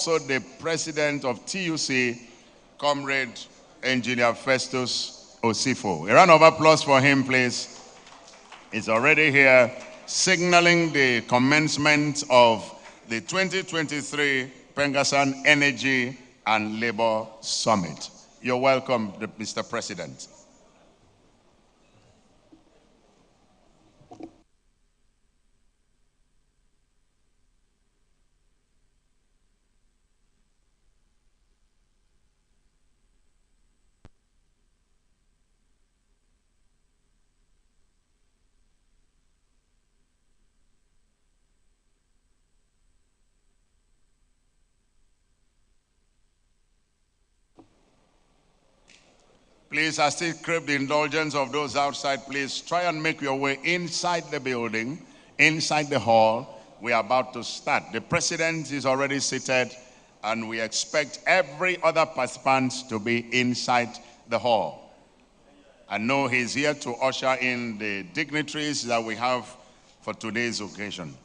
also the president of TUC, Comrade Engineer Festus Osifo. A round of applause for him, please. He's already here, signaling the commencement of the 2023 Pengassan Energy and Labor Summit. You're welcome, Mr. President. Please, I still crave the indulgence of those outside. Please try and make your way inside the building, inside the hall. We are about to start. The president is already seated, and we expect every other participant to be inside the hall. I know he's here to usher in the dignitaries that we have for today's occasion.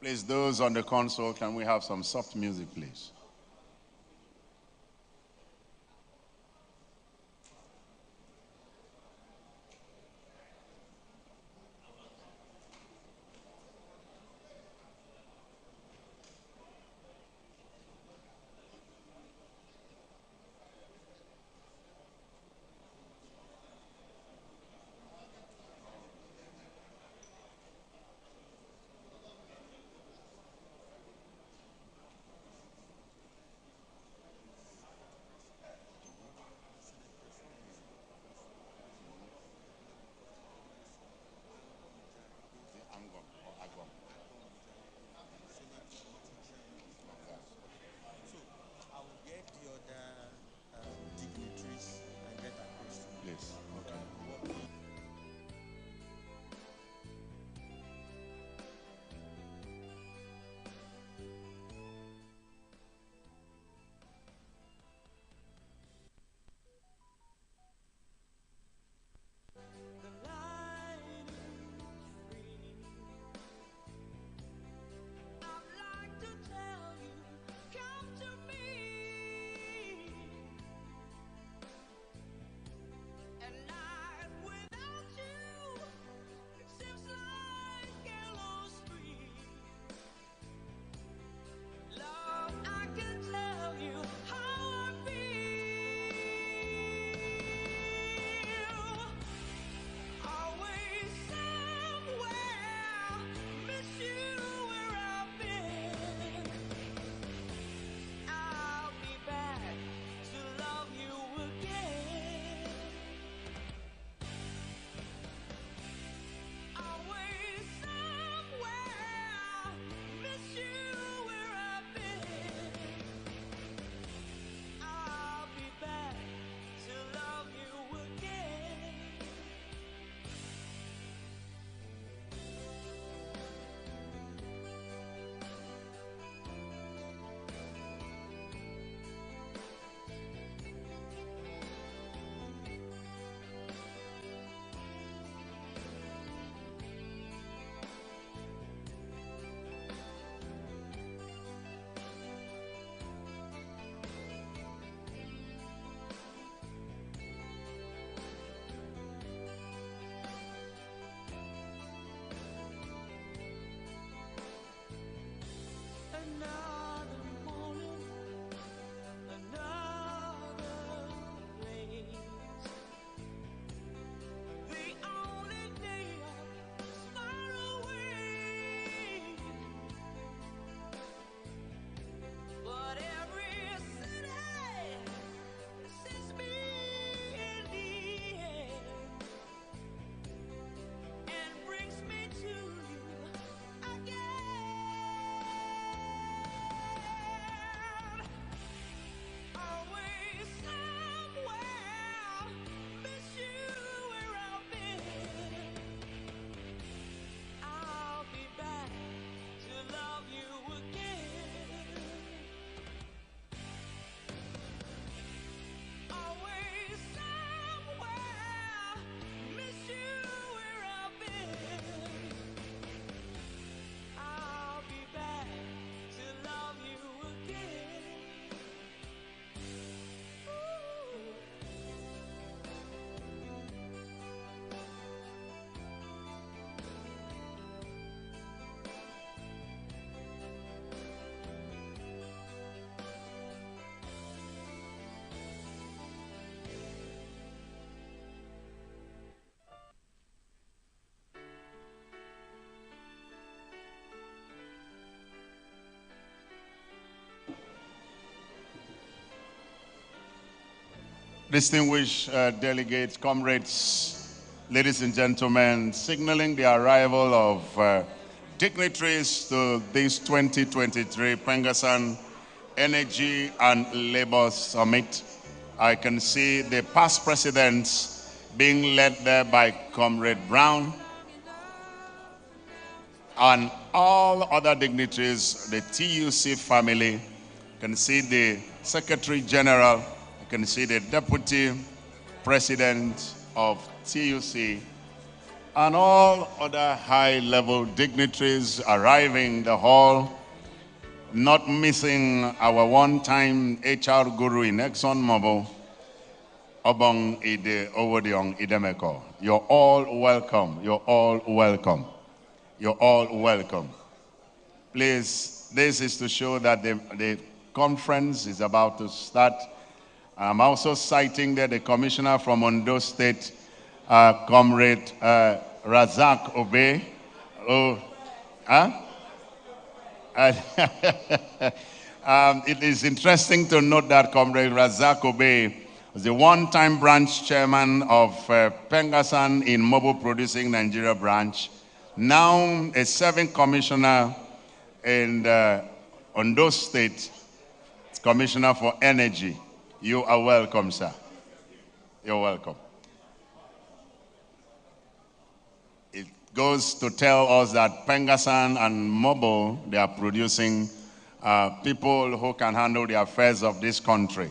Please, those on the console, can we have some soft music, please? Distinguished delegates, comrades, ladies and gentlemen, signaling the arrival of dignitaries to this 2023 Pengassan Energy and Labor Summit. I can see the past presidents being led there by Comrade Brown and all other dignitaries, the TUC family. You can see the Secretary General, you can see the Deputy President of TUC, and all other high-level dignitaries arriving in the hall, not missing our one-time HR guru in ExxonMobil, Obong Ide Owodiong Idemeko. You're all welcome. You're all welcome. You're all welcome. Please, this is to show that the conference is about to start. I'm also citing there the commissioner from Ondo State, Comrade Razak Obe. Oh, huh? It is interesting to note that Comrade Razak Obe was the one-time branch chairman of Pengassan in Mobile Producing Nigeria branch, now a serving commissioner in Ondo State, Commissioner for Energy. You are welcome, sir. You're welcome. It goes to tell us that Pengassan and Mobile, they are producing people who can handle the affairs of this country.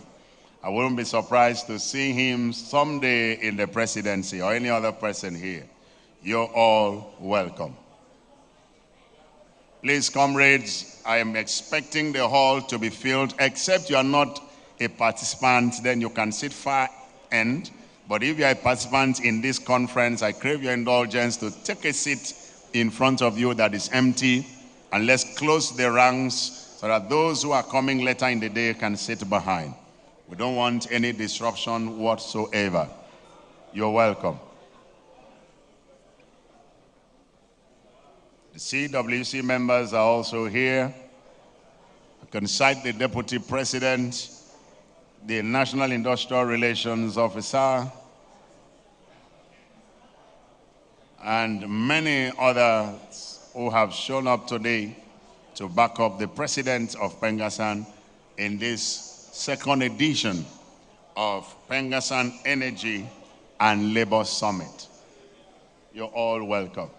I wouldn't be surprised to see him someday in the presidency or any other person here. You're all welcome. Please, comrades, I am expecting the hall to be filled, except you are not a participant, then you can sit far end. But if you are a participant in this conference, I crave your indulgence to take a seat in front of you that is empty, and let's close the ranks so that those who are coming later in the day can sit behind. We don't want any disruption whatsoever. You're welcome. The CWC members are also here. I can cite the Deputy President, the National Industrial Relations Officer, and many others who have shown up today to back up the President of Pengassan in this second edition of Pengassan Energy and Labor Summit. You're all welcome.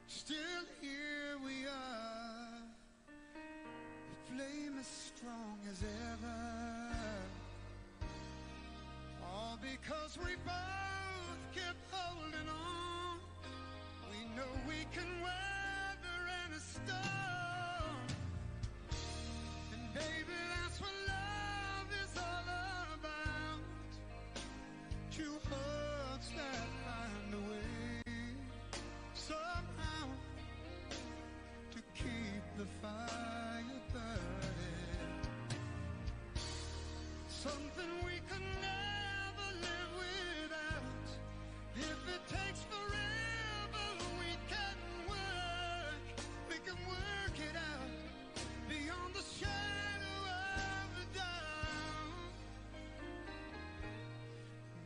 Still here we are, the flame as strong as ever, all because we both kept holding on. We know we can weather any storm, and something we could never live without. If it takes forever, we can work it out beyond the shadow of a doubt.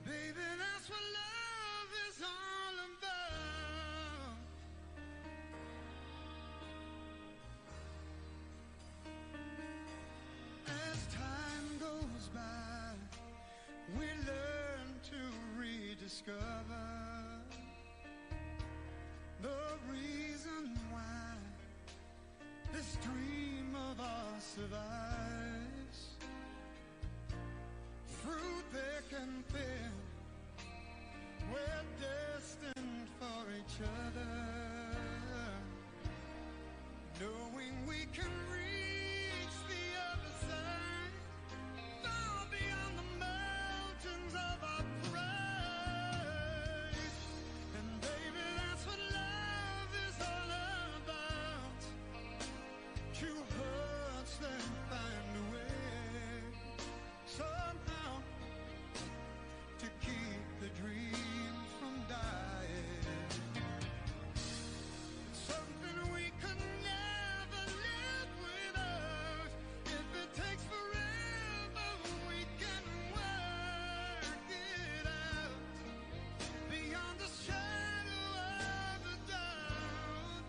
Baby, that's what love is all about. As time goes by, we learn to rediscover the reason why this dream of ours survives. Through thick and thin, we're destined for each other, knowing we can reach the other side, far beyond the mountains of our pride. And baby, that's what love is all about. True hearts that find a way somehow to keep the dreams from dying. It's something we could never live without. If it takes forever, we can work it out beyond the shadow of a doubt.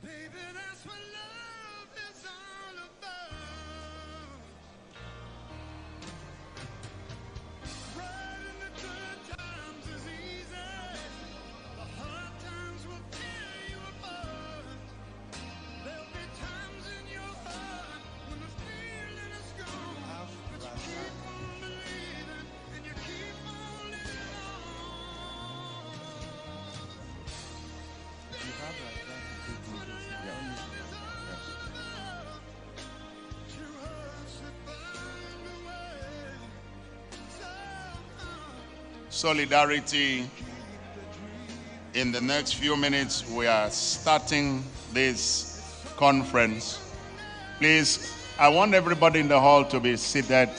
Baby, that's what love is all about. Riding the good times is easy. The hard times will tear you apart. There'll be times in your heart when the feeling is gone, but you keep on believing and you keep holding on. You have that gratitude What music. love is all about. True hearts that find a way somehow. Solidarity. In the next few minutes, we are starting this conference. Please, I want everybody in the hall to be seated.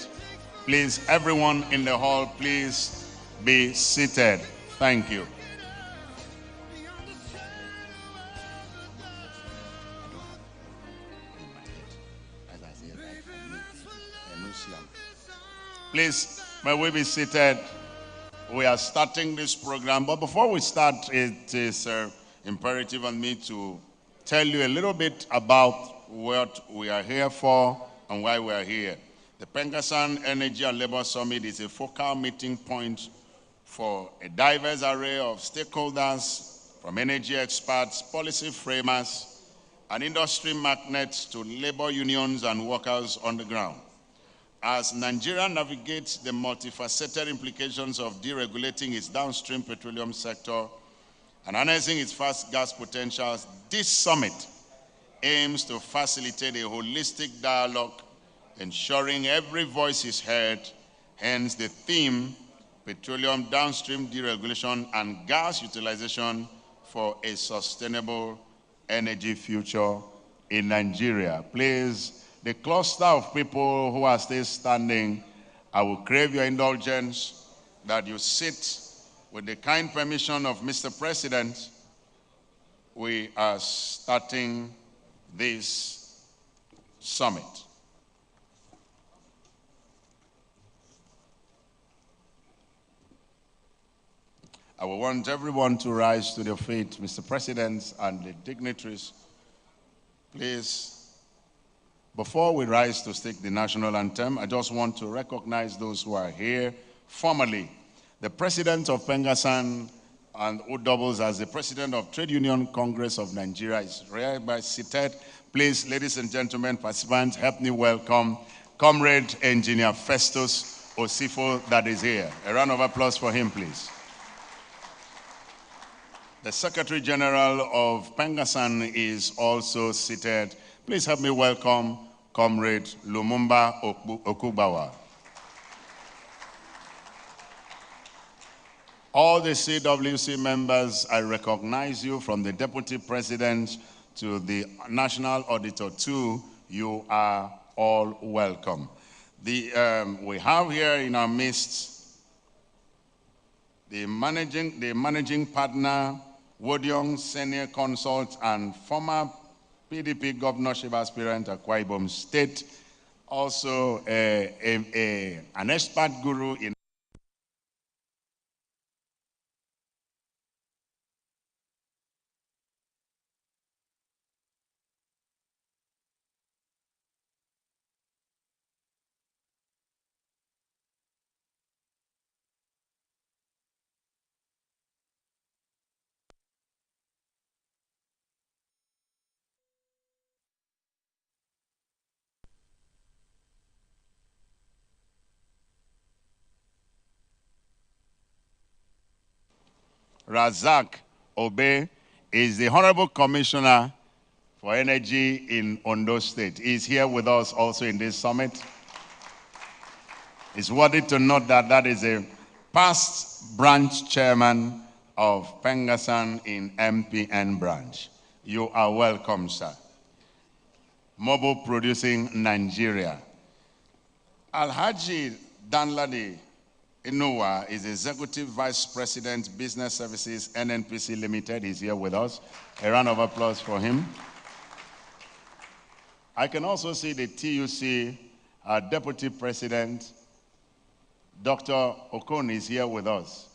Please, everyone in the hall, please be seated. Thank you. Beyond the shadow of a doubt. In my head. As I say, right from me. And no shame. Please, may we be seated. We are starting this program, but before we start, it is imperative on me to tell you a little bit about what we are here for and why we are here. The Pengassan Energy and Labor Summit is a focal meeting point for a diverse array of stakeholders, from energy experts, policy framers, and industry magnates to labor unions and workers on the ground. As Nigeria navigates the multifaceted implications of deregulating its downstream petroleum sector and harnessing its fast gas potentials, this summit aims to facilitate a holistic dialogue, ensuring every voice is heard, hence the theme, Petroleum Downstream Deregulation and Gas Utilization for a Sustainable Energy Future in Nigeria. Please, the cluster of people who are still standing, I will crave your indulgence that you sit with the kind permission of Mr. President. We are starting this summit. I will want everyone to rise to their feet, Mr. President and the dignitaries. Please, before we rise to sing the national anthem, I just want to recognize those who are here formally. The president of Pengassan and who doubles as the president of Trade Union Congress of Nigeria is hereby seated. Please, ladies and gentlemen, participants, help me welcome Comrade Engineer Festus Osifo that is here. A round of applause for him, please. The Secretary General of Pengassan is also seated. Please help me welcome Comrade Lumumba Okubawa. All the CWC members, I recognize you, from the Deputy President to the National Auditor too. You are all welcome. We have here in our midst the managing partner, Wodiong Senior Consult, and former PDP governorship aspirant at Akwa Ibom State, also an expert guru in Razak Obe is the Honorable Commissioner for Energy in Ondo State. He's here with us also in this summit. It's worthy to note that that is a past branch chairman of Pengassan in MPN branch. You are welcome, sir. Mobile Producing Nigeria. Alhaji Danladi Inuwa is Executive Vice President, Business Services, NNPC Limited. He's here with us. A round of applause for him. I can also see the TUC Deputy President, Dr. Okon, is here with us.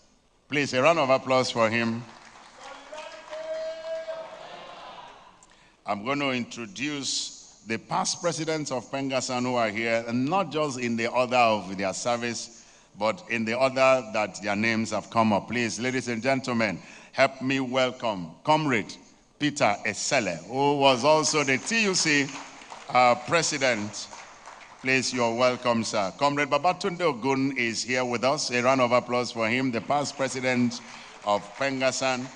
Please, a round of applause for him. I'm going to introduce the past presidents of Pengassan who are here, and not just in the order of their service, but in the order that their names have come up. Please, ladies and gentlemen, help me welcome Comrade Peter Esele, who was also the TUC president. Please, you're welcome, sir. Comrade Babatunde Ogun is here with us. A round of applause for him, the past president of Pengassan.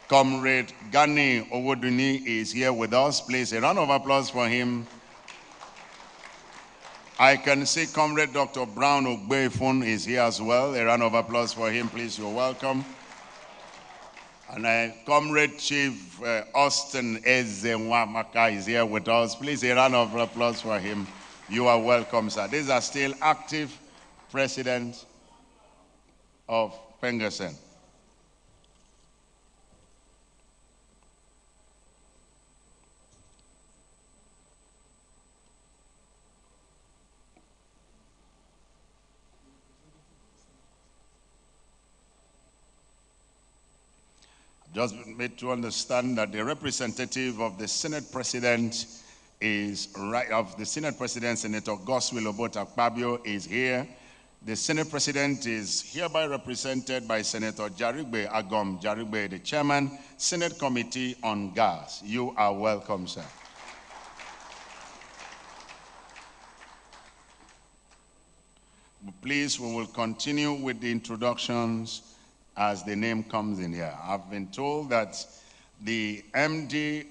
Comrade Gani Owoduni is here with us. Please, a round of applause for him. I can see Comrade Dr. Brown Ogbeifun is here as well. A round of applause for him, please. You're welcome. And Comrade Chief Austin Ezenwamaka is here with us. Please, a round of applause for him. You are welcome, sir. These are still active presidents of Pengassan. Just made to understand that the representative of the Senate President Senator Godswill Obota Akpabio is here. The Senate President is hereby represented by Senator Jarigbe Agom Jarigbe, the Chairman, Senate Committee on Gas. You are welcome, sir. Please, we will continue with the introductions as the name comes in here. I've been told that the MD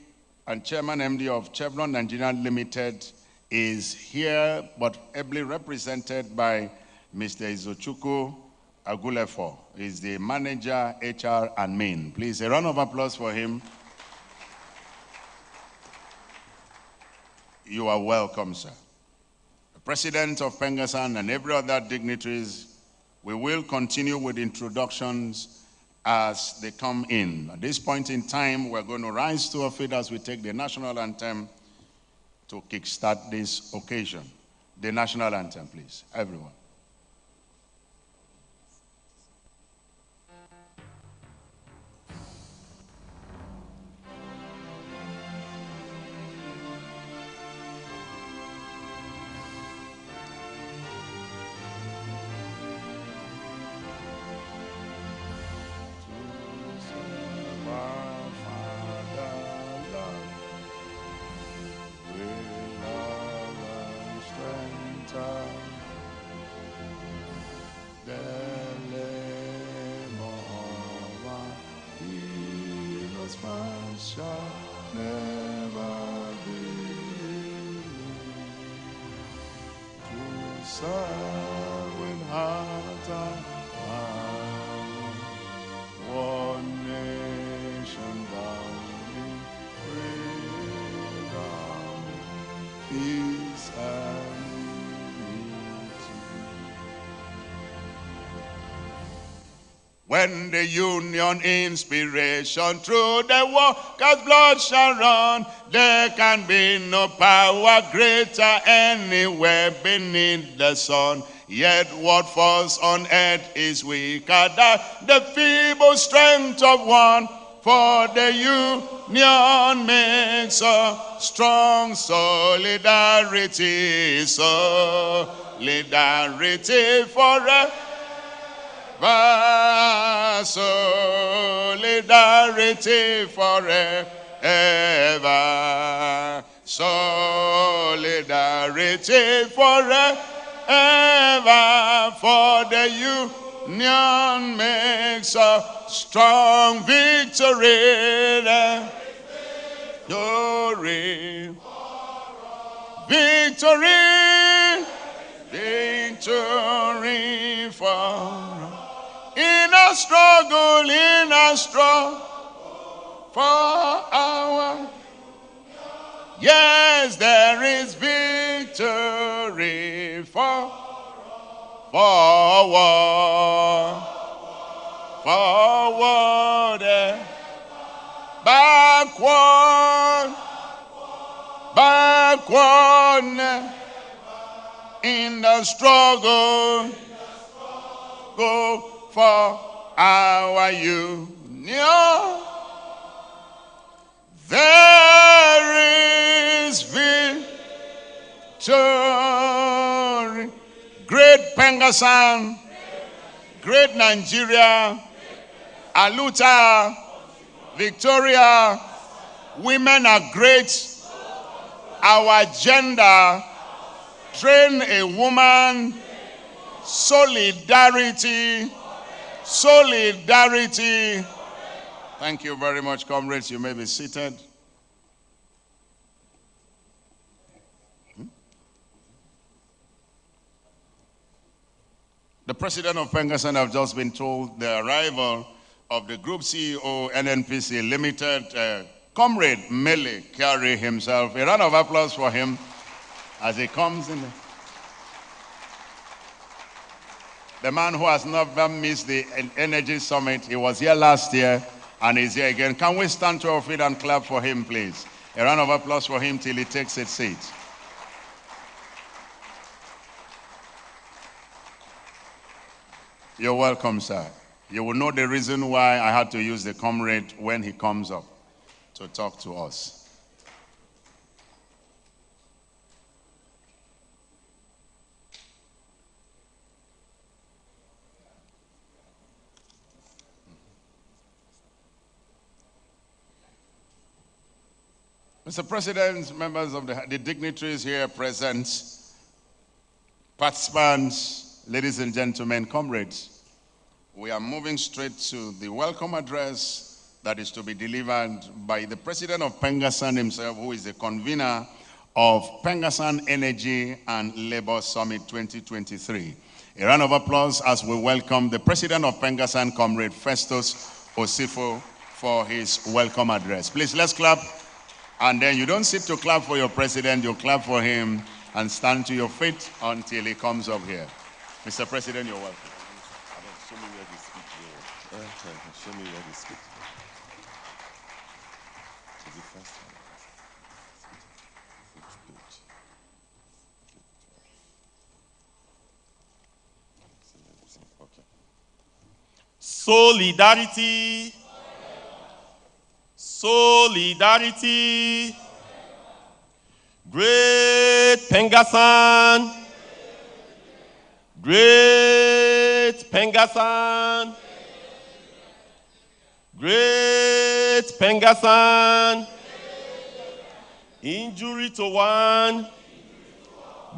and Chairman MD of Chevron Nigeria Limited is here, but ably represented by Mr. Izochukwu Agulefo. He's the Manager, HR and Main. Please, a round of applause for him. You are welcome, sir. The President of Pengassan and every other dignitaries, we will continue with introductions as they come in. At this point in time, we're going to rise to our feet as we take the national anthem to kickstart this occasion. The national anthem, please, everyone. When the union inspiration through the workers' blood shall run, there can be no power greater anywhere beneath the sun. Yet what falls on earth is weaker than the feeble strength of one. For the union makes a strong solidarity, solidarity forever. Solidarity forever. Solidarity forever. For the union makes a strong victory. Victory. Victory. Victory for in a struggle, for our. Yes, there is victory forward, backward, in the struggle, go for our union. There is victory. Great Pengassan, great Nigeria, Aluta, Victoria, women are great. Our gender, train a woman, solidarity. Solidarity. Thank you very much, comrades. You may be seated. The president of Pengassan have just been told the arrival of the group CEO, NNPC Limited, Comrade Mele Kyari himself. A round of applause for him as he comes in. The man who has never missed the Energy Summit. He was here last year and he's here again. Can we stand to our feet and clap for him, please? A round of applause for him till he takes his seat. You're welcome, sir. You will know the reason why I had to use the comrade when he comes up to talk to us. Mr. President, members of the dignitaries here present, participants, ladies and gentlemen, comrades, we are moving straight to the welcome address that is to be delivered by the president of Pengassan himself, who is the convener of Pengassan Energy and Labor Summit 2023. A round of applause as we welcome the president of Pengassan, Comrade Festus Osifo, for his welcome address. Please, let's clap. And then you don't sit to clap for your president, you clap for him and stand to your feet until he comes up here. Mr. President, you're welcome. Show me where the speech is. Show me where the speech is. The first one. Okay. Solidarity. Solidarity. Great Pengassan. Great Pengassan. Great Pengassan. Injury to one.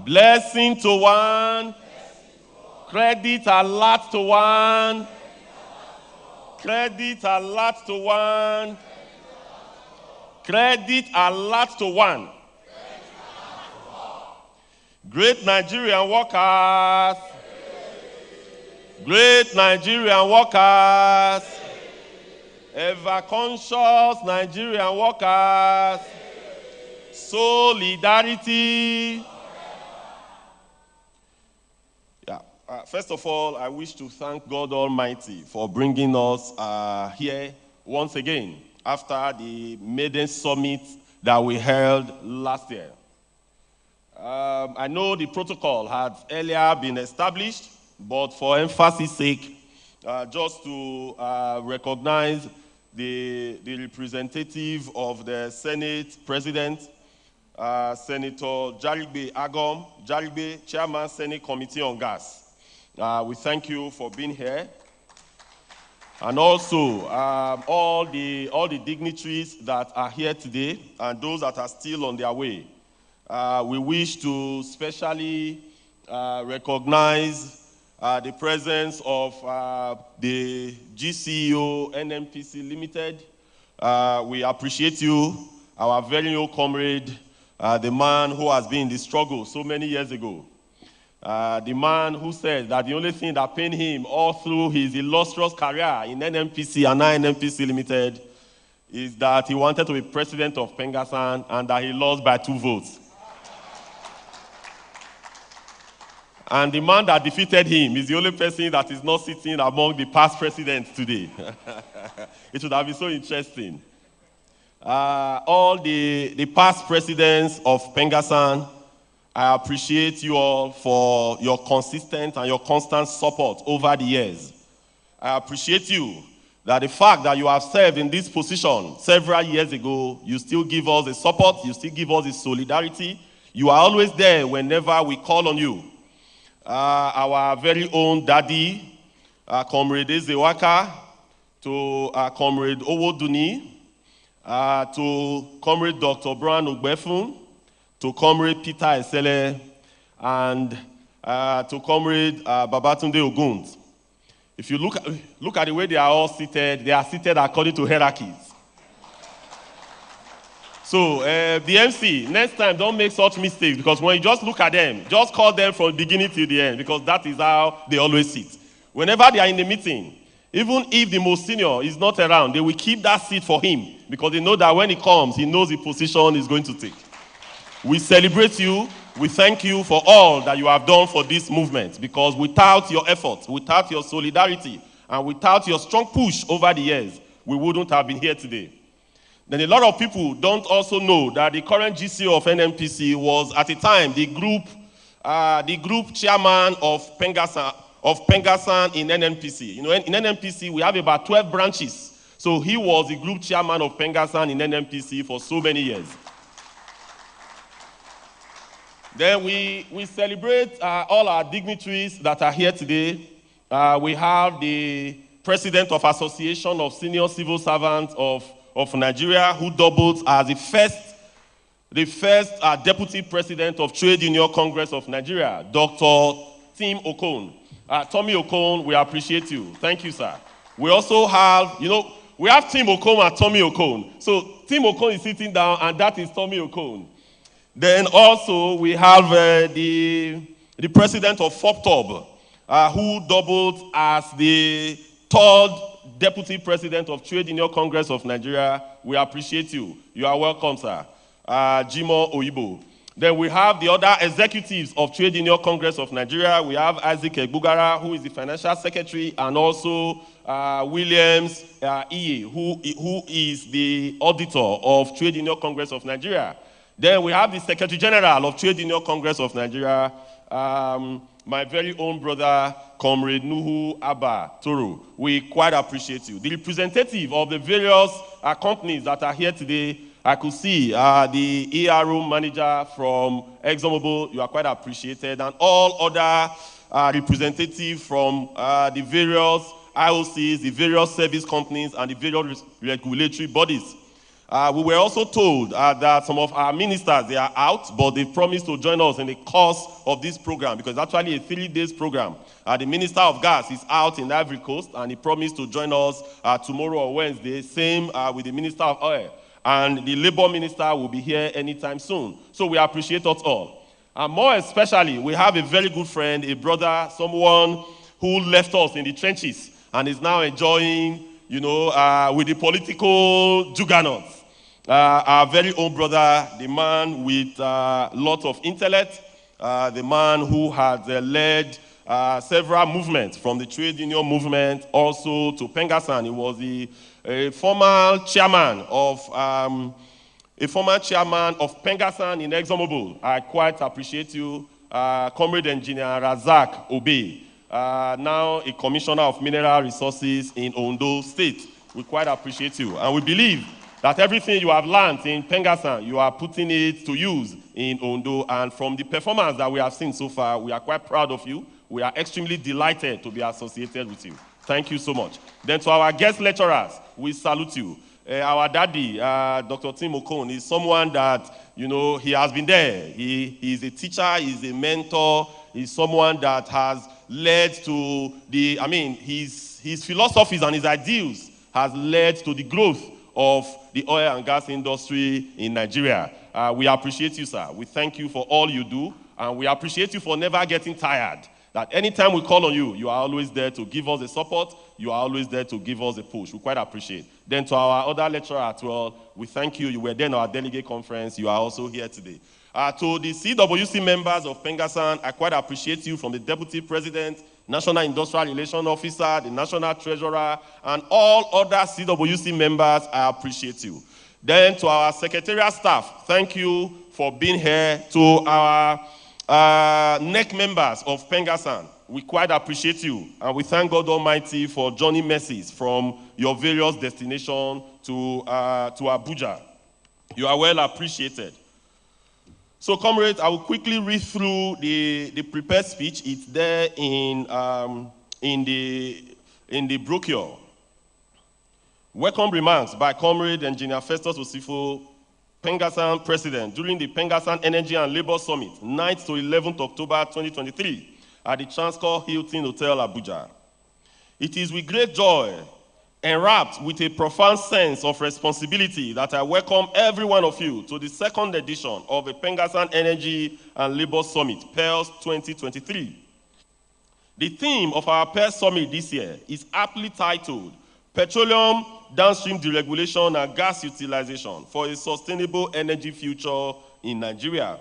Blessing to one. Credit alert to one. Credit alert to one. Credit alert to one. Great Nigerian workers. Great Nigerian workers. Ever conscious Nigerian workers. Solidarity. Yeah. First of all, I wish to thank God Almighty for bringing us here once again after the maiden summit that we held last year. I know the protocol had earlier been established, but for emphasis' sake, just to recognize the representative of the Senate President, Senator Jarigbe Agom, Jarigbe, Chairman, Senate Committee on Gas. We thank you for being here. And also, all the dignitaries that are here today and those that are still on their way. We wish to specially recognize the presence of the GCEO NNPC Limited. We appreciate you, our very own comrade, the man who has been in the struggle so many years ago. The man who said that the only thing that pained him all through his illustrious career in NNPC and now NNPC Limited is that he wanted to be president of Pengassan and that he lost by 2 votes. And the man that defeated him is the only person that is not sitting among the past presidents today. It would have been so interesting. All the past presidents of Pengassan, I appreciate you all for your consistent and your constant support over the years. I appreciate you that the fact that you have served in this position several years ago, you still give us the support, you still give us the solidarity. You are always there whenever we call on you. Our very own daddy, Comrade Ezewaka, to Comrade Owoduni, to Comrade Dr. Brian Ogbefun, to Comrade Peter Esele, and to Comrade Babatunde Ogunt. If you look at the way they are all seated, they are seated according to hierarchies. So the MC, next time don't make such mistakes, because when you just look at them, just call them from the beginning to the end, because that is how they always sit. Whenever they are in the meeting, even if the most senior is not around, they will keep that seat for him, because they know that when he comes, he knows the position he's going to take. We celebrate you. We thank you for all that you have done for this movement, because without your efforts, without your solidarity, and without your strong push over the years, we wouldn't have been here today. Then a lot of people don't also know that the current GC of NNPC was at the time the group chairman of Pengassan in NNPC. You know, in NNPC we have about 12 branches. So he was the group chairman of Pengassan in NNPC for so many years. Then we celebrate all our dignitaries that are here today. We have the president of Association of Senior Civil Servants of Nigeria, who doubled as the first deputy president of Trade Union Congress of Nigeria, Dr. Tim Okon. Tommy Okon, we appreciate you. Thank you, sir. We also have, we have Tim Okon and Tommy Okon. So Tim Okon is sitting down, and that is Tommy Okon. Then also we have the president of FOPTOB, who doubled as the third Deputy President of Trade Union Congress of Nigeria. We appreciate you. You are welcome, sir. Jimo Oyibo. Then we have the other executives of Trade Union Congress of Nigeria. We have Isaac Egbugara, who is the Financial Secretary, and also Williams Iye, who is the auditor of Trade Union Congress of Nigeria. Then we have the Secretary General of Trade Union Congress of Nigeria, my very own brother, Comrade Nuhu Abba Toro. We quite appreciate you. The representative of the various companies that are here today, I could see the ERO manager from ExxonMobil, you are quite appreciated, and all other representatives from the various IOCs, the various service companies, and the various regulatory bodies. We were also told that some of our ministers, they are out, but they promised to join us in the course of this program, because it's actually a 3-day program. The Minister of Gas is out in Ivory Coast, and he promised to join us tomorrow or Wednesday, same with the Minister of Oil. And the Labor Minister will be here anytime soon. So we appreciate us all. And more especially, we have a very good friend, a brother, someone who left us in the trenches and is now enjoying, with the political juggernauts. Our very own brother, the man with lots of intellect, the man who has led several movements, from the trade union movement also to Pengassan. He was a former chairman of Pengassan in ExxonMobil. I quite appreciate you, Comrade Engineer Razak Obe, now a commissioner of mineral resources in Ondo State. We quite appreciate you, and we believe that everything you have learned in Pengassan, you are putting it to use in Ondo, and from the performance that we have seen so far, we are quite proud of you. We are extremely delighted to be associated with you. Thank you so much. Then to our guest lecturers, we salute you. Our daddy, Dr. Tim Okon, is someone that, he has been there. He is a teacher, he's a mentor, he's someone that has led to his philosophies and his ideals has led to the growth of the oil and gas industry in Nigeria. We appreciate you, sir. We thank you for all you do, and we appreciate you for never getting tired. That anytime we call on you, you are always there to give us the support. You are always there to give us a push. We quite appreciate. Then to our other lecturer as well, we thank you. You were there in our delegate conference. You are also here today. To the CWC members of Pengassan, I quite appreciate you, from the Deputy President, National Industrial Relations Officer, the National Treasurer, and all other CWC members. I appreciate you. Then to our secretarial staff, thank you for being here. To our NEC members of Pengassan, we quite appreciate you, and we thank God Almighty for journey mercies from your various destinations to Abuja. You are well appreciated. So, comrades, I will quickly read through the prepared speech. It's there in the brochure. Welcome remarks by Comrade Engineer Festus Osifo, Pengassan President, during the Pengassan Energy and Labor Summit, 9th to 11th October 2023, at the Transcorp Hilton Hotel, Abuja. It is with great joy, enwrapped with a profound sense of responsibility, that I welcome every one of you to the second edition of the Pengassan Energy and Labor Summit, Peals 2023. The theme of our Peals Summit this year is aptly titled, Petroleum Downstream Deregulation and Gas Utilization for a Sustainable Energy Future in Nigeria.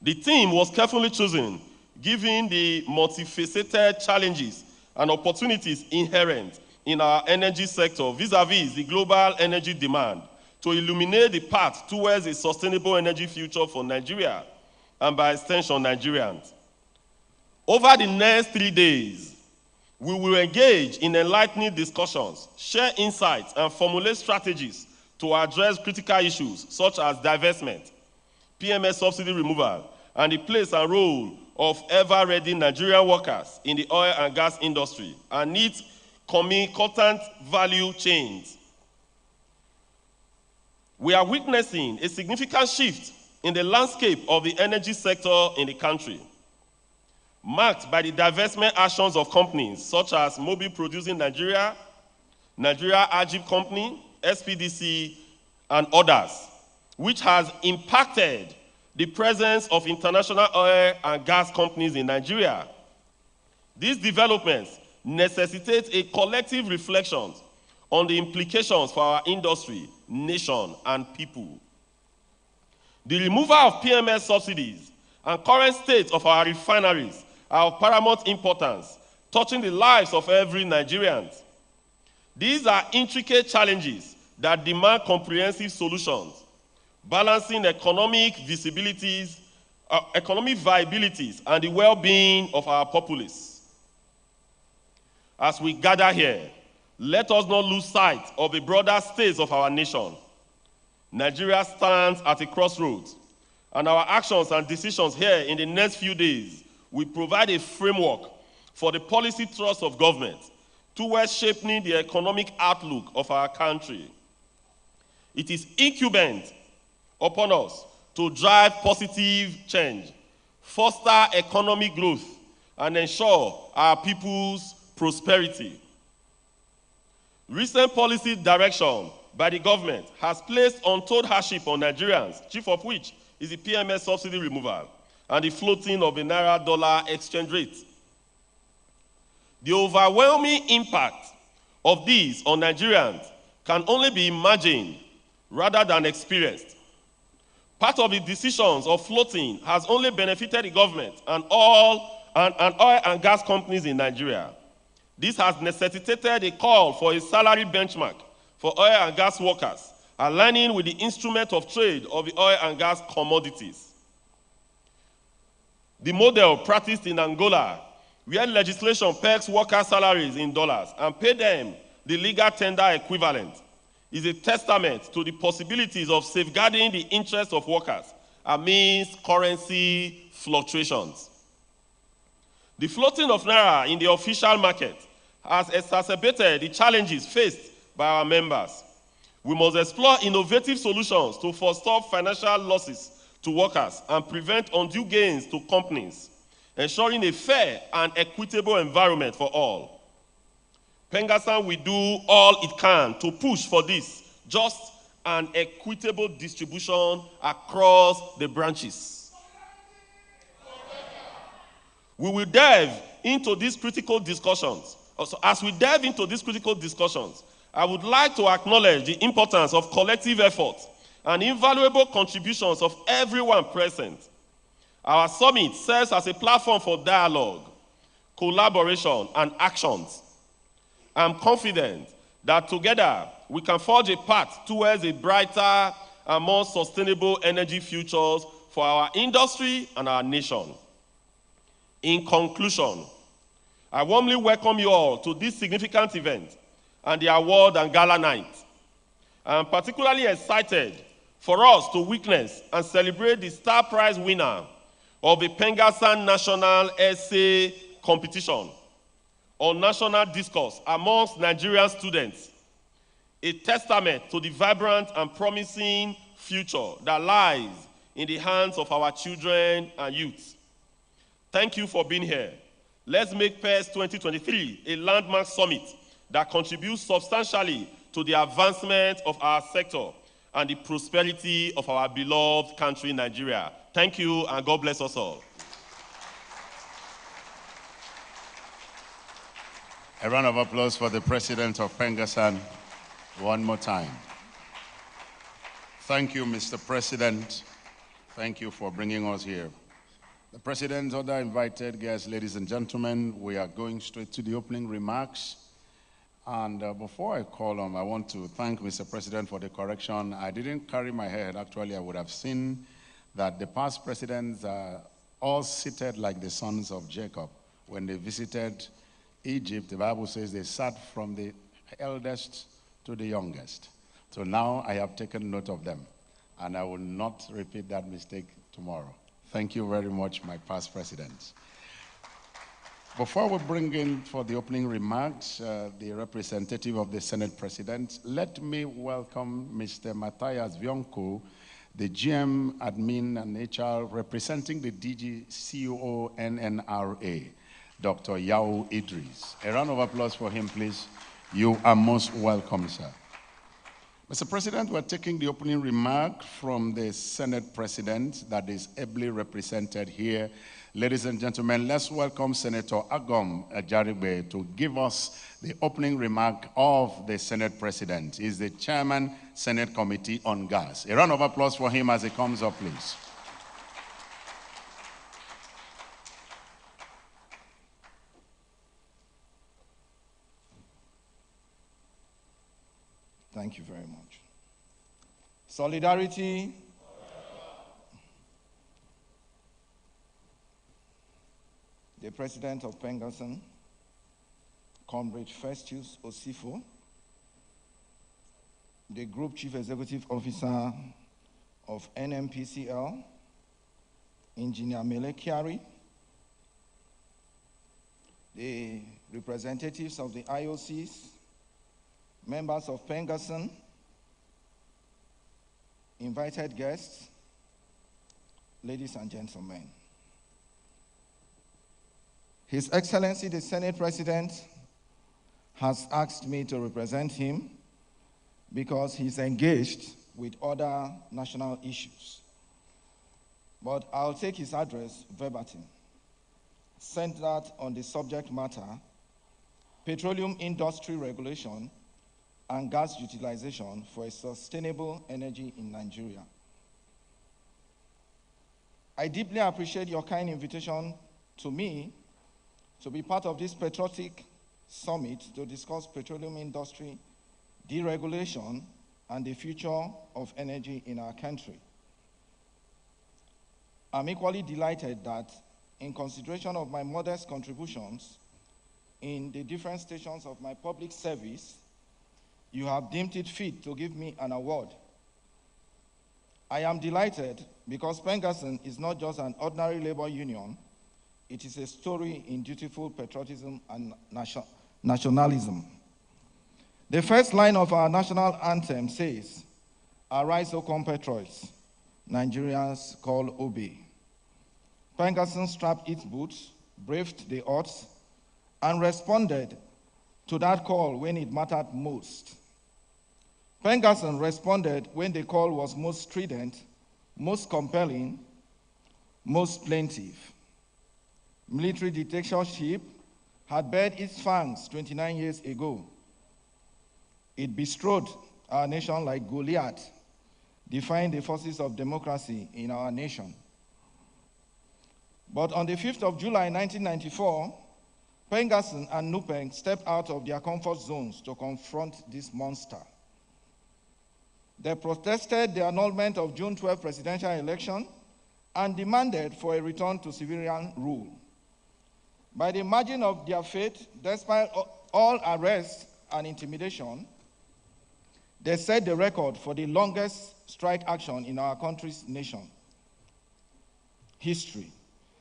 The theme was carefully chosen, given the multifaceted challenges and opportunities inherent in our energy sector vis-a-vis the global energy demand, to illuminate the path towards a sustainable energy future for Nigeria and, by extension, Nigerians. Over the next 3 days, we will engage in enlightening discussions, share insights, and formulate strategies to address critical issues such as divestment, PMS subsidy removal, and the place and role of ever-ready Nigerian workers in the oil and gas industry and its concomitant value chains. We are witnessing a significant shift in the landscape of the energy sector in the country, marked by the divestment actions of companies such as Mobil Producing Nigeria, Nigeria Ajib Company, SPDC, and others, which has impacted the presence of international oil and gas companies in Nigeria. These developments necessitate a collective reflection on the implications for our industry, nation, and people. The removal of PMS subsidies and current state of our refineries are of paramount importance, touching the lives of every Nigerian. These are intricate challenges that demand comprehensive solutions, balancing economic viabilities and the well-being of our populace. As we gather here, let us not lose sight of the broader state of our nation. Nigeria stands at a crossroads, and our actions and decisions here in the next few days will provide a framework for the policy thrust of government towards shaping the economic outlook of our country. It is incumbent upon us to drive positive change, foster economic growth, and ensure our people's prosperity. Recent policy direction by the government has placed untold hardship on Nigerians, chief of which is the PMS subsidy removal and the floating of the naira-dollar exchange rate. The overwhelming impact of these on Nigerians can only be imagined rather than experienced. Part of the decisions of floating has only benefited the government and all and oil and gas companies in Nigeria. This has necessitated a call for a salary benchmark for oil and gas workers, aligning with the instrument of trade of the oil and gas commodities. The model practiced in Angola, where legislation pegs worker salaries in dollars and pay them the legal tender equivalent, is a testament to the possibilities of safeguarding the interests of workers amidst currency fluctuations. The floating of Naira in the official market has exacerbated the challenges faced by our members. We must explore innovative solutions to forestall financial losses to workers and prevent undue gains to companies, ensuring a fair and equitable environment for all. Pengassan will do all it can to push for this just and equitable distribution across the branches. We will delve into these critical discussions. Also, as we delve into these critical discussions, I would like to acknowledge the importance of collective effort and invaluable contributions of everyone present. Our summit serves as a platform for dialogue, collaboration, and actions. I'm confident that together we can forge a path towards a brighter and more sustainable energy futures for our industry and our nation. In conclusion, I warmly welcome you all to this significant event and the award and gala night. I am particularly excited for us to witness and celebrate the star prize winner of the Pengassan National Essay Competition on National Discourse amongst Nigerian students, a testament to the vibrant and promising future that lies in the hands of our children and youth. Thank you for being here. Let's make Peals 2023 a landmark summit that contributes substantially to the advancement of our sector and the prosperity of our beloved country, Nigeria. Thank you, and God bless us all. A round of applause for the President of Pengassan one more time. Thank you, Mr. President. Thank you for bringing us here. The President, other invited guests, ladies and gentlemen, we are going straight to the opening remarks. And before I call on, I want to thank Mr. President for the correction. I didn't carry my head. Actually, I would have seen that the past presidents are all seated like the sons of Jacob. When they visited Egypt, the Bible says they sat from the eldest to the youngest. So now I have taken note of them, and I will not repeat that mistake tomorrow. Thank you very much, my past presidents. Before we bring in for the opening remarks, the representative of the Senate President, let me welcome Mr. Matthias Vionko, the GM Admin and HR representing the DG COO NNRA, Dr. Yao Idris. A round of applause for him, please. You are most welcome, sir. Mr. President, we're taking the opening remark from the Senate President that is ably represented here. Ladies and gentlemen, let's welcome Senator Agom Ajaribe to give us the opening remark of the Senate President. He's the Chairman, Senate Committee on Gas. A round of applause for him as he comes up, please. Thank you very much. Solidarity. The President of Pengassan, Comrade Festus Osifo, the Group Chief Executive Officer of NMPCL, Engineer Mele Kiari, the representatives of the IOCs, members of Pengassan, invited guests, ladies and gentlemen. His Excellency, the Senate President, has asked me to represent him because he's engaged with other national issues. But I'll take his address verbatim, centered on the subject matter, petroleum industry regulation and gas utilization for a sustainable energy in Nigeria. I deeply appreciate your kind invitation to me to be part of this patriotic summit to discuss petroleum industry, deregulation, and the future of energy in our country. I'm equally delighted that, in consideration of my modest contributions in the different stations of my public service, you have deemed it fit to give me an award. I am delighted because Pengassan is not just an ordinary labor union, it is a story in dutiful patriotism and nationalism. The first line of our national anthem says, "Arise, O compatriots, Nigerians call obey." Pengassan strapped its boots, braved the odds, and responded to that call when it mattered most. Pengassan responded when the call was most strident, most compelling, most plaintive. Military dictatorship had bared its fangs 29 years ago. It bestrode our nation like Goliath, defying the forces of democracy in our nation. But on the 5th of July 1994, Pengassan and Nupeng stepped out of their comfort zones to confront this monster. They protested the annulment of June 12 presidential election and demanded for a return to civilian rule. By the margin of their fate, despite all arrests and intimidation, they set the record for the longest strike action in our country's nation history.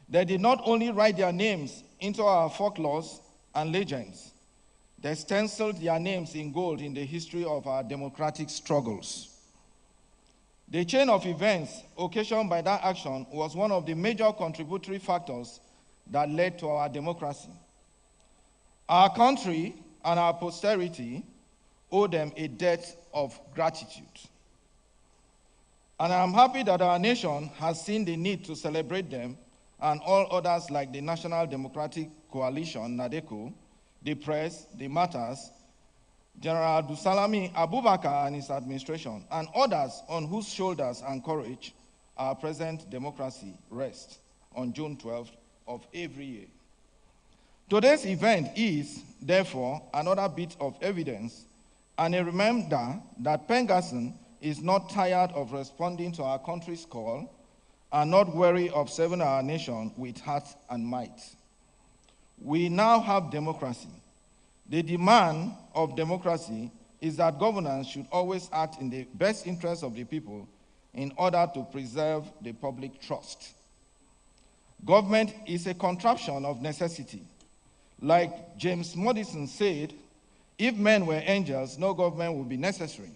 They did not only write their names into our folklores and legends, they stenciled their names in gold in the history of our democratic struggles. The chain of events occasioned by that action was one of the major contributory factors that led to our democracy. Our country and our posterity owe them a debt of gratitude. And I'm happy that our nation has seen the need to celebrate them and all others like the National Democratic Coalition, NADECO, the press, the Martyrs, General Abdulsalami Abubakar and his administration, and others on whose shoulders and courage our present democracy rests on June 12th of every year. Today's event is, therefore, another bit of evidence and a reminder that Pengassan is not tired of responding to our country's call and not weary of serving our nation with heart and might. We now have democracy. The demand of democracy is that governance should always act in the best interest of the people in order to preserve the public trust. Government is a contraption of necessity. Like James Madison said, if men were angels, no government would be necessary.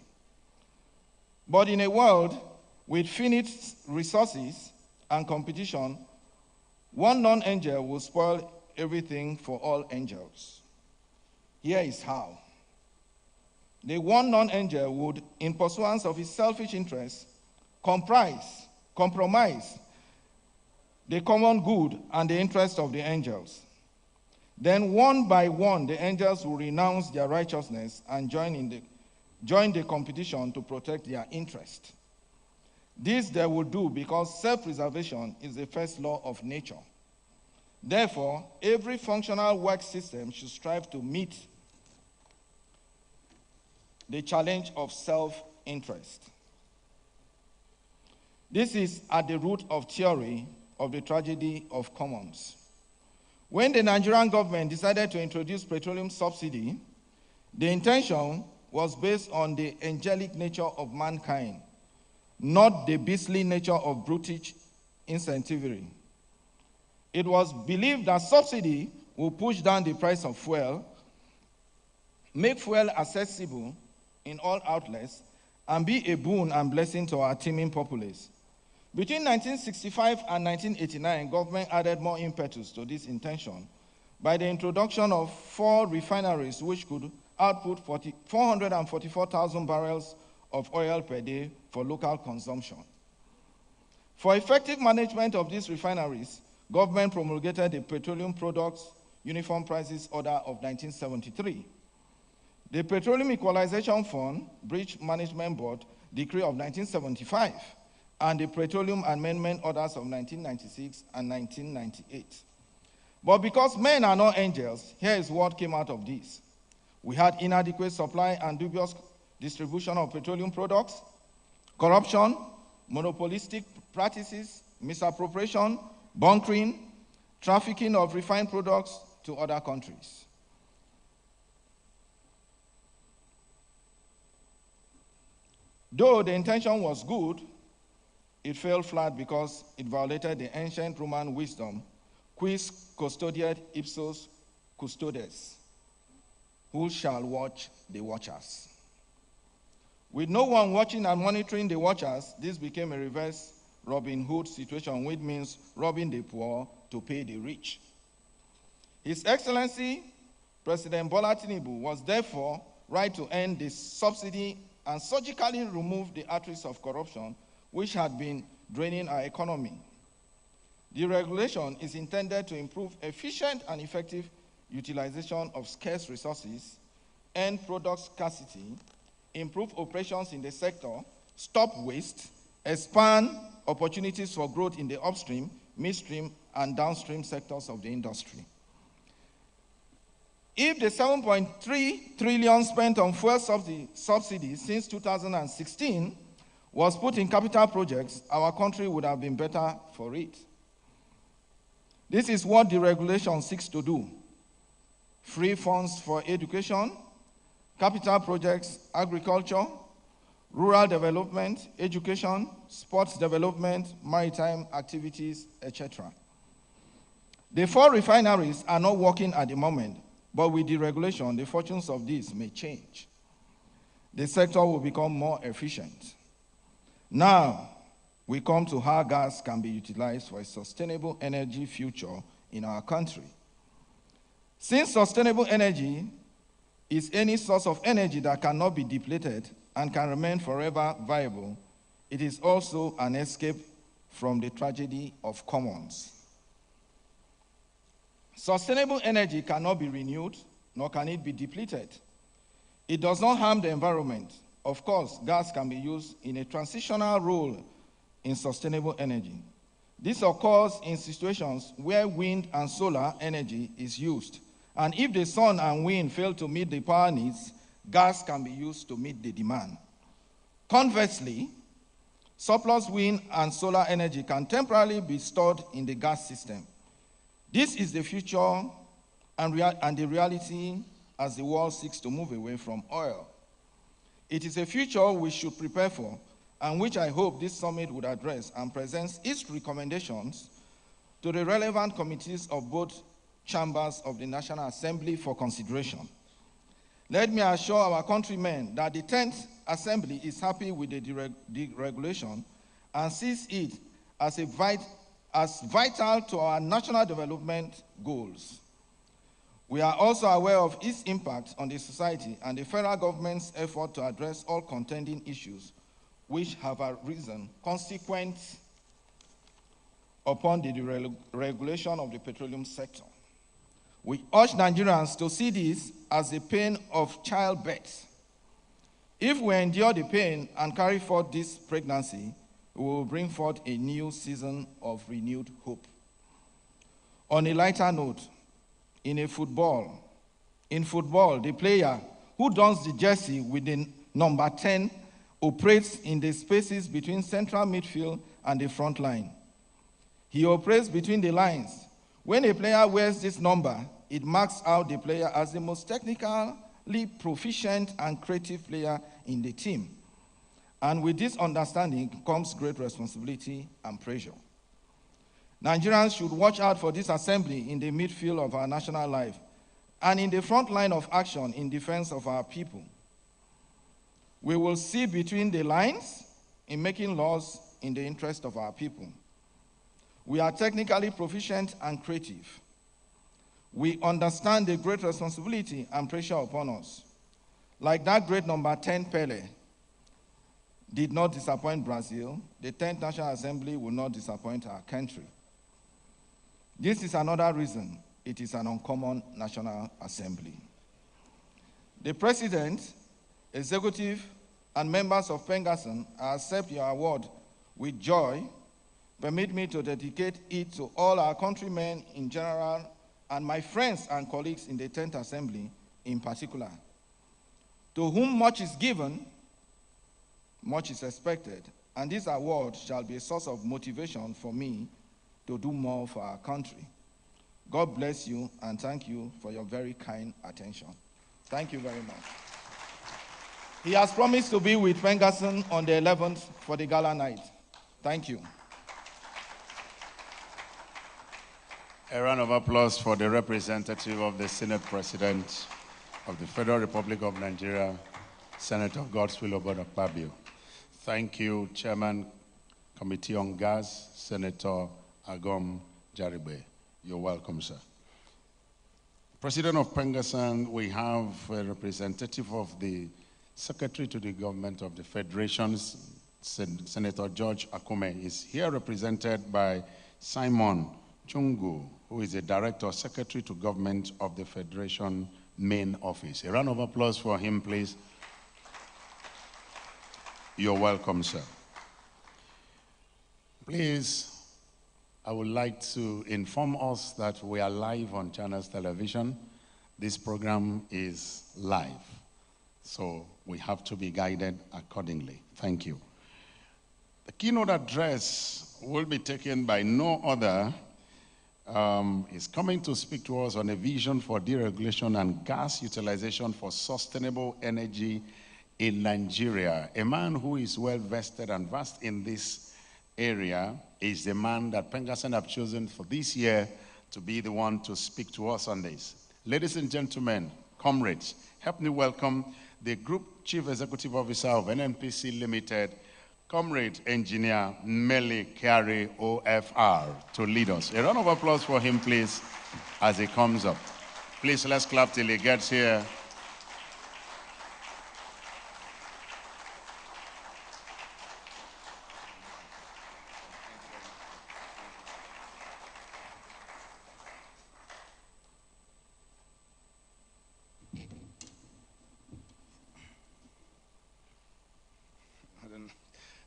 But in a world with finite resources and competition, one non-angel will spoil everything for all angels. Here is how. The one non-angel would, in pursuance of his selfish interests, compromise the common good and the interest of the angels. Then one by one, the angels will renounce their righteousness and join the competition to protect their interest. This they will do because self-preservation is the first law of nature. Therefore, every functional work system should strive to meet the challenge of self-interest. This is at the root of theory of the tragedy of commons. When the Nigerian government decided to introduce petroleum subsidy, the intention was based on the angelic nature of mankind, not the beastly nature of brutish incentivery. It was believed that subsidy will push down the price of fuel, make fuel accessible in all outlets, and be a boon and blessing to our teeming populace. Between 1965 and 1989, government added more impetus to this intention by the introduction of 4 refineries which could output 444,000 barrels of oil per day for local consumption. For effective management of these refineries, government promulgated the Petroleum Products Uniform Prices Order of 1973. The Petroleum Equalization Fund, Bridge Management Board Decree of 1975, and the Petroleum Amendment Orders of 1996 and 1998. But because men are not angels, here is what came out of this. We had inadequate supply and dubious distribution of petroleum products, corruption, monopolistic practices, misappropriation, bunkering, trafficking of refined products to other countries. Though the intention was good, it fell flat because it violated the ancient Roman wisdom, quis custodiet ipsos custodes, who shall watch the watchers. With no one watching and monitoring the watchers, this became a reverse Robin Hood situation, which means robbing the poor to pay the rich. His Excellency, President Bola Tinubu, was therefore right to end the subsidy and surgically remove the arteries of corruption which had been draining our economy. The regulation is intended to improve efficient and effective utilization of scarce resources, end product scarcity, improve operations in the sector, stop waste, expand opportunities for growth in the upstream, midstream, and downstream sectors of the industry. If the 7.3 trillion spent on fuel subsidies since 2016 was put in capital projects, our country would have been better for it. This is what the regulation seeks to do. Free funds for education, capital projects, agriculture, rural development, education, sports development, maritime activities, etc. The 4 refineries are not working at the moment, but with the regulation, the fortunes of these may change. The sector will become more efficient. Now, we come to how gas can be utilized for a sustainable energy future in our country. Since sustainable energy is any source of energy that cannot be depleted and can remain forever viable, it is also an escape from the tragedy of commons. Sustainable energy cannot be renewed, nor can it be depleted. It does not harm the environment. Of course, gas can be used in a transitional role in sustainable energy. This occurs in situations where wind and solar energy is used. And if the sun and wind fail to meet the power needs, gas can be used to meet the demand. Conversely, surplus wind and solar energy can temporarily be stored in the gas system. This is the future and the reality as the world seeks to move away from oil. It is a future we should prepare for, and which I hope this summit would address and presents its recommendations to the relevant committees of both chambers of the National Assembly for consideration. Let me assure our countrymen that the 10th Assembly is happy with the deregulation and sees it as vital to our national development goals. We are also aware of its impact on the society and the federal government's effort to address all contending issues which have arisen consequent upon the deregulation of the petroleum sector. We urge Nigerians to see this as the pain of childbirth. If we endure the pain and carry forth this pregnancy, we will bring forth a new season of renewed hope. On a lighter note, in football, the player who dons the jersey with the number 10 operates in the spaces between central midfield and the front line. He operates between the lines. When a player wears this number, it marks out the player as the most technically proficient and creative player in the team. And with this understanding comes great responsibility and pressure. Nigerians should watch out for this assembly in the midfield of our national life and in the front line of action in defense of our people. We will see between the lines in making laws in the interest of our people. We are technically proficient and creative. We understand the great responsibility and pressure upon us. Like that great number 10 Pele did not disappoint Brazil, the 10th National Assembly will not disappoint our country. This is another reason it is an uncommon National Assembly. The President, Executive, and members of Pengassan, I accept your award with joy. Permit me to dedicate it to all our countrymen in general and my friends and colleagues in the 10th Assembly in particular. To whom much is given, much is expected, and this award shall be a source of motivation for me to do more for our country. God bless you, and thank you for your very kind attention. Thank you very much. He has promised to be with Pengassan on the 11th for the gala night. Thank you. A round of applause for the representative of the Senate President of the Federal Republic of Nigeria, Senator Godswill Obadakpabio. Thank you, Chairman, Committee on Gas, Senator Agom Jaribe. You're welcome, sir. President of Pengassan, we have a representative of the Secretary to the Government of the Federations, Senator George Akume, is here represented by Simon Chungu, who is the Director, Secretary to Government of the Federation Main Office. A round of applause for him, please. You're welcome, sir. Please, I would like to inform us that we are live on Channels Television. This program is live, so we have to be guided accordingly. Thank you. The keynote address will be taken by no other. Is coming to speak to us on a vision for deregulation and gas utilization for sustainable energy in Nigeria. A man who is well vested and vast in this area is the man that Pengassan have chosen for this year to be the one to speak to us on this. Ladies and gentlemen, comrades, help me welcome the Group Chief Executive Officer of NNPC Limited, Comrade Engineer Meli Kari OFR, to lead us. A round of applause for him, please, as he comes up. Please, let's clap till he gets here.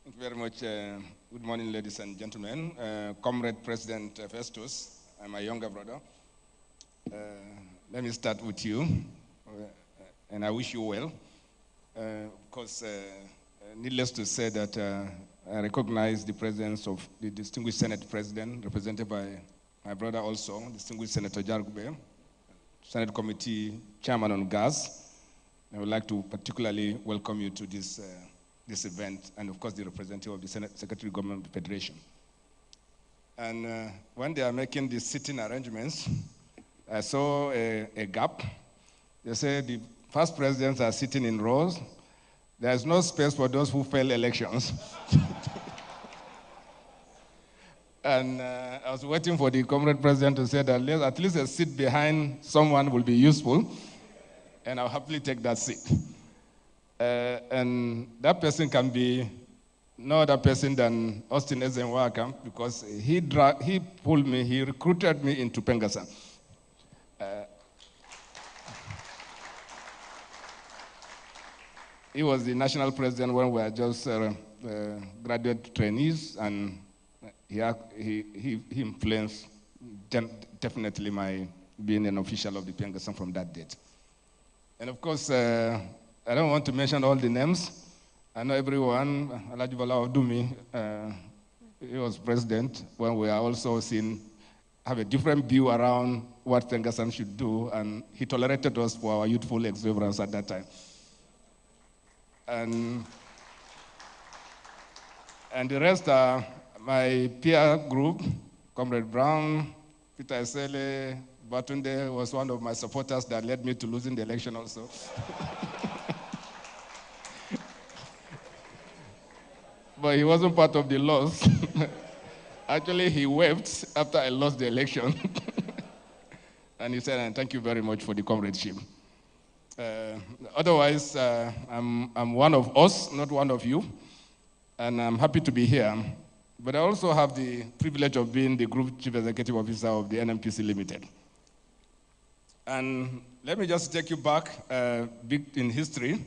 Thank you very much. Good morning, ladies and gentlemen. Comrade President Festus, my younger brother. Let me start with you, and I wish you well. Because needless to say that I recognize the presence of the distinguished Senate President, represented by my brother also, distinguished Senator Jargube, Senate Committee Chairman on Gas. I would like to particularly welcome you to this event, and of course the representative of the Senate Secretary of Government Federation. And when they are making the sitting arrangements, I saw a gap. They say the first presidents are sitting in rows. There's no space for those who fail elections. And I was waiting for the comrade president to say that at least a seat behind someone will be useful, and I'll happily take that seat. And that person can be no other person than Austin Ezenwaka, because he pulled me, he recruited me into Pengassan. He was the national president when we were just graduate trainees, and he influenced definitely my being an official of the Pengassan from that date. And of course, I don't want to mention all the names. I know everyone. Alhaji Bala Odumi, he was president when we are also have a different view around what Pengassan should do, and he tolerated us for our youthful exuberance at that time. And the rest are my peer group, Comrade Brown, Peter Esele, Batunde was one of my supporters that led me to losing the election also. But he wasn't part of the loss. Actually, he wept after I lost the election. And he said, thank you very much for the comradeship. Otherwise, I'm one of us, not one of you. And I'm happy to be here. But I also have the privilege of being the Group Chief Executive Officer of the NNPC Limited. And let me just take you back big in history.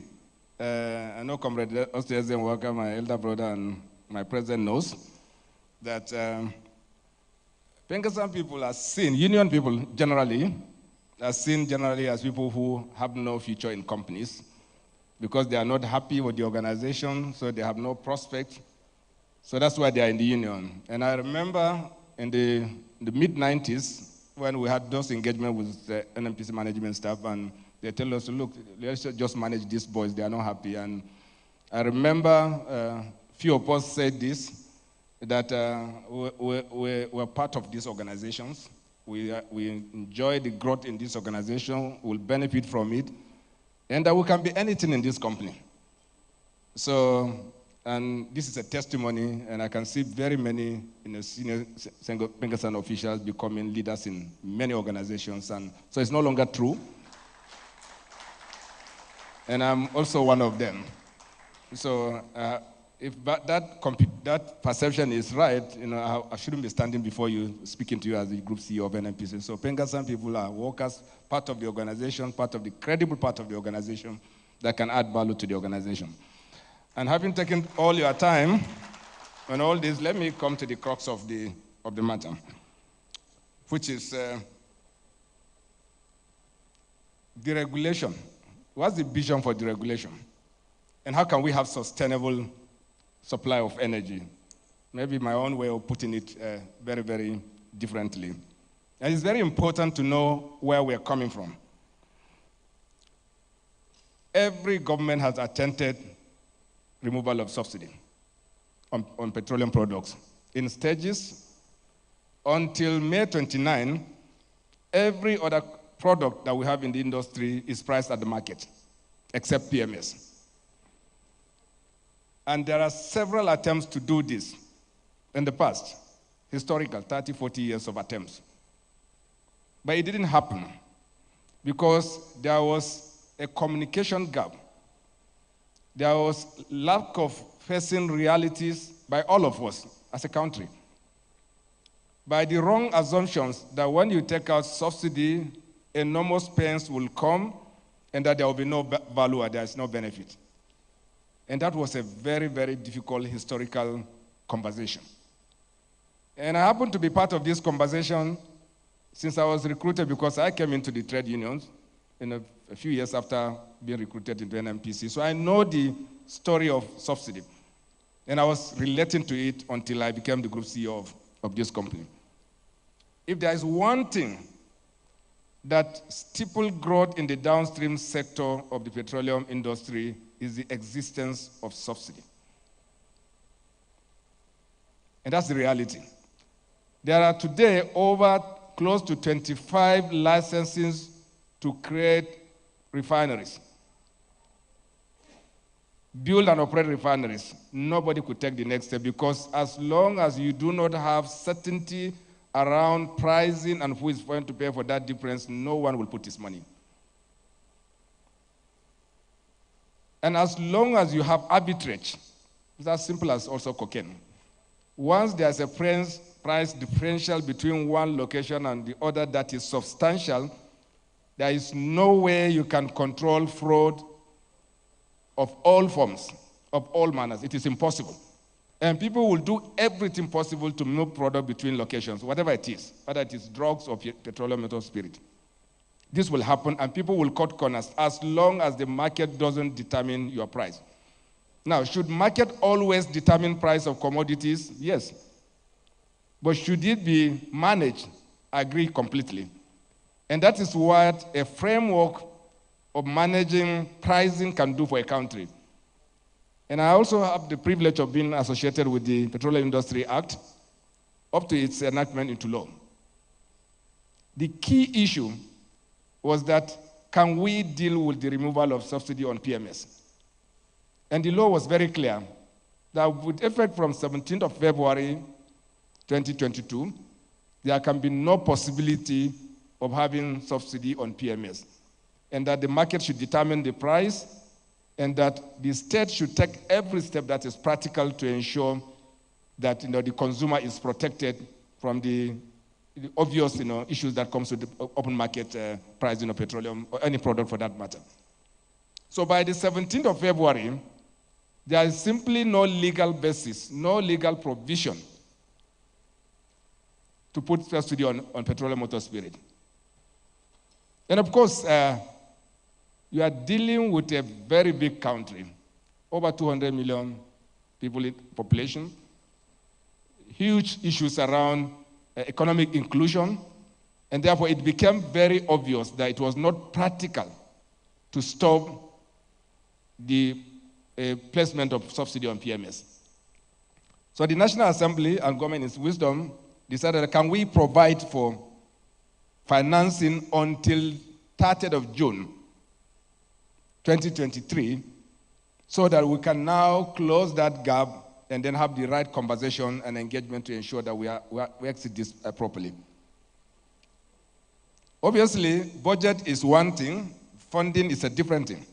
I know Comrade Austin Walker, my elder brother and my president, knows that Pengassan people are seen, union people generally, are seen generally as people who have no future in companies because they are not happy with the organization, so they have no prospect. So that's why they are in the union. And I remember in the mid-90s when we had those engagements with the NMPC management staff, and they tell us, look, let's just manage these boys, they are not happy. And I remember few of us said this, that we're part of these organizations. We enjoy the growth in this organization, we'll benefit from it, and that we can be anything in this company. So, and this is a testimony, and I can see very many senior Pengassan officials becoming leaders in many organizations, and so it's no longer true. And I'm also one of them. So if that perception is right, I shouldn't be standing before you, speaking to you as the group CEO of NMPC. So Pengassan people are workers, part of the organization, part of the credible part of the organization that can add value to the organization. And having taken all your time on all this, let me come to the crux of the matter, which is deregulation. What's the vision for deregulation? And how can we have sustainable supply of energy? Maybe my own way of putting it very, very differently. And it's very important to know where we're coming from. Every government has attempted removal of subsidy on petroleum products in stages. Until May 29, every other product that we have in the industry is priced at the market, except PMS. And there are several attempts to do this in the past, historical, 30, 40 years of attempts. But it didn't happen because there was a communication gap. There was lack of facing realities by all of us as a country. By the wrong assumptions that when you take out subsidy, enormous pains will come and that there will be no value or there is no benefit. And that was a very, very difficult historical conversation. And I happened to be part of this conversation since I was recruited because I came into the trade unions a few years after being recruited into NMPC. So I know the story of subsidy. And I was relating to it until I became the group CEO of this company. If there is one thing that stifled growth in the downstream sector of the petroleum industry is the existence of subsidy. And that's the reality. There are today over close to 25 licenses to create refineries. Build and operate refineries. Nobody could take the next step because as long as you do not have certainty around pricing and who is going to pay for that difference, no one will put his money. And as long as you have arbitrage, it's as simple as also cocaine. Once there's a price differential between one location and the other that is substantial, there is no way you can control fraud of all forms, of all manners. It is impossible. And people will do everything possible to move product between locations, whatever it is, whether it is drugs or petroleum or spirit. This will happen, and people will cut corners as long as the market doesn't determine your price. Now, should market always determine price of commodities? Yes. But should it be managed? I agree completely. And that is what a framework of managing pricing can do for a country. And I also have the privilege of being associated with the Petroleum Industry Act up to its enactment into law. The key issue was that, can we deal with the removal of subsidy on PMS? And the law was very clear that with effect from 17th of February 2022, there can be no possibility of having subsidy on PMS, and that the market should determine the price, and that the state should take every step that is practical to ensure that the consumer is protected from the obvious issues that comes with the open market pricing of petroleum or any product for that matter. So by the 17th of February, there is simply no legal basis, no legal provision to put subsidy on petroleum motor spirit. And of course, you are dealing with a very big country, over 200 million people in population, huge issues around economic inclusion, and therefore it became very obvious that it was not practical to stop the placement of subsidy on PMS. So the National Assembly and government in its wisdom decided, can we provide for financing until 30th of June 2023 so that we can now close that gap and then have the right conversation and engagement to ensure that we exit this properly. Obviously, budget is one thing, funding is a different thing.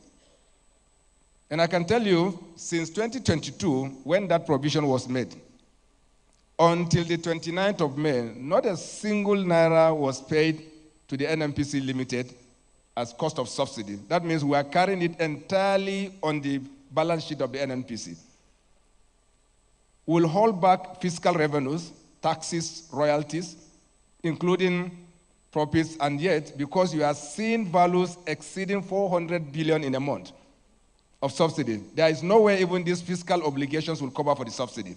And I can tell you, since 2022, when that provision was made, until the 29th of May, not a single naira was paid to the NNPC Limited as cost of subsidy. That means we are carrying it entirely on the balance sheet of the NNPC. We'll hold back fiscal revenues, taxes, royalties, including profits, and yet, because you are seeing values exceeding 400 billion in a month of subsidy, there is no way even these fiscal obligations will cover for the subsidy.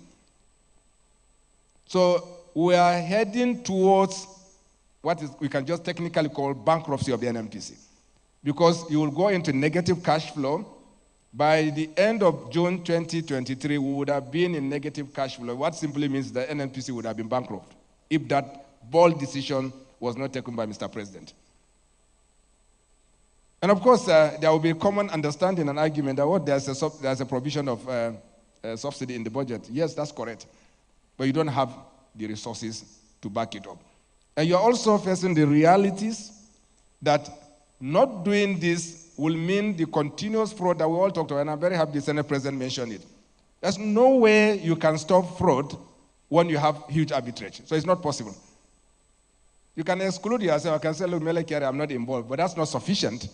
So we are heading towards what we can just technically call bankruptcy of the NNPC, because you will go into negative cash flow. By the end of June 2023, we would have been in negative cash flow. What simply means the NNPC would have been bankrupt if that bold decision was not taken by Mr. President. And of course, there will be a common understanding and argument that there's a provision of subsidy in the budget. Yes, that's correct. But you don't have the resources to back it up. And you're also facing the realities that not doing this will mean the continuous fraud that we all talked about, and I'm very happy the Senate President mentioned it. There's no way you can stop fraud when you have huge arbitrage. So it's not possible. You can exclude yourself. I can say, look, Melekere, I'm not involved, but that's not sufficient,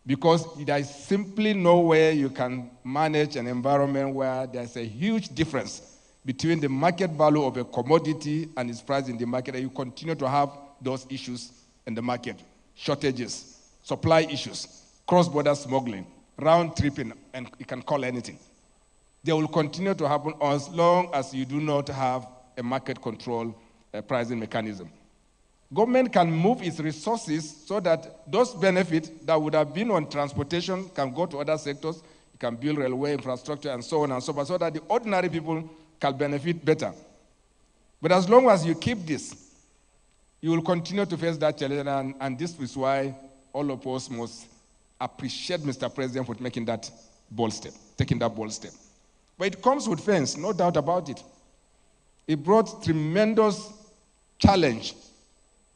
because there is simply no way you can manage an environment where there's a huge difference between the market value of a commodity and its price in the market, and you continue to have those issues in the market. Shortages, supply issues, cross-border smuggling, round-tripping, and you can call anything. They will continue to happen as long as you do not have a market control pricing mechanism. Government can move its resources so that those benefits that would have been on transportation can go to other sectors. You can build railway infrastructure and so on and so forth, so that the ordinary people can benefit better. But as long as you keep this, you will continue to face that challenge, and this is why all of us must appreciate Mr. President for making that bold step, taking that bold step. But it comes with pains, no doubt about it. It brought tremendous challenge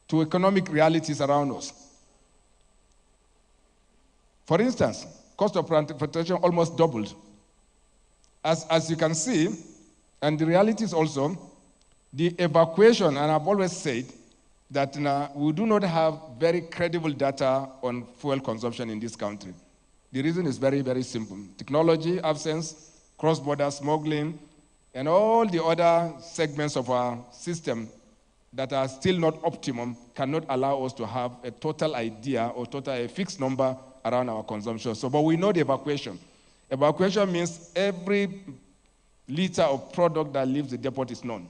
to economic realities around us. For instance, cost of transportation almost doubled. As you can see, and the reality is also, the evacuation, and I've always said that we do not have very credible data on fuel consumption in this country. The reason is very, very simple. Technology absence, cross-border smuggling, and all the other segments of our system that are still not optimum cannot allow us to have a total idea or a fixed number around our consumption. So, but we know the evacuation. Evacuation means every liter of product that leaves the depot is known.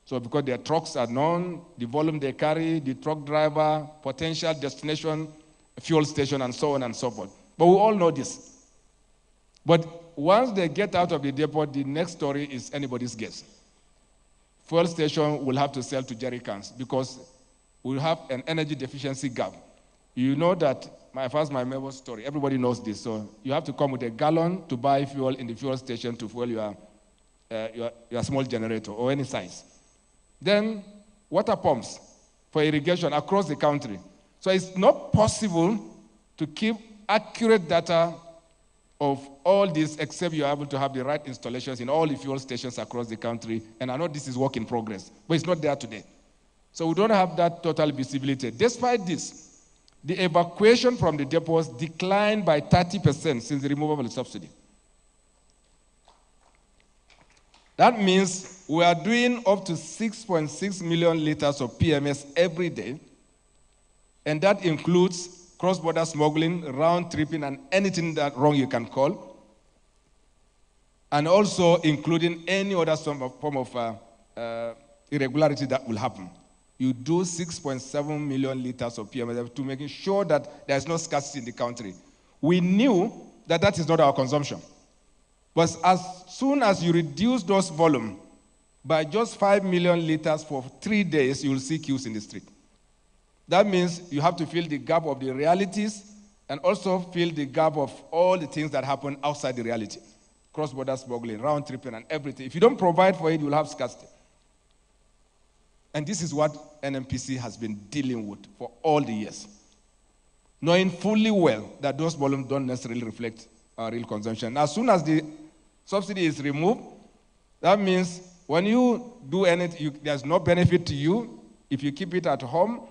So because their trucks are known, the volume they carry, the truck driver, potential destination, fuel station, and so on and so forth. But we all know this. But once they get out of the depot, the next story is anybody's guess. Fuel station will have to sell to jerry cans because we'll have an energy deficiency gap. You know that, my neighbor's story, everybody knows this. So you have to come with a gallon to buy fuel in the fuel station to fuel your small generator or any size. Then water pumps for irrigation across the country. So it's not possible to keep accurate data of all this except you're able to have the right installations in all the fuel stations across the country. And I know this is work in progress, but it's not there today. So we don't have that total visibility. Despite this, the evacuation from the depots declined by 30% since the removal of the subsidy. That means we are doing up to 6.6 million liters of PMS every day, and that includes cross-border smuggling, round-tripping, and anything that wrong you can call, and also including any other form of irregularity that will happen. You do 6.7 million liters of PMS to making sure that there is no scarcity in the country. We knew that that is not our consumption. But as soon as you reduce those volume by just 5 million liters for 3 days, you will see queues in the street. That means you have to fill the gap of the realities and also fill the gap of all the things that happen outside the reality. Cross-border smuggling, round-tripping, and everything. If you don't provide for it, you will have scarcity. And this is what NMPC has been dealing with for all the years, knowing fully well that those volumes don't necessarily reflect our real consumption. As soon as the subsidy is removed, that means when you do anything, there's no benefit to you. If you keep it at home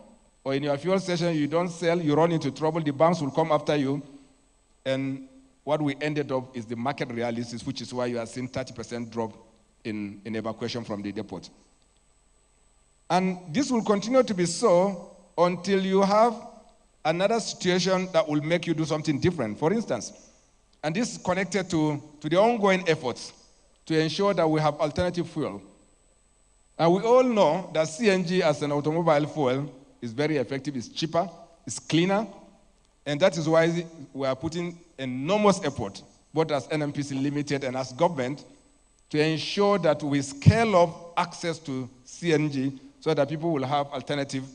or in your fuel station, you don't sell, you run into trouble, the banks will come after you. And what we ended up is the market realities, which is why you are seeing 30% drop in evacuation from the depot. And this will continue to be so until you have another situation that will make you do something different. For instance, and this is connected to the ongoing efforts to ensure that we have alternative fuel. And we all know that CNG as an automobile fuel is very effective, it's cheaper, it's cleaner, and that is why we are putting enormous effort, both as NMPC Limited and as government, to ensure that we scale up access to CNG so that people will have alternative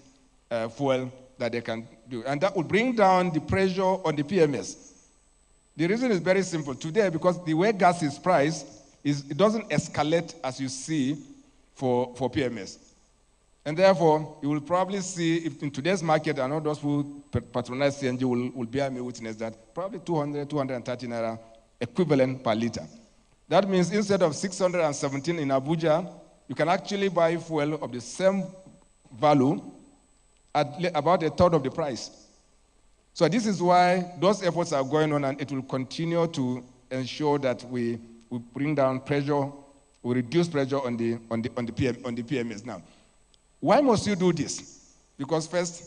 fuel that they can do. And that will bring down the pressure on the PMS. The reason is very simple. Today, because the way gas is priced, it doesn't escalate as you see for PMS. And therefore, you will probably see, if in today's market, I know those who patronize CNG will bear me witness that probably 200, 230 naira equivalent per liter. That means instead of 617 in Abuja, you can actually buy fuel of the same value at about a third of the price. So this is why those efforts are going on, and it will continue to ensure that we bring down pressure, we reduce pressure on the PMS. Now, why must you do this? Because first,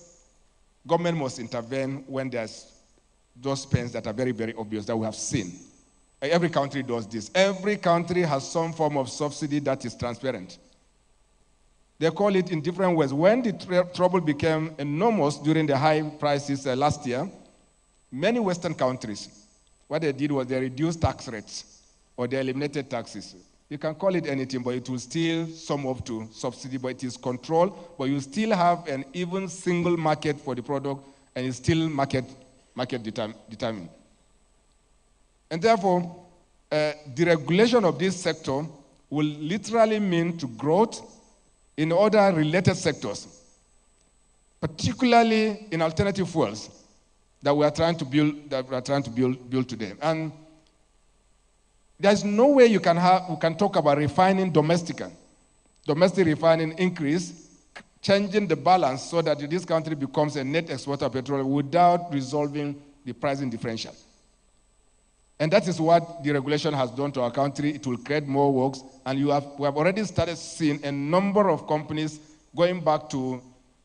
government must intervene when there's those pains that are very, very obvious that we have seen. Every country does this. Every country has some form of subsidy that is transparent. They call it in different ways. When the trouble became enormous during the high prices last year, many Western countries, what they did was they reduced tax rates or they eliminated taxes. You can call it anything, but it will still sum up to subsidy, but it is controlled, but you still have an even single market for the product, and it's still market determined. And therefore, deregulation of this sector will literally mean to growth in other related sectors, particularly in alternative fuels that we are trying to build today. And there's no way we can talk about refining domestic refining increase, changing the balance so that this country becomes a net exporter of petrol without resolving the pricing differential. And that is what the regulation has done to our country. It will create more works, and we have already started seeing a number of companies going back to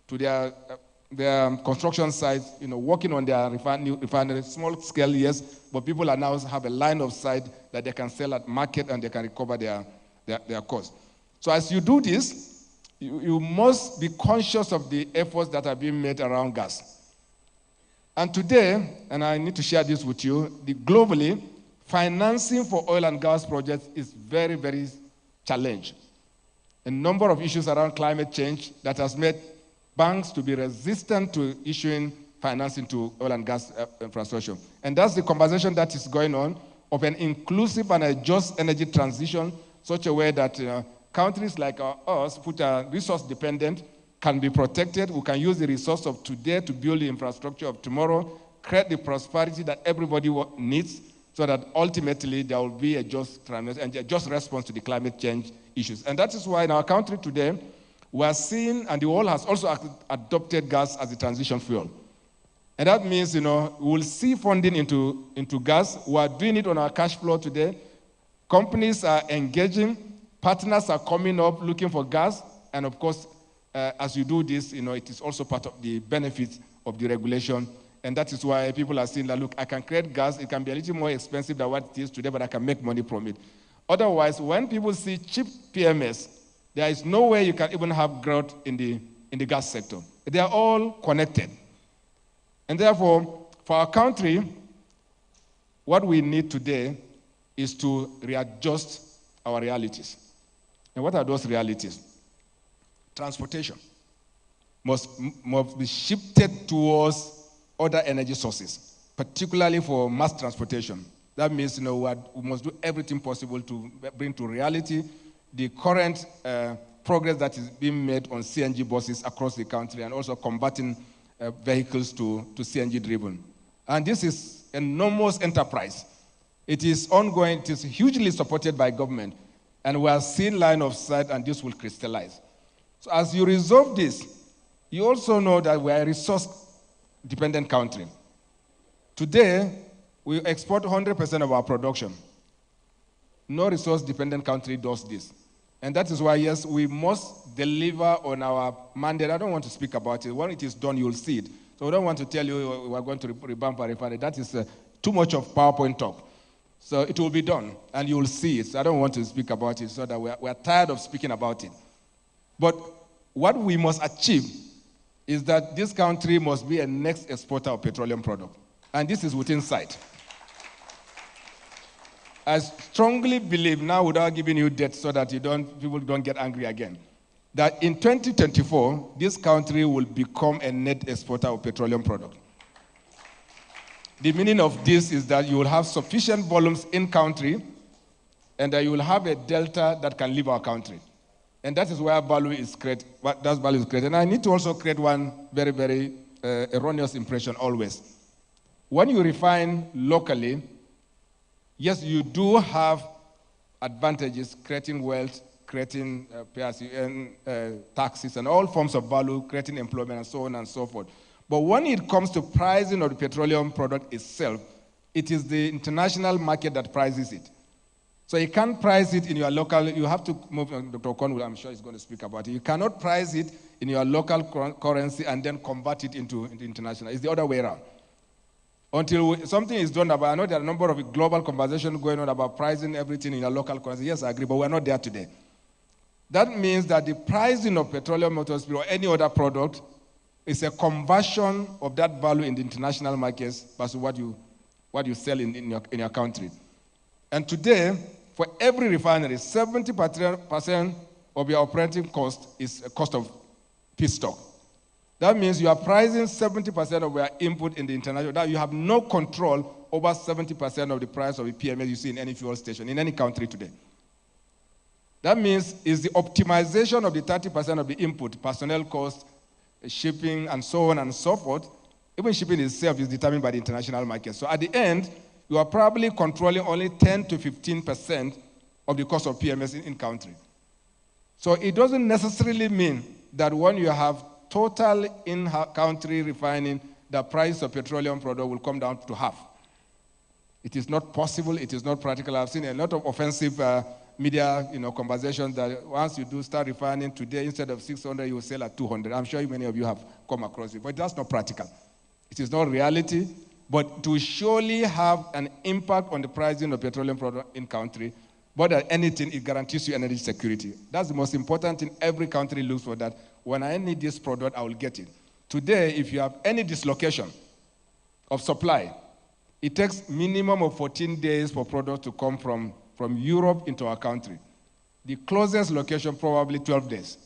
their construction sites, working on their refinery, small scale, yes, but people are now have a line of sight that they can sell at market and they can recover their costs. So as you do this, you must be conscious of the efforts that are being made around gas. And today, and I need to share this with you, globally, financing for oil and gas projects is very, very challenging. A number of issues around climate change that has made banks to be resistant to issuing financing to oil and gas infrastructure. And that's the conversation that is going on of an inclusive and a just energy transition, such a way that countries like us, which are resource dependent, can be protected. We can use the resource of today to build the infrastructure of tomorrow, create the prosperity that everybody needs, so that ultimately there will be a just response to the climate change issues. And that is why in our country today, we are seeing, and the world has also adopted gas as a transition fuel. And that means, we will see funding into gas. We are doing it on our cash flow today. Companies are engaging Partners are coming up looking for gas, and of course, as you do this, it is also part of the benefits of the regulation, and that is why people are saying that, look, I can create gas, it can be a little more expensive than what it is today, but I can make money from it. Otherwise, when people see cheap PMS, there is no way you can even have growth in the gas sector. They are all connected. And therefore, for our country, what we need today is to readjust our realities. And what are those realities? Transportation must be shifted towards other energy sources, particularly for mass transportation. That means we must do everything possible to bring to reality the current progress that is being made on CNG buses across the country, and also converting vehicles to CNG driven. And this is an enormous enterprise. It is ongoing, it is hugely supported by government, and we are seeing line of sight, and this will crystallize. So as you resolve this, you also know that we are a resource-dependent country. Today, we export 100% of our production. No resource-dependent country does this. And that is why, yes, we must deliver on our mandate. I don't want to speak about it. When it is done, you'll see it. So we don't want to tell you we're going to revamp our refinery. That is too much of PowerPoint talk. So it will be done, and you'll see it. So I don't want to speak about it, so that we're tired of speaking about it. But what we must achieve is that this country must be a next exporter of petroleum product. And this is within sight. I strongly believe, now without giving you date so that people don't get angry again, that in 2024, this country will become a net exporter of petroleum product. The meaning of this is that you will have sufficient volumes in country, and that you will have a delta that can leave our country. And that is where value is created. That's value is created. And I need to also create one very, very erroneous impression always. When you refine locally, yes, you do have advantages, creating wealth, creating taxes, and all forms of value, creating employment, and so on and so forth. But when it comes to pricing of the petroleum product itself, it is the international market that prices it. So you can't price it in your local, you have to move on. Dr. Conwell, I'm sure he's going to speak about it. You cannot price it in your local currency and then convert it into international. It's the other way around. Until something is done about, I know there are a number of global conversations going on about pricing everything in your local currency. Yes, I agree, but we're not there today. That means that the pricing of petroleum motor spirit or any other product is a conversion of that value in the international markets versus what you sell in your country. And today, for every refinery, 70% of your operating cost is a cost of feedstock. That means you are pricing 70% of your input in the international. That you have no control over 70% of the price of the PMS you see in any fuel station in any country today. That means it's the optimization of the 30% of the input, personnel cost, shipping, and so on and so forth. Even shipping itself is determined by the international market. So at the end, you are probably controlling only 10 to 15% of the cost of PMS in country. So it doesn't necessarily mean that when you have total in-country refining, the price of petroleum product will come down to half. It is not possible. It is not practical. I've seen a lot of offensive media, conversations that once you do start refining today, instead of 600, you will sell at 200. I'm sure many of you have come across it, but that's not practical. It is not reality. But to surely have an impact on the pricing of petroleum product in country, more than anything, it guarantees you energy security. That's the most important thing. Every country looks for that. When I need this product, I will get it. Today, if you have any dislocation of supply, it takes minimum of 14 days for product to come from Europe into our country. The closest location, probably 12 days.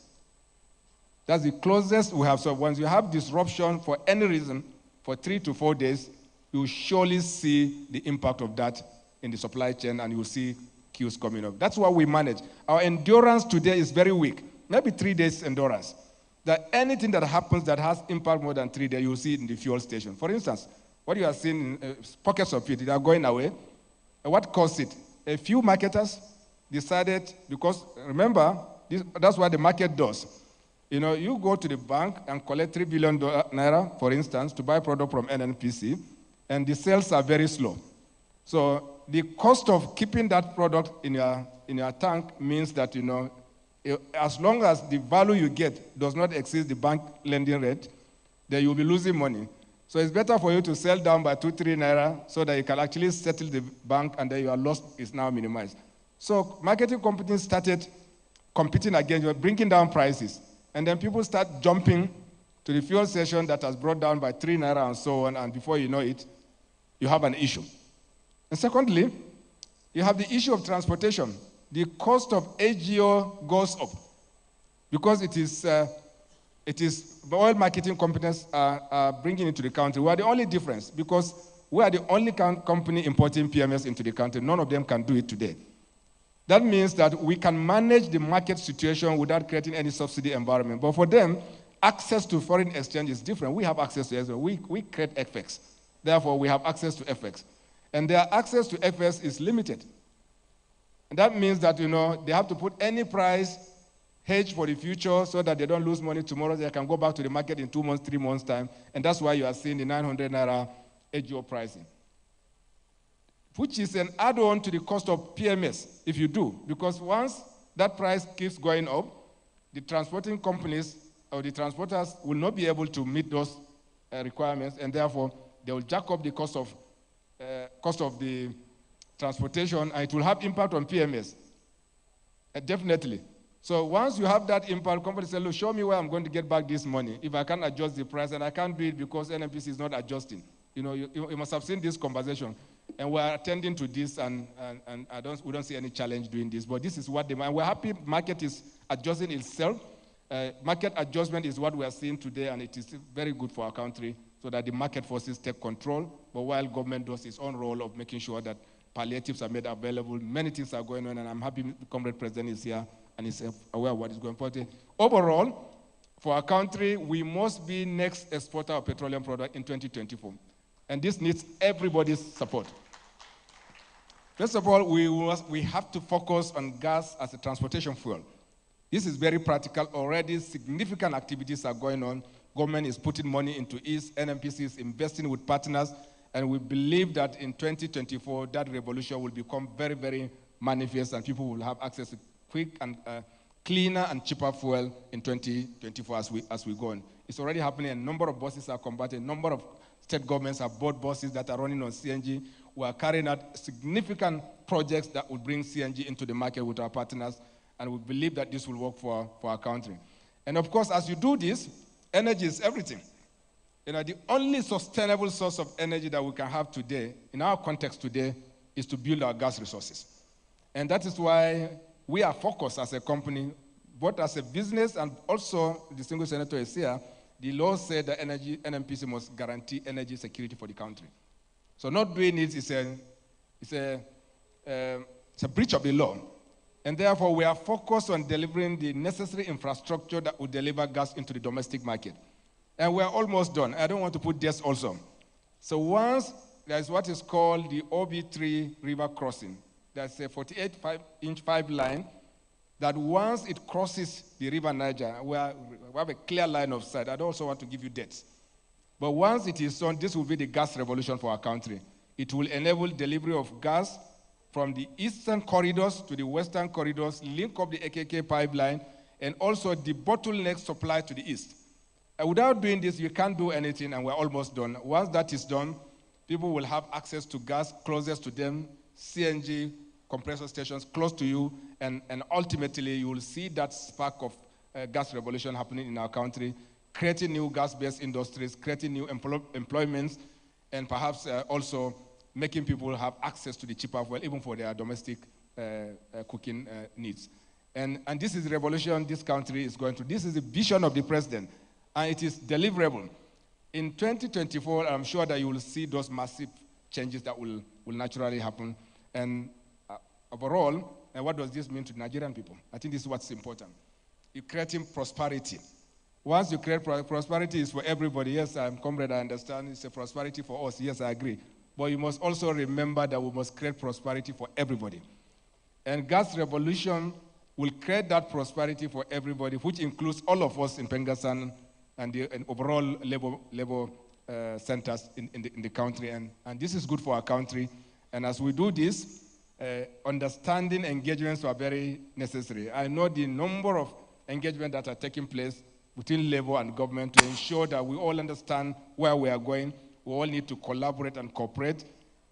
That's the closest we have. So once you have disruption for any reason, for 3 to 4 days, you will surely see the impact of that in the supply chain, and you will see queues coming up. That's what we manage. Our endurance today is very weak. Maybe 3 days endurance. That anything that happens that has impact more than 3 days, you will see it in the fuel station. For instance, what you are seeing in pockets of it, they are going away. And what caused it? A few marketers decided, because remember, that's what the market does. You go to the bank and collect 3 billion naira, for instance, to buy product from NNPC, and the sales are very slow. So the cost of keeping that product in your in your tank means that, as long as the value you get does not exceed the bank lending rate, then you'll be losing money. So it's better for you to sell down by 2-3 naira so that you can actually settle the bank and then your loss is now minimized. So marketing companies started competing against, bringing down prices. And then people start jumping to the fuel station that has brought down by 3 naira and so on, and before you know it, you have an issue. And secondly, you have the issue of transportation. The cost of AGO goes up because it is the oil marketing companies are bringing it to the country. We are the only difference because we are the only company importing PMS into the country. None of them can do it today. That means that we can manage the market situation without creating any subsidy environment. But for them, access to foreign exchange is different. We have access to exchange. We create FX. Therefore, we have access to FX. And their access to FX is limited. And that means that, they have to put any price hedge for the future so that they don't lose money tomorrow. They can go back to the market in 2 months, 3 months' time. And that's why you are seeing the 900 naira AGO pricing, which is an add-on to the cost of PMS, if you do. Because once that price keeps going up, the transporting companies or the transporters will not be able to meet those requirements, and therefore they will jack up the cost of the transportation, and it will have impact on PMS. Definitely. So once you have that impact, companies say, look, show me where I'm going to get back this money if I can't adjust the price, and I can't do it because NNPC is not adjusting. You must have seen this conversation. And we're attending to this, and we don't see any challenge doing this. But this is what and we're happy market is adjusting itself. Market adjustment is what we are seeing today, and it is very good for our country so that the market forces take control, but while government does its own role of making sure that palliatives are made available. Many things are going on, and I'm happy the Comrade President is here and is aware of what is going on. Overall, for our country, we must be next exporter of petroleum product in 2024. And this needs everybody's support. First of all, we have to focus on gas as a transportation fuel. This is very practical. Already significant activities are going on. Government is putting money into it. NNPC is investing with partners. And we believe that in 2024, that revolution will become very, very manifest, and people will have access to quick and cleaner and cheaper fuel in 2024 as we go on. It's already happening. A number of buses are converted. A number of state governments have bought buses that are running on CNG. We are carrying out significant projects that will bring CNG into the market with our partners, and we believe that this will work for our country. And of course, as you do this, energy is everything. The only sustainable source of energy that we can have today, in our context today, is to build our gas resources. And that is why we are focused as a company, both as a business and also, the distinguished senator is here, the law said that NNPC must guarantee energy security for the country. So not doing it is a breach of the law. And therefore, we are focused on delivering the necessary infrastructure that will deliver gas into the domestic market. And we're almost done. I don't want to put this also. So once there's what is called the OB3 river crossing, that's a 48-inch pipeline that once it crosses the river Niger, we have a clear line of sight. I don't also want to give you dates. But once it is done, this will be the gas revolution for our country. It will enable delivery of gas from the eastern corridors to the western corridors, link up the AKK pipeline, and also the bottleneck supply to the east. Without doing this, you can't do anything, and we're almost done. Once that is done, people will have access to gas closest to them, CNG compressor stations close to you, and ultimately you will see that spark of gas revolution happening in our country, creating new gas-based industries, creating new employments, and perhaps also making people have access to the cheaper fuel, even for their domestic cooking needs. And this is the revolution this country is going through. This is the vision of the president, and it is deliverable. In 2024, I'm sure that you will see those massive changes that will naturally happen. And overall, and what does this mean to Nigerian people? I think this is what's important. You're creating prosperity. Once you create prosperity, is for everybody. Yes, comrade, I understand. It's a prosperity for us. Yes, I agree. But you must also remember that we must create prosperity for everybody. And gas revolution will create that prosperity for everybody, which includes all of us in Pengassan and the overall labor centers in the country. And this is good for our country. And as we do this, understanding engagements are very necessary. I know the number of engagements that are taking place between labor and government to ensure that we all understand where we are going. We all need to collaborate and cooperate,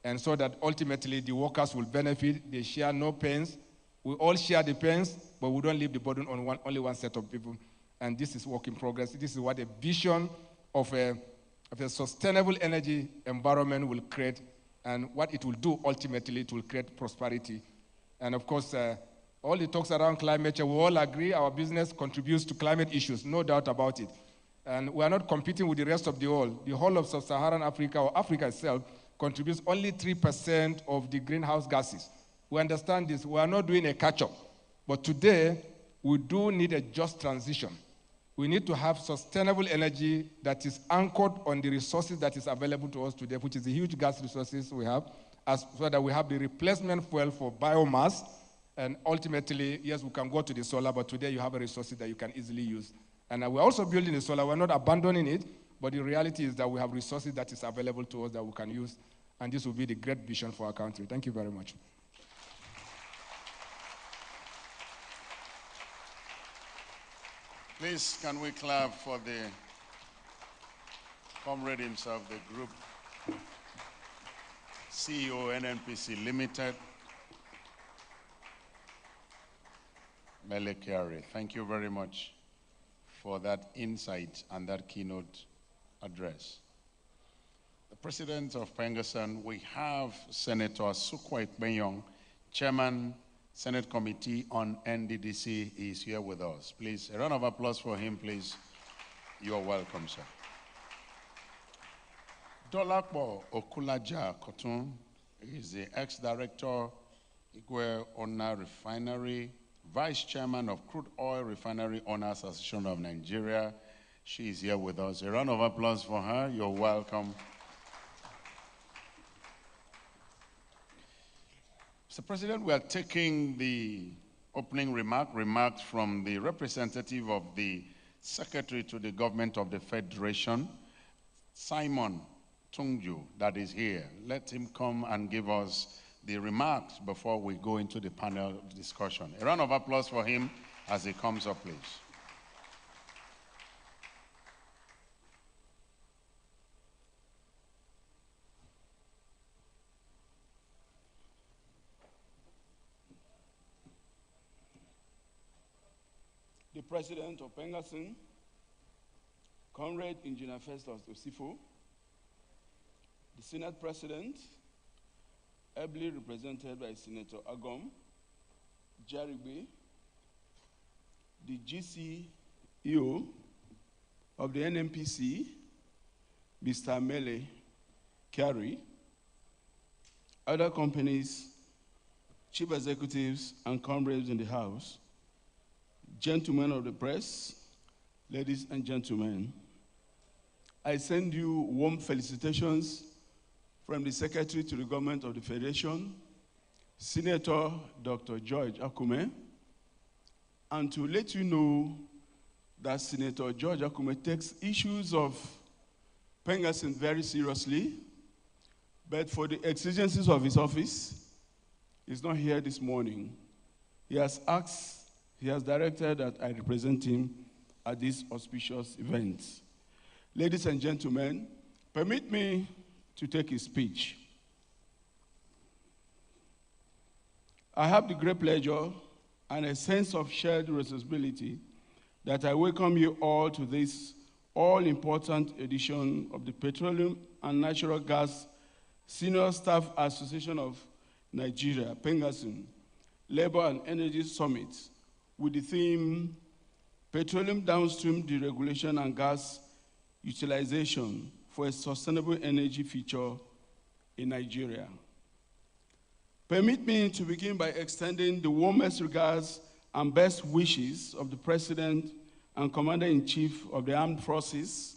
and so that ultimately the workers will benefit. They share no pains. We all share the pains, but we don't leave the burden on only one set of people. And this is work in progress. This is what a vision of a sustainable energy environment will create, and what it will do ultimately, it will create prosperity. And of course, all the talks around climate change, we all agree our business contributes to climate issues, no doubt about it. And we are not competing with the rest of the world. The whole of sub-Saharan Africa, or Africa itself, contributes only 3% of the greenhouse gases. We understand this. We are not doing a catch-up. But today, we do need a just transition. We need to have sustainable energy that is anchored on the resources that is available to us today, which is the huge gas resources we have, so that we have the replacement fuel for biomass. And ultimately, yes, we can go to the solar, but today you have a resource that you can easily use. And we're also building the solar. We're not abandoning it, but the reality is that we have resources that is available to us that we can use, and this will be the great vision for our country. Thank you very much. Please, can we clap for the comrade himself, the group CEO, NNPC Limited, Mele Kyari. Thank you very much for that insight and that keynote address. The president of Pengassan, we have Senator Sukwa Ikpenyong, Chairman, Senate Committee on NDDC, is here with us. Please, a round of applause for him, please. You are welcome, sir. Dolapo Okulaja Kotun is the ex-director, Igwe Ona Refinery, Vice Chairman of Crude Oil Refinery Owners Association of Nigeria. She is here with us. A round of applause for her. You're welcome. Mr. President, we are taking the opening remarks from the representative of the Secretary to the Government of the Federation, Simon Tungju, that is here. Let him come and give us the remarks before we go into the panel discussion. A round of applause for him as he comes up, please. The President of Pengassan, Comrade Engineer Festus Osifo, the Senate President, ably represented by Senator Agom, Jarigbe, the GCEO of the NNPC, Mr. Mele Kyari, other companies, chief executives, and comrades in the House, gentlemen of the press, ladies and gentlemen, I send you warm felicitations from the Secretary to the Government of the Federation, Senator Dr. George Akume, and to let you know that Senator George Akume takes issues of Pengassan very seriously, but for the exigencies of his office, he's not here this morning. He has directed that I represent him at this auspicious event. Ladies and gentlemen, permit me to take his speech. I have the great pleasure and a sense of shared responsibility that I welcome you all to this all-important edition of the Petroleum and Natural Gas Senior Staff Association of Nigeria, Pengassan, Labor and Energy Summit, with the theme, Petroleum Downstream Deregulation and Gas Utilization for a Sustainable Energy Future in Nigeria. Permit me to begin by extending the warmest regards and best wishes of the President and Commander-in-Chief of the Armed Forces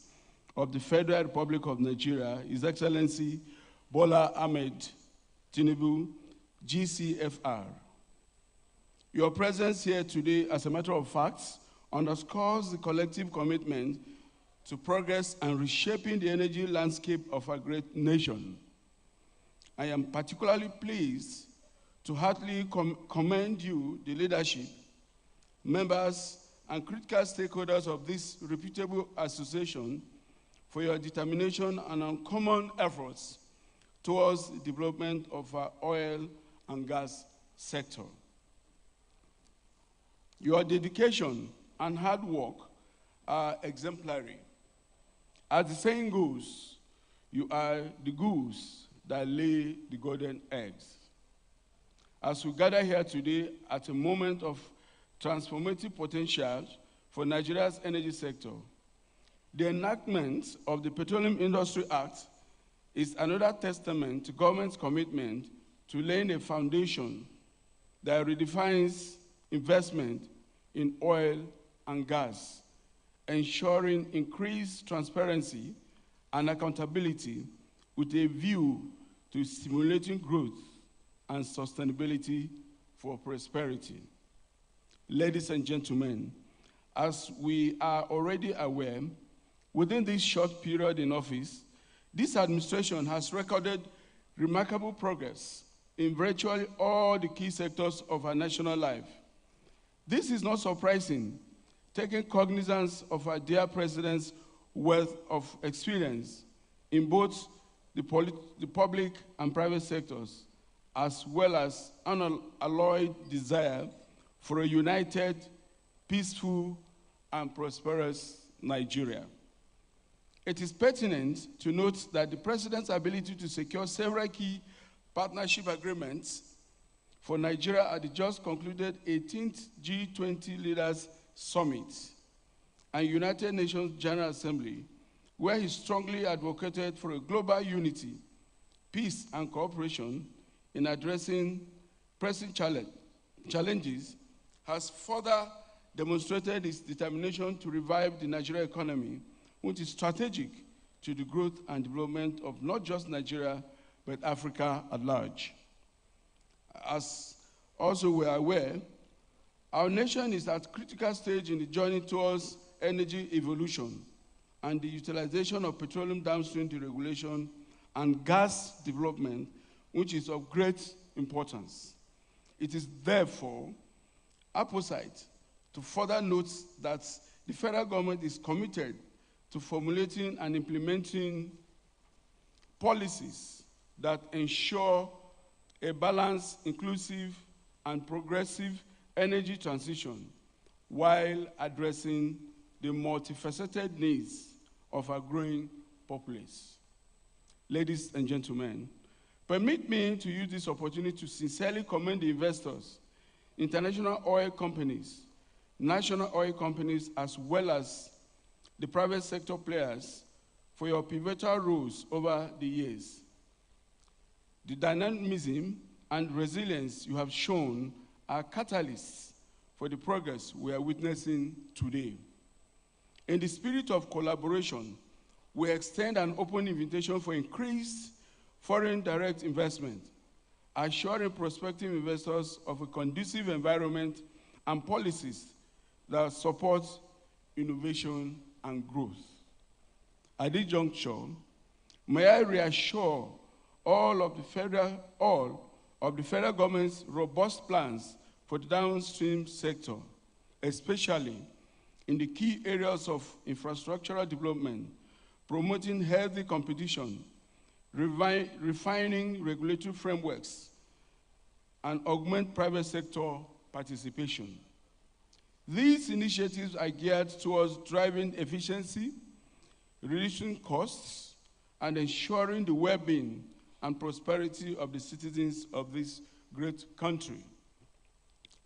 of the Federal Republic of Nigeria, His Excellency Bola Ahmed Tinubu, GCFR. Your presence here today, as a matter of fact, underscores the collective commitment to progress and reshaping the energy landscape of our great nation. I am particularly pleased to heartily commend you, the leadership, members, and critical stakeholders of this reputable association for your determination and uncommon efforts towards the development of our oil and gas sector. Your dedication and hard work are exemplary. As the saying goes, you are the goose that lay the golden eggs. As we gather here today at a moment of transformative potential for Nigeria's energy sector, the enactment of the Petroleum Industry Act is another testament to government's commitment to laying a foundation that redefines investment in oil and gas, ensuring increased transparency and accountability with a view to stimulating growth and sustainability for prosperity. Ladies and gentlemen, as we are already aware, within this short period in office, this administration has recorded remarkable progress in virtually all the key sectors of our national life. This is not surprising, taking cognizance of our dear President's wealth of experience in both the public and private sectors, as well as unalloyed desire for a united, peaceful, and prosperous Nigeria. It is pertinent to note that the President's ability to secure several key partnership agreements for Nigeria at the just concluded 18th G20 Leaders Summit and United Nations General Assembly, where he strongly advocated for a global unity, peace, and cooperation in addressing pressing challenges, has further demonstrated its determination to revive the Nigerian economy, which is strategic to the growth and development of not just Nigeria, but Africa at large. As also we are aware, our nation is at a critical stage in the journey towards energy evolution and the utilization of petroleum downstream deregulation and gas development, which is of great importance. It is therefore apposite to further note that the federal government is committed to formulating and implementing policies that ensure a balanced, inclusive, and progressive energy transition while addressing the multifaceted needs of our growing populace. Ladies and gentlemen, permit me to use this opportunity to sincerely commend the investors, international oil companies, national oil companies, as well as the private sector players for your pivotal roles over the years. The dynamism and resilience you have shown are catalysts for the progress we are witnessing today. In the spirit of collaboration, we extend an open invitation for increased foreign direct investment, assuring prospective investors of a conducive environment and policies that support innovation and growth. At this juncture, may I reassure all of the federal government's robust plans for the downstream sector, especially in the key areas of infrastructural development, promoting healthy competition, refining regulatory frameworks, and augment private sector participation. These initiatives are geared towards driving efficiency, reducing costs, and ensuring the well-being and prosperity of the citizens of this great country.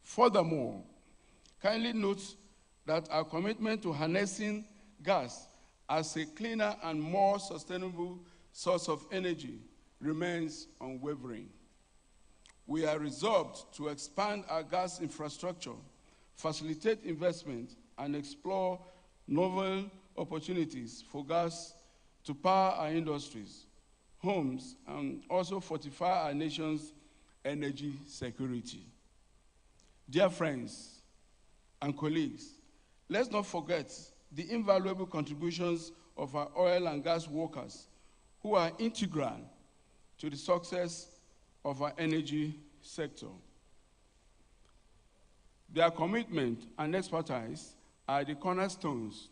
Furthermore, kindly note that our commitment to harnessing gas as a cleaner and more sustainable source of energy remains unwavering. We are resolved to expand our gas infrastructure, facilitate investment, and explore novel opportunities for gas to power our industries, homes, and also fortify our nation's energy security. Dear friends and colleagues, let's not forget the invaluable contributions of our oil and gas workers who are integral to the success of our energy sector. Their commitment and expertise are the cornerstones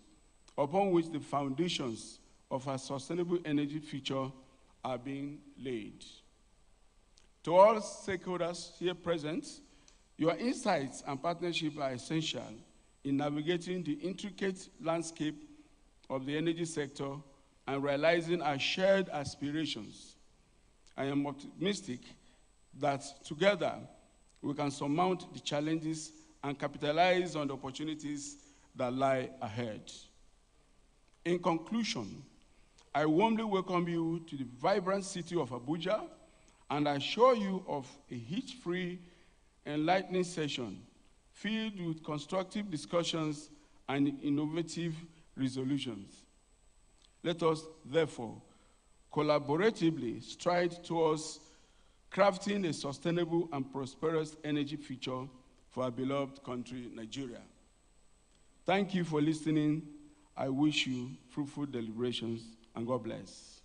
upon which the foundations of our sustainable energy future are being laid. To all stakeholders here present, your insights and partnership are essential in navigating the intricate landscape of the energy sector and realizing our shared aspirations. I am optimistic that together we can surmount the challenges and capitalize on the opportunities that lie ahead. In conclusion, I warmly welcome you to the vibrant city of Abuja and assure you of a hitch-free, enlightening session filled with constructive discussions and innovative resolutions. Let us, therefore, collaboratively stride towards crafting a sustainable and prosperous energy future for our beloved country, Nigeria. Thank you for listening. I wish you fruitful deliberations, and God bless.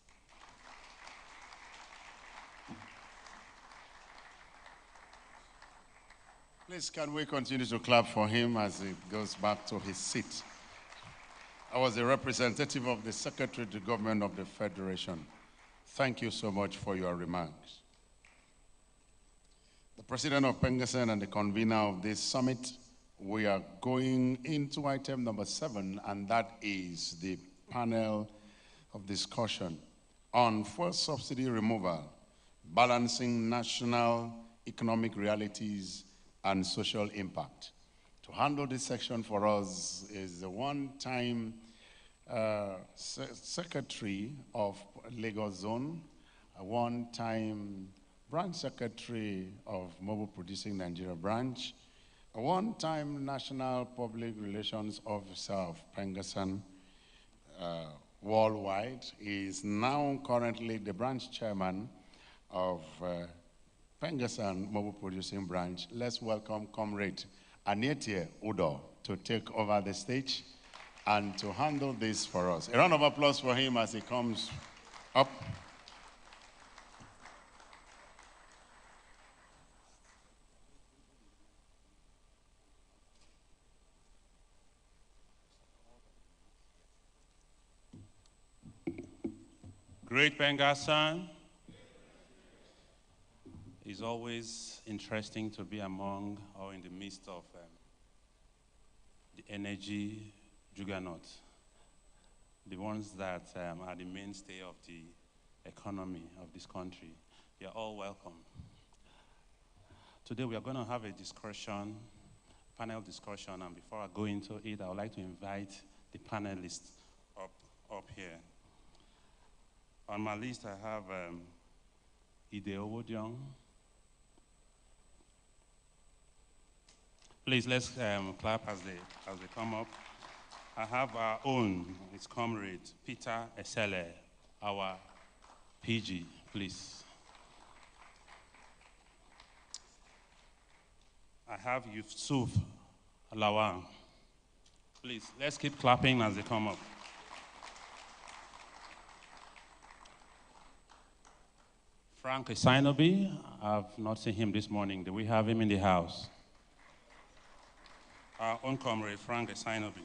Please, can we continue to clap for him as he goes back to his seat? I was a representative of the Secretary to Government of the Federation. Thank you so much for your remarks. The President of Pengassan and the convener of this summit, we are going into item number 7, and that is the panel of discussion on fuel subsidy removal, balancing national economic realities and social impact. To handle this section for us is the one-time Secretary of Lagos Zone, a one-time Branch Secretary of Mobile Producing Nigeria Branch, a one-time National Public Relations Officer of Pengassan worldwide. He is now currently the branch chairman of Pengassan Mobile Producing Branch. Let's welcome Comrade Anietie Udo to take over the stage and to handle this for us. A round of applause for him as he comes up. Great Pengassan. It's always interesting to be among or in the midst of the energy juggernaut, the ones that are the mainstay of the economy of this country. You're all welcome. Today we are going to have a discussion, panel discussion, and before I go into it, I would like to invite the panelists up here. On my list, I have Ide Owodion. Please, let's clap as they come up. I have our own, his comrade, Peter Esele, our PG, please. I have Yusuf Lawan. Please, let's keep clapping as they come up. Frank Esainobi, I've not seen him this morning. Do we have him in the house? Our own comrade, Frank Esainobi.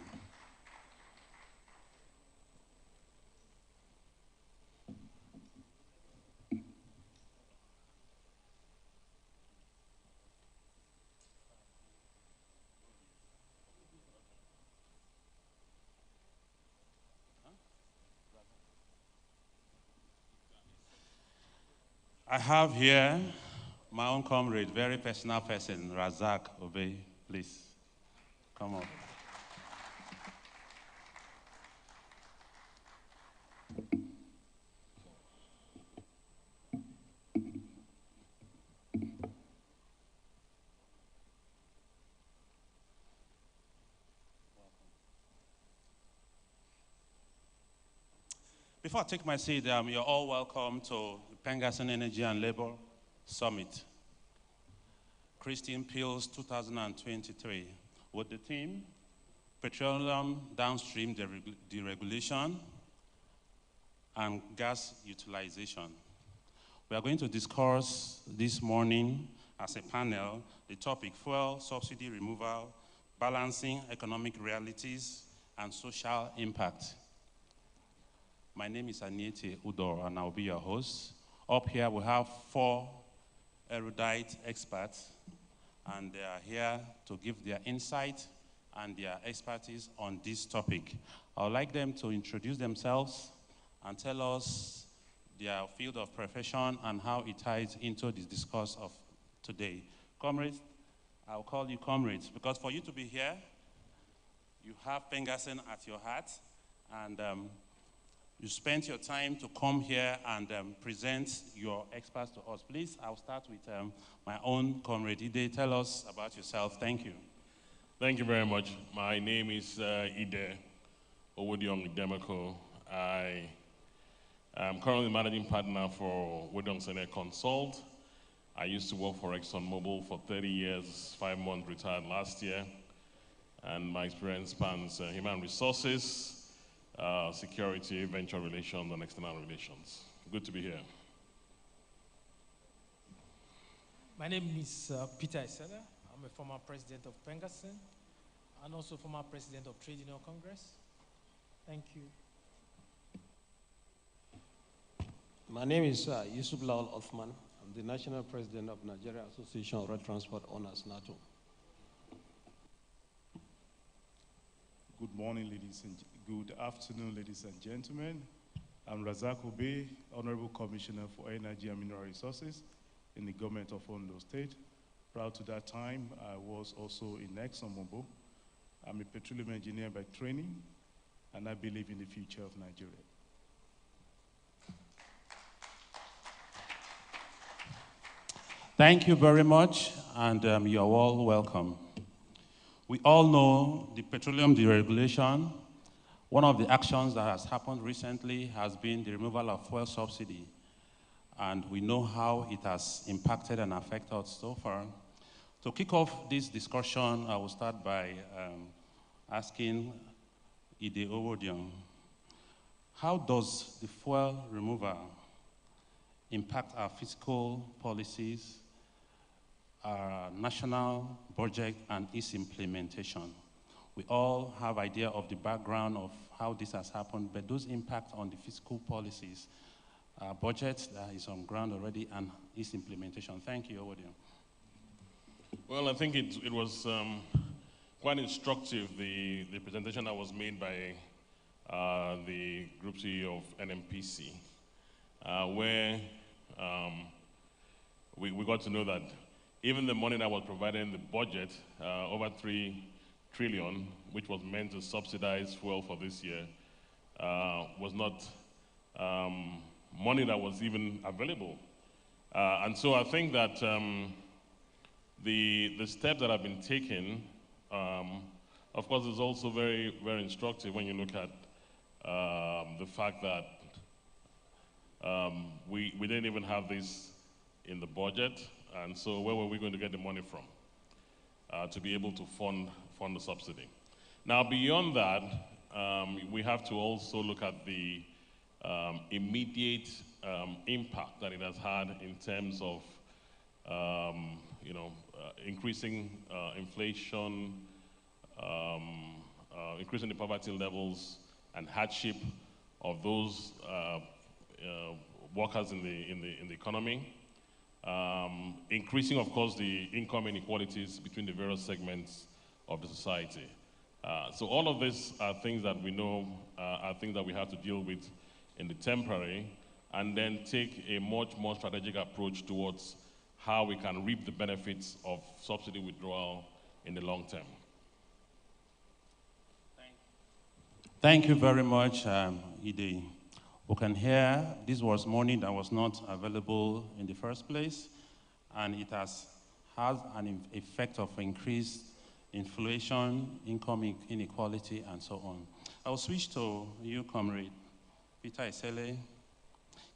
I have here my own comrade, very personal person, Razak Obey. Please, come on. Before I take my seat, you're all welcome to the Pengassan Energy and Labor Summit, Christian Peals 2023, with the theme, Petroleum Downstream Deregulation and Gas Utilization. We are going to discuss this morning as a panel the topic fuel subsidy removal, balancing economic realities and social impact. My name is Aniete Udor, and I'll be your host. Up here we have 4 erudite experts, and they are here to give their insight and their expertise on this topic. I would like them to introduce themselves and tell us their field of profession and how it ties into the discourse of today. Comrades, I'll call you comrades, because for you to be here, you have Pengassan at your heart, and you spent your time to come here and present your experts to us. Please, I'll start with my own comrade. Ide, tell us about yourself. Thank you. Thank you very much. My name is Ide Owodiong Demeko. I am currently managing partner for Owodiong Senate Consult. I used to work for ExxonMobil for 30 years, 5 months, retired last year. And my experience spans human resources, security, venture relations, and external relations. Good to be here. My name is Peter Isela. I'm a former president of Pengassan and also former president of Trade Union Congress. Thank you. My name is Yusuf Lawal Othman. I'm the national president of Nigeria Association of Road Transport Owners, NATO. Good morning, good afternoon, ladies and gentlemen. I'm Razak Obe, Honorable Commissioner for Energy and Mineral Resources in the government of Ondo State. Prior to that time, I was also in ExxonMobil. I'm a petroleum engineer by training, and I believe in the future of Nigeria. Thank you very much, and you're all welcome. We all know the petroleum deregulation. One of the actions that has happened recently has been the removal of fuel subsidy. And we know how it has impacted and affected us so far. To kick off this discussion, I will start by asking Ide Owodiong, how does the fuel removal impact our fiscal policies, our national budget, and its implementation? We all have idea of the background of how this has happened, but those impact on the fiscal policies, our budget that is on ground already, and its implementation. Thank you, Owodiong. Well, I think it was quite instructive, the presentation that was made by the Group CEO of NMPC, where we got to know that even the money that was provided in the budget, over 3 trillion, which was meant to subsidize fuel for this year, was not money that was even available. And so I think that the steps that have been taken, of course, is also very, very instructive when you look at the fact that we didn't even have this in the budget, and so where were we going to get the money from to be able to fund the subsidy? Now, beyond that, we have to also look at the immediate impact that it has had in terms of increasing inflation, increasing the poverty levels and hardship of those workers in the economy, increasing, of course, the income inequalities between the various segments of the society. So all of these are things that we know are things that we have to deal with in the temporary, and then take a much more strategic approach towards how we can reap the benefits of subsidy withdrawal in the long term. Thank you very much, Ide. We can hear this was money that was not available in the first place, and it has had an effect of increased inflation, income inequality, and so on. I'll switch to you, Comrade Peter Isele.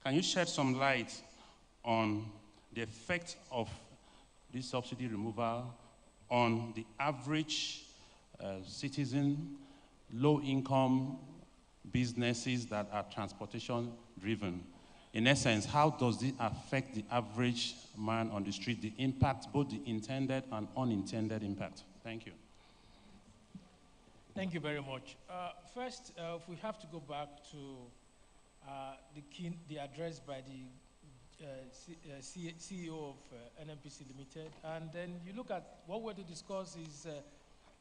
Can you shed some light on the effect of this subsidy removal on the average citizen, low-income businesses that are transportation-driven? in essence, how does it affect the average man on the street, the impact, both the intended and unintended impact? Thank you. Thank you very much. First, if we have to go back to the address by the CEO of NNPC Limited, and then you look at what we're to discuss is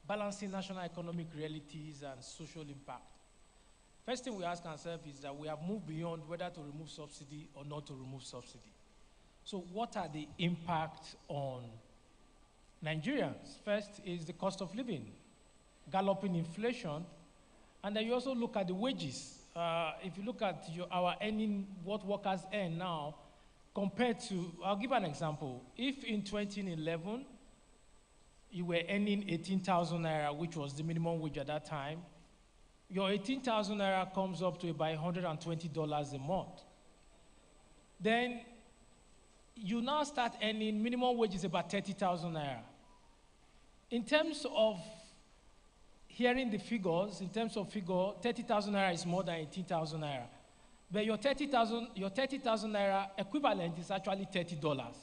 balancing national economic realities and social impact. First thing we ask ourselves is that we have moved beyond whether to remove subsidy or not to remove subsidy. So what are the impacts on Nigerians? First is the cost of living, galloping inflation, and then you also look at the wages. If you look at our earning, what workers earn now, compared to, I'll give an example. If in 2011, you were earning 18,000 naira, which was the minimum wage at that time, your 18,000 naira comes up to about $120 a month. Then you now start earning, minimum wage is about 30,000 naira. In terms of hearing the figures, in terms of figure, 30,000 naira is more than 18,000 naira. But your 30,000 naira equivalent is actually $30.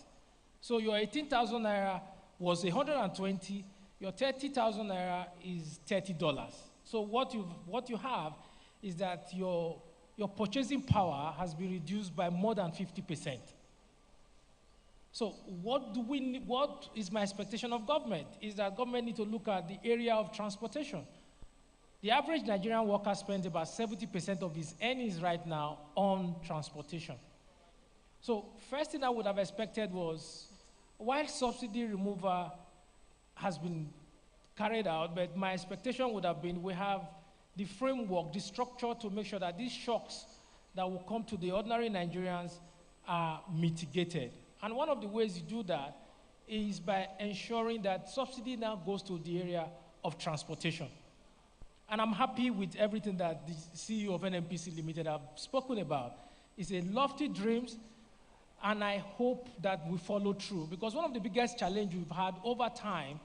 So your 18,000 naira was 120, your 30,000 naira is $30. So what you have is that your purchasing power has been reduced by more than 50%. So what is my expectation of government? Is that government need to look at the area of transportation. The average Nigerian worker spends about 70% of his earnings right now on transportation. So first thing I would have expected was, while subsidy removal has been carried out, but my expectation would have been we have the framework, the structure to make sure that these shocks that will come to the ordinary Nigerians are mitigated. And one of the ways you do that is by ensuring that subsidy now goes to the area of transportation. And I'm happy with everything that the CEO of NNPC Limited have spoken about. It's a lofty dreams, and I hope that we follow through. Because one of the biggest challenges we've had over time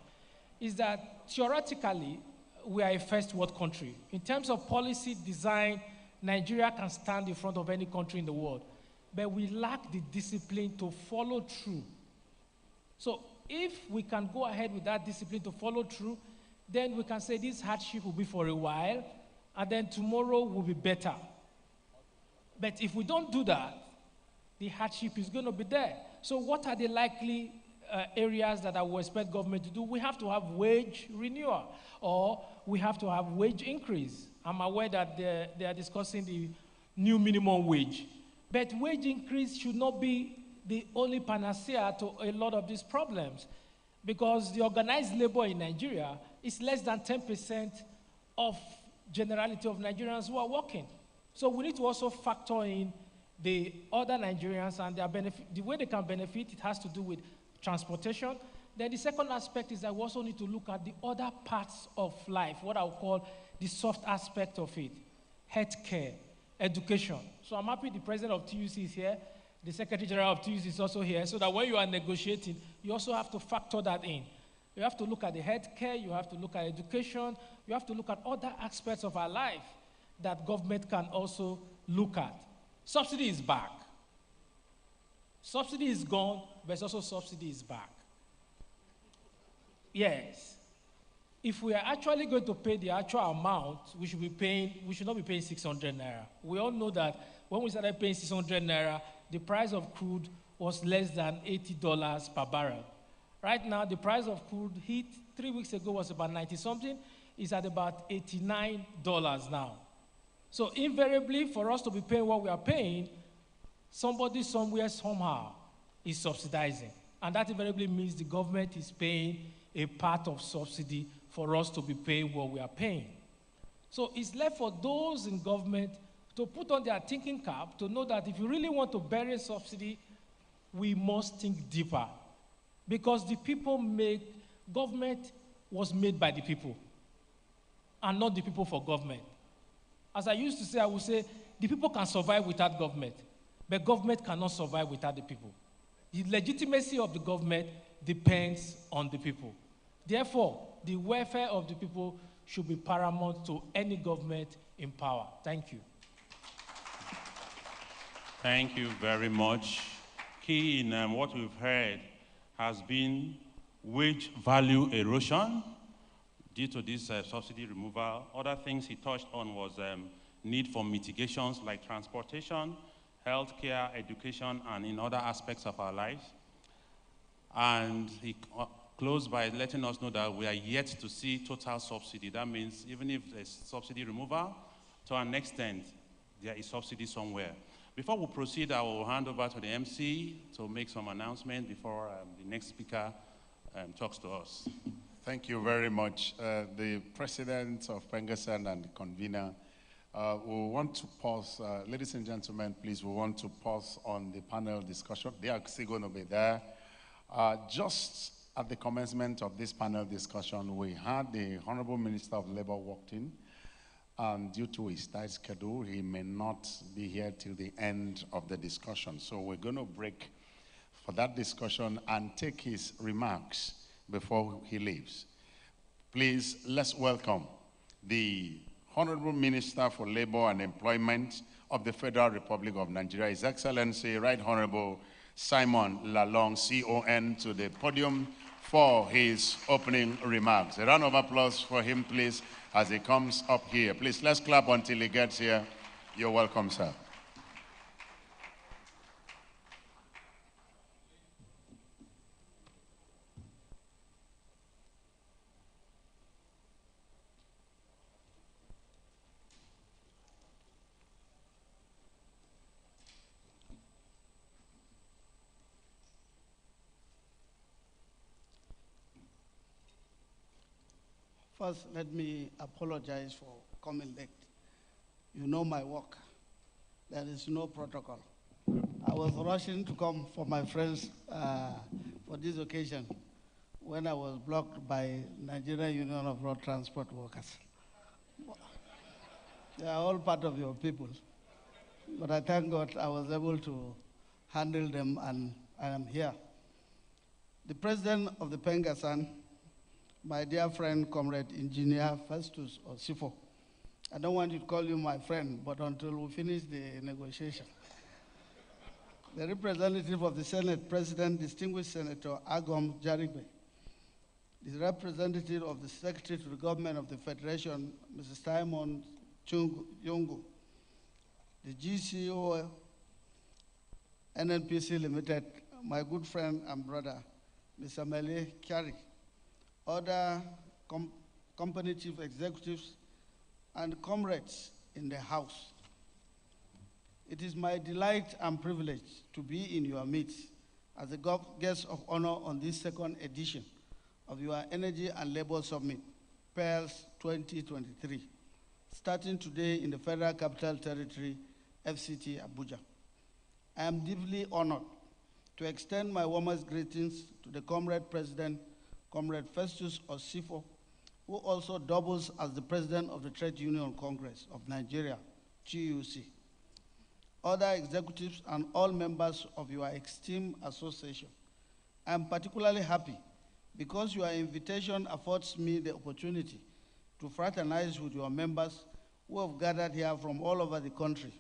is that theoretically, we are a first world country. In terms of policy design, Nigeria can stand in front of any country in the world. But we lack the discipline to follow through. So if we can go ahead with that discipline to follow through, then we can say this hardship will be for a while, and then tomorrow will be better. But if we don't do that, the hardship is going to be there. So what are the likely areas that I would expect government to do? We have to have wage renewal, or we have to have wage increase. I'm aware that they are discussing the new minimum wage. But wage increase should not be the only panacea to a lot of these problems, because the organized labor in Nigeria is less than 10% of generality of Nigerians who are working. So we need to also factor in the other Nigerians and their benefit. The way they can benefit, it has to do with transportation. Then the second aspect is that we also need to look at the other parts of life, what I would call the soft aspect of it: healthcare, education. So I'm happy the president of TUC is here. The Secretary General of TUC is also here, so that when you are negotiating, you also have to factor that in. You have to look at the healthcare, you have to look at education, you have to look at other aspects of our life that government can also look at. Subsidy is back. Subsidy is gone, but also subsidy is back. Yes. If we are actually going to pay the actual amount, we should not be paying 600 naira. We all know that when we started paying 600 naira, the price of crude was less than $80 per barrel. Right now, the price of crude hit 3 weeks ago was about 90 something. It's at about $89 now. So invariably, for us to be paying what we are paying, somebody somewhere somehow is subsidizing. And that invariably means the government is paying a part of subsidy for us to be paying what we are paying. So it's left for those in government to put on their thinking cap to know that if you really want to bury subsidy, we must think deeper. Because the people government was made by the people, and not the people for government. As I used to say, I would say, the people can survive without government, but government cannot survive without the people. The legitimacy of the government depends on the people. Therefore, the welfare of the people should be paramount to any government in power. Thank you. Thank you very much. Key in what we've heard has been wage value erosion due to this subsidy removal. Other things he touched on was need for mitigations like transportation, healthcare, education, and in other aspects of our lives. And he closed by letting us know that we are yet to see total subsidy. That means even if there's subsidy removal, to an extent, there is subsidy somewhere. Before we proceed, I will hand over to the MC to make some announcement before the next speaker talks to us. Thank you very much. The president of Pengassan and the convener, we want to pause. Ladies and gentlemen, please, we want to pause on the panel discussion. They are still going to be there. Just at the commencement of this panel discussion, we had the Honorable Minister of Labor walked in. Due to his tight schedule, he may not be here till the end of the discussion. So we're going to break for that discussion and take his remarks before he leaves. Please, let's welcome the Honorable Minister for Labor and Employment of the Federal Republic of Nigeria, His Excellency Right Honorable Simon Lalong, CON, to the podium for his opening remarks. A round of applause for him, please, as he comes up here. Please, let's clap until he gets here. You're welcome, sir. First, let me apologize for coming late. You know my work. There is no protocol. I was rushing to come for my friends for this occasion when I was blocked by Nigerian Union of Road Transport Workers. They are all part of your people. But I thank God I was able to handle them, and I am here. The president of the Pengassan, my dear friend, Comrade Engineer Festus Osifo. I don't want to call you my friend, but until we finish the negotiation. The representative of the Senate President, Distinguished Senator Agom Jarigbe. The representative of the Secretary to the Government of the Federation, Mrs. Simon Yongu. The GCO NNPC Limited, my good friend and brother, Mr. Mele Kyari. Other company chief executives, and comrades in the House. It is my delight and privilege to be in your midst as a guest of honor on this second edition of your Energy and Labor Summit, Peals 2023, starting today in the Federal Capital Territory, FCT Abuja. I am deeply honored to extend my warmest greetings to the Comrade President, Comrade Festus Osifo, who also doubles as the President of the Trade Union Congress of Nigeria, TUC. Other executives and all members of your esteemed association. I am particularly happy because your invitation affords me the opportunity to fraternize with your members who have gathered here from all over the country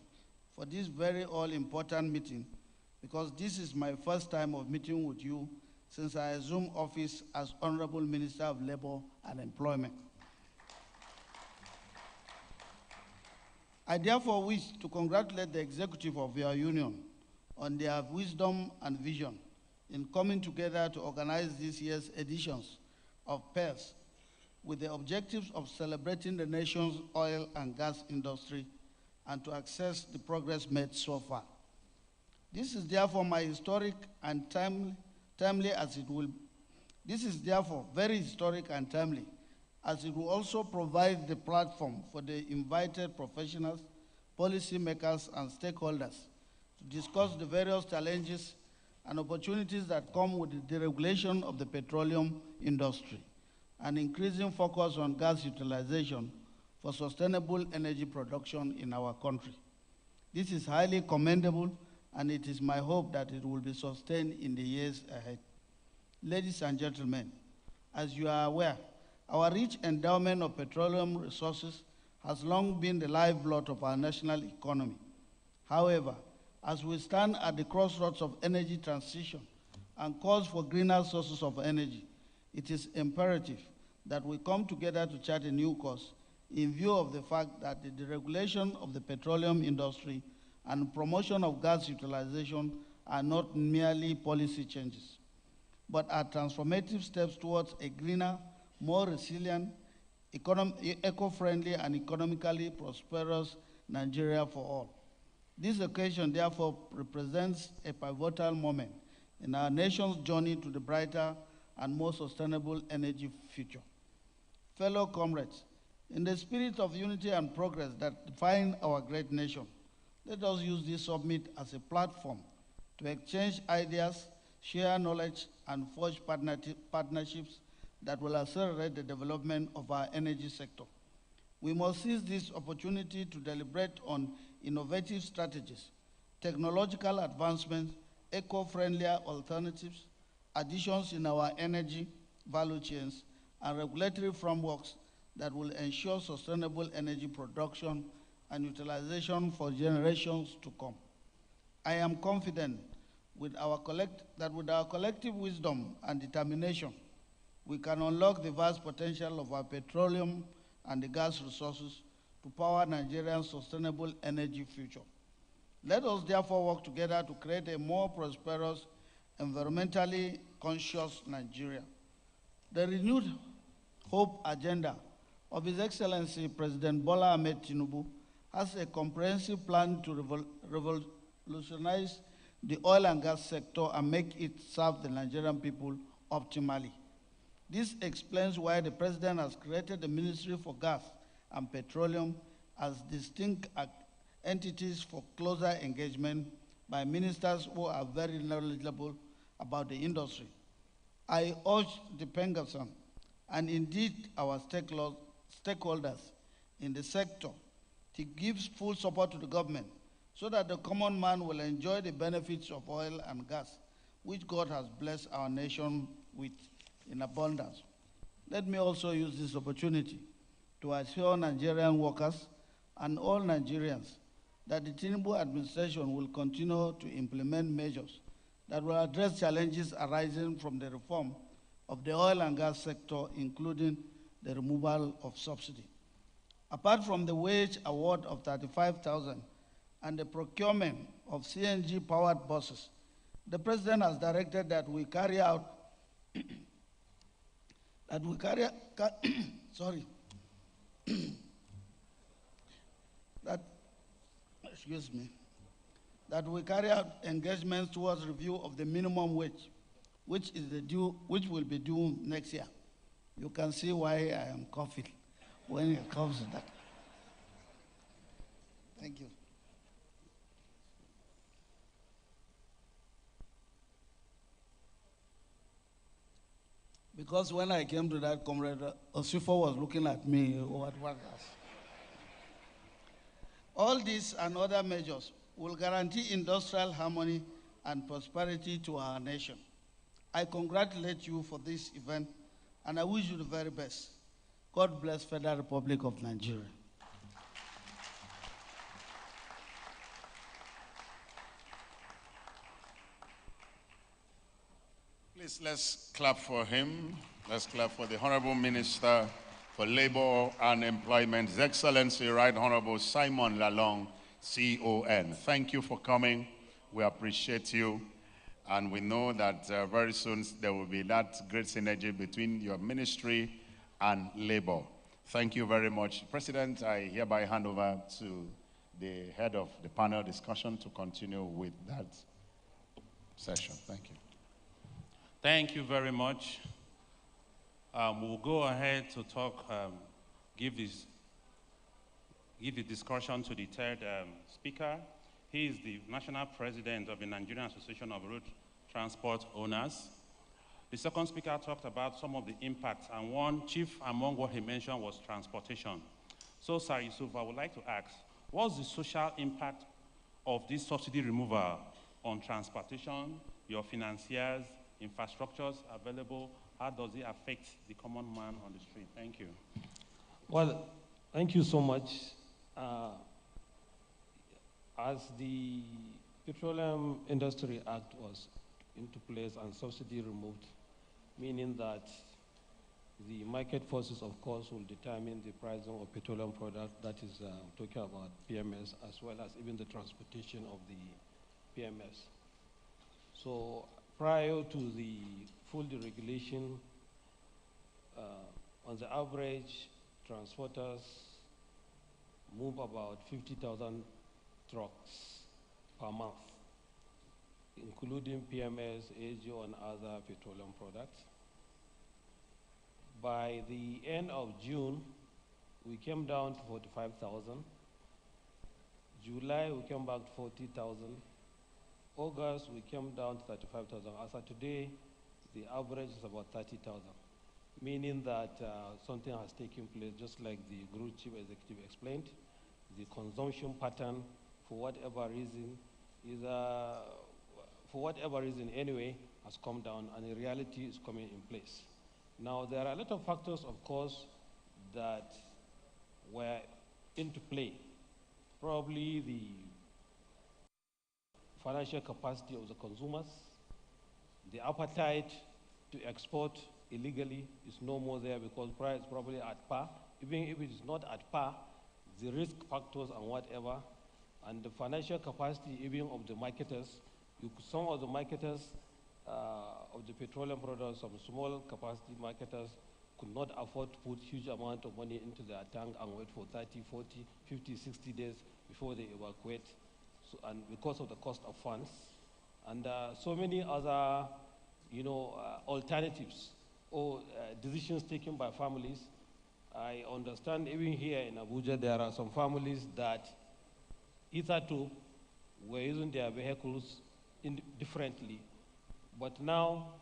for this very all-important meeting, because this is my first time of meeting with you since I assumed office as Honorable Minister of Labor and Employment. I therefore wish to congratulate the executive of your union on their wisdom and vision in coming together to organize this year's editions of Peals with the objectives of celebrating the nation's oil and gas industry and to access the progress made so far. This is therefore my historic and timely as it will. This is therefore very historic and timely, as it will also provide the platform for the invited professionals, policymakers, and stakeholders to discuss the various challenges and opportunities that come with the deregulation of the petroleum industry and increasing focus on gas utilization for sustainable energy production in our country. This is highly commendable, and it is my hope that it will be sustained in the years ahead. Ladies and gentlemen, as you are aware, our rich endowment of petroleum resources has long been the lifeblood of our national economy. However, As we stand at the crossroads of energy transition and calls for greener sources of energy, it is imperative that we come together to chart a new course in view of the fact that the deregulation of the petroleum industry and promotion of gas utilization are not merely policy changes, but are transformative steps towards a greener, more resilient, eco-friendly, and economically prosperous Nigeria for all. This occasion, therefore, represents a pivotal moment in our nation's journey to the brighter and more sustainable energy future. Fellow comrades, in the spirit of unity and progress that define our great nation, let us use this summit as a platform to exchange ideas, share knowledge, and forge partnerships that will accelerate the development of our energy sector. We must seize this opportunity to deliberate on innovative strategies, technological advancements, eco-friendlier alternatives, additions in our energy value chains, and regulatory frameworks that will ensure sustainable energy production and utilization for generations to come. I am confident that with our collective wisdom and determination, we can unlock the vast potential of our petroleum and the gas resources to power Nigeria's sustainable energy future. Let us therefore work together to create a more prosperous, environmentally conscious Nigeria. The renewed hope agenda of His Excellency President Bola Ahmed Tinubu has a comprehensive plan to revolutionize the oil and gas sector and make it serve the Nigerian people optimally. This explains why the President has created the Ministry for Gas and Petroleum as distinct entities for closer engagement by ministers who are very knowledgeable about the industry. I urge the Pengassan and indeed our stakeholders in the sector to give full support to the government so that the common man will enjoy the benefits of oil and gas, which God has blessed our nation with in abundance. Let me also use this opportunity to assure Nigerian workers and all Nigerians that the Tinubu administration will continue to implement measures that will address challenges arising from the reform of the oil and gas sector, including the removal of subsidy. Apart from the wage award of 35,000 and the procurement of CNG-powered buses, the President has directed that we carry out that we carry out engagements towards review of the minimum wage, which will be due next year. You can see why I am coughing when it comes to that. Thank you. Because when I came to that, Comrade Osifo was looking at me, what was that? All these and other measures will guarantee industrial harmony and prosperity to our nation. I congratulate you for this event, and I wish you the very best. God bless Federal Republic of Nigeria. Please, let's clap for him. Let's clap for the Honorable Minister for Labor and Employment, His Excellency Right Honorable Simon Lalong, CON. Thank you for coming. We appreciate you. And we know that very soon there will be that great synergy between your ministry and labor. Thank you very much. President, I hereby hand over to the head of the panel discussion to continue with that session. Thank you. Thank you very much. We'll go ahead to talk, give the discussion to the third speaker. He is the National President of the Nigerian Association of Road Transport Owners. The second speaker talked about some of the impacts, and one chief among what he mentioned was transportation. So, Sir Yusuf, I would like to ask, what's the social impact of this subsidy removal on transportation, your financiers, infrastructures available? How does it affect the common man on the street? Thank you. Well, thank you so much. As the Petroleum Industry Act was into place and subsidy removed, meaning that the market forces, of course, will determine the pricing of petroleum product, that is talking about PMS, as well as even the transportation of the PMS. So prior to the full deregulation, on the average, transporters move about 50,000 trucks per month, including PMS, AGO, and other petroleum products. By the end of June, we came down to 45,000. July, we came back to 40,000. August, we came down to 35,000. As of today, the average is about 30,000, meaning that something has taken place, just like the Group Chief Executive explained. The consumption pattern, for whatever reason, anyway, has come down, and in reality is coming in place. Now, there are a lot of factors, of course, that were into play. Probably the financial capacity of the consumers, the appetite to export illegally is no more there because price is probably at par. Even if it is not at par, the risk factors and whatever, and the financial capacity even of the marketers, some of the marketers of the petroleum products, some small capacity marketers could not afford to put huge amount of money into their tank and wait for 30, 40, 50, 60 days before they evacuate, so, and because of the cost of funds. And so many other, alternatives or decisions taken by families. I understand even here in Abuja, there are some families that hitherto were using their vehicles differently. But now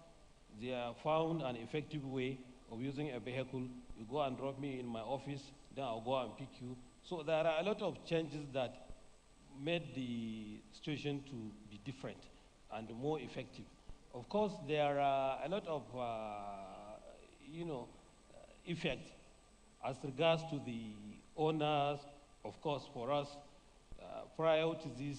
they have found an effective way of using a vehicle. You go and drop me in my office, then I'll go and pick you. So there are a lot of changes that made the situation to be different and more effective. Of course, there are a lot of, effect as regards to the owners. Of course, for us, prior to this,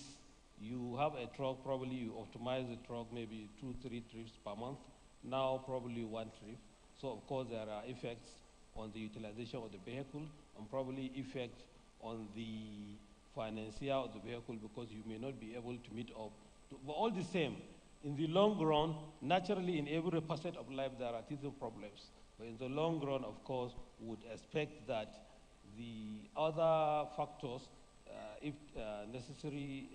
you have a truck, probably you optimize the truck maybe 2-3 trips per month. Now probably 1 trip. So of course there are effects on the utilization of the vehicle and probably effect on the financier of the vehicle because you may not be able to meet up. But all the same, in the long run, naturally in every facet of life there are teething problems. But in the long run, of course, we would expect that the other factors, if necessary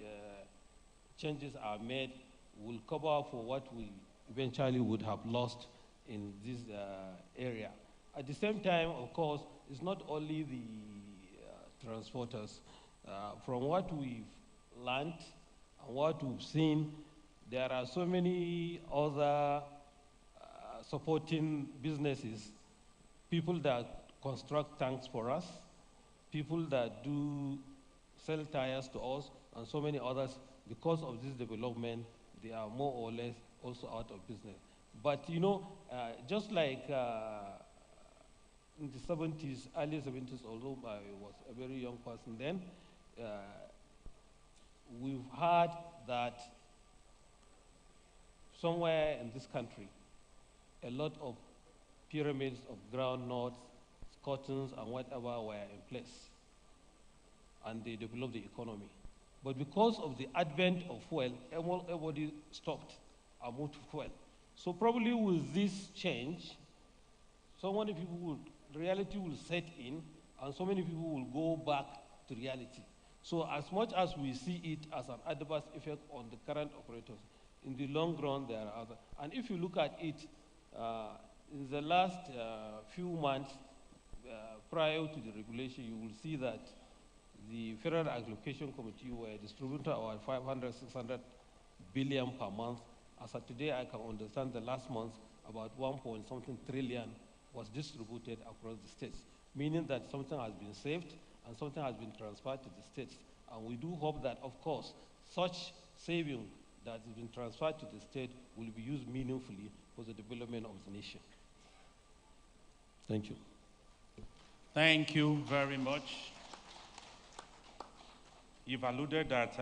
changes are made, will cover for what we eventually would have lost in this area. At the same time, of course, it's not only the transporters. From what we've learned and what we've seen, there are so many other supporting businesses, people that construct tanks for us, people that do sell tires to us, and so many others. Because of this development, they are more or less also out of business. But just like in the 70s, early 70s, although I was a very young person then, we've heard that somewhere in this country, a lot of pyramids of groundnuts, cottons, and whatever were in place, and they developed the economy. But because of the advent of fuel, everybody stopped and moved to fuel. So probably with this change, so many people reality will set in, and so many people will go back to reality. So as much as we see it as an adverse effect on the current operators, in the long run there are other. And if you look at it, in the last few months prior to the regulation, you will see that the Federal Allocation Committee were distributing about 500, 600 billion per month. As of today, I can understand the last month, about 1.something trillion was distributed across the states, meaning that something has been saved and something has been transferred to the states. And we do hope that, of course, such saving that has been transferred to the state will be used meaningfully for the development of the nation. Thank you. Thank you very much. You've alluded that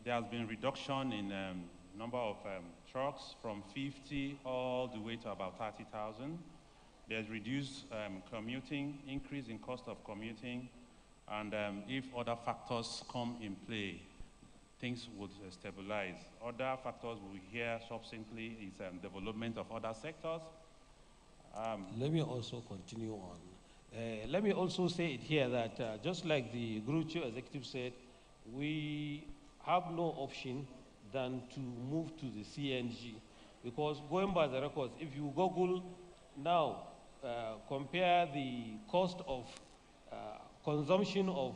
there has been reduction in number of trucks from 50 all the way to about 30,000. There's reduced commuting, increase in cost of commuting, and if other factors come in play, things would stabilize. Other factors we hear subsequently is development of other sectors. Let me also continue on. Let me also say it here that just like the group chief executive said, we have no option than to move to the CNG, because going by the records, if you Google now, compare the cost of consumption of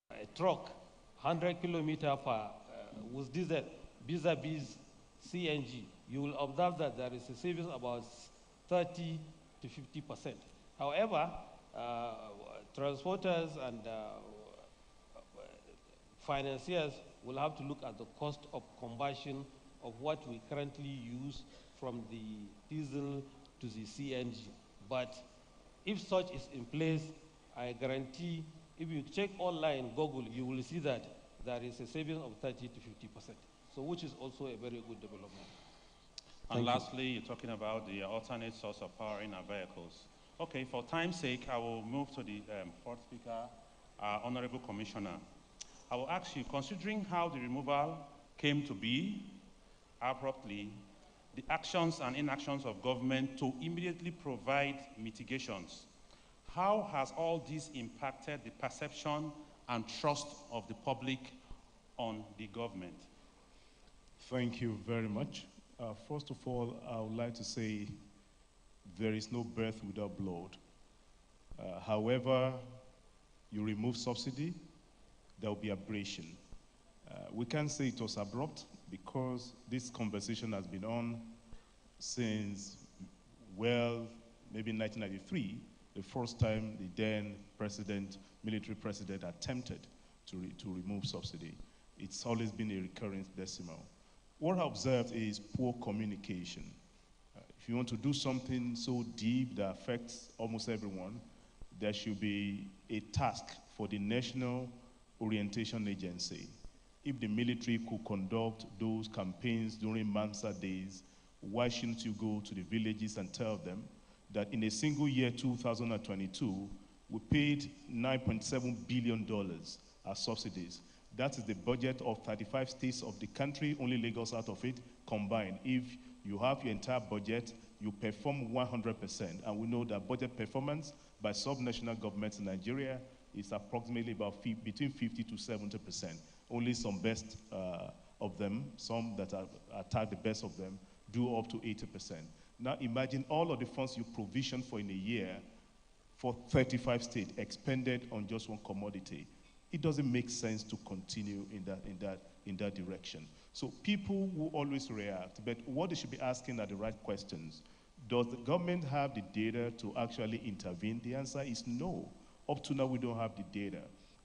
a truck, 100 kilometer per with diesel vis-a-vis CNG, you will observe that there is a savings about 30 to 50%. However, transporters and financiers will have to look at the cost of combustion of what we currently use from the diesel to the CNG. But if such is in place, I guarantee if you check online, Google, you will see that there is a savings of 30 to 50%. So which is also a very good development. And lastly, you're talking about the alternate source of power in our vehicles. Okay, for time's sake, I will move to the fourth speaker, Honorable Commissioner. I will ask you, considering how the removal came to be abruptly, the actions and inactions of government to immediately provide mitigations, how has all this impacted the perception and trust of the public on the government? Thank you very much. First of all, I would like to say there is no birth without blood. However, you remove subsidy, there will be abrasion. We can't say it was abrupt because this conversation has been on since, well, maybe 1993, the first time the then president, military president, attempted to remove subsidy. It's always been a recurrent decimal. What I observed is poor communication. If you want to do something so deep that affects almost everyone, there should be a task for the National Orientation Agency. If the military could conduct those campaigns during Mansa days, why shouldn't you go to the villages and tell them that in a single year, 2022, we paid $9.7 billion as subsidies. That is the budget of 35 states of the country, only Lagos out of it combined. If you have your entire budget, you perform 100%. And we know that budget performance by sub-national governments in Nigeria is approximately about between 50 to 70%. Only some best of them, some that are attack the best of them, do up to 80%. Now imagine all of the funds you provision for in a year for 35 states expended on just one commodity. It doesn't make sense to continue in that direction. So people will always react, but what they should be asking are the right questions. Does the government have the data to actually intervene? The answer is no. Up to now, we don't have the data.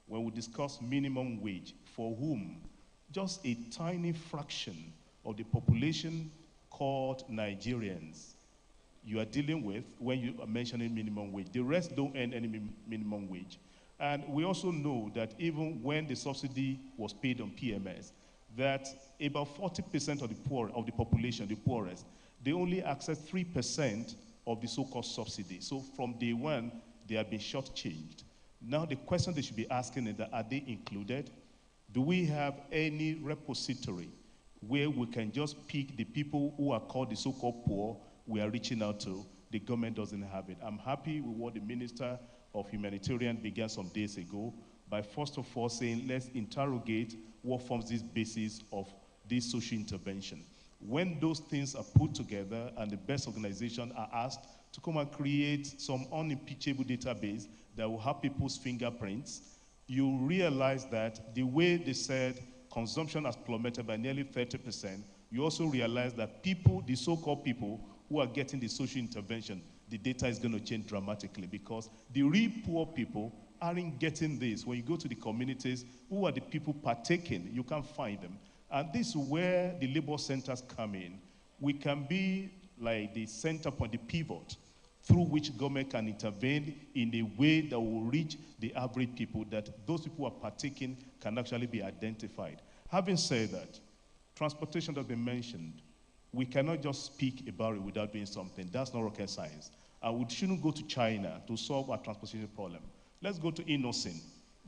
When we discuss minimum wage, for whom? Just a tiny fraction of the population called Nigerians you are dealing with when you are mentioning minimum wage. The rest don't earn any minimum wage. And we also know that even when the subsidy was paid on PMS, that about 40% of the poor, of the population, the poorest, they only access 3% of the so-called subsidy. So from day one, they have been shortchanged. Now the question they should be asking is that, are they included? Do we have any repository where we can just pick the people who are called the so-called poor we are reaching out to? The government doesn't have it. I'm happy with what the Minister of Humanitarian began some days ago by first of all saying, let's interrogate what forms this basis of this social intervention. When those things are put together and the best organizations are asked to come and create some unimpeachable database that will have people's fingerprints, you realize that the way they said consumption has plummeted by nearly 30%, you also realize that people, the so-called people who are getting the social intervention, the data is going to change dramatically because the real poor people aren't getting this. When you go to the communities, who are the people partaking? You can't find them. And this is where the labor centers come in. We can be like the center point, the pivot through which government can intervene in a way that will reach the average people, that those people who are partaking can actually be identified. Having said that, transportation has been mentioned. We cannot just speak about it without doing something. That's not rocket science. And we shouldn't go to China to solve our transportation problem. Let's go to Innocent.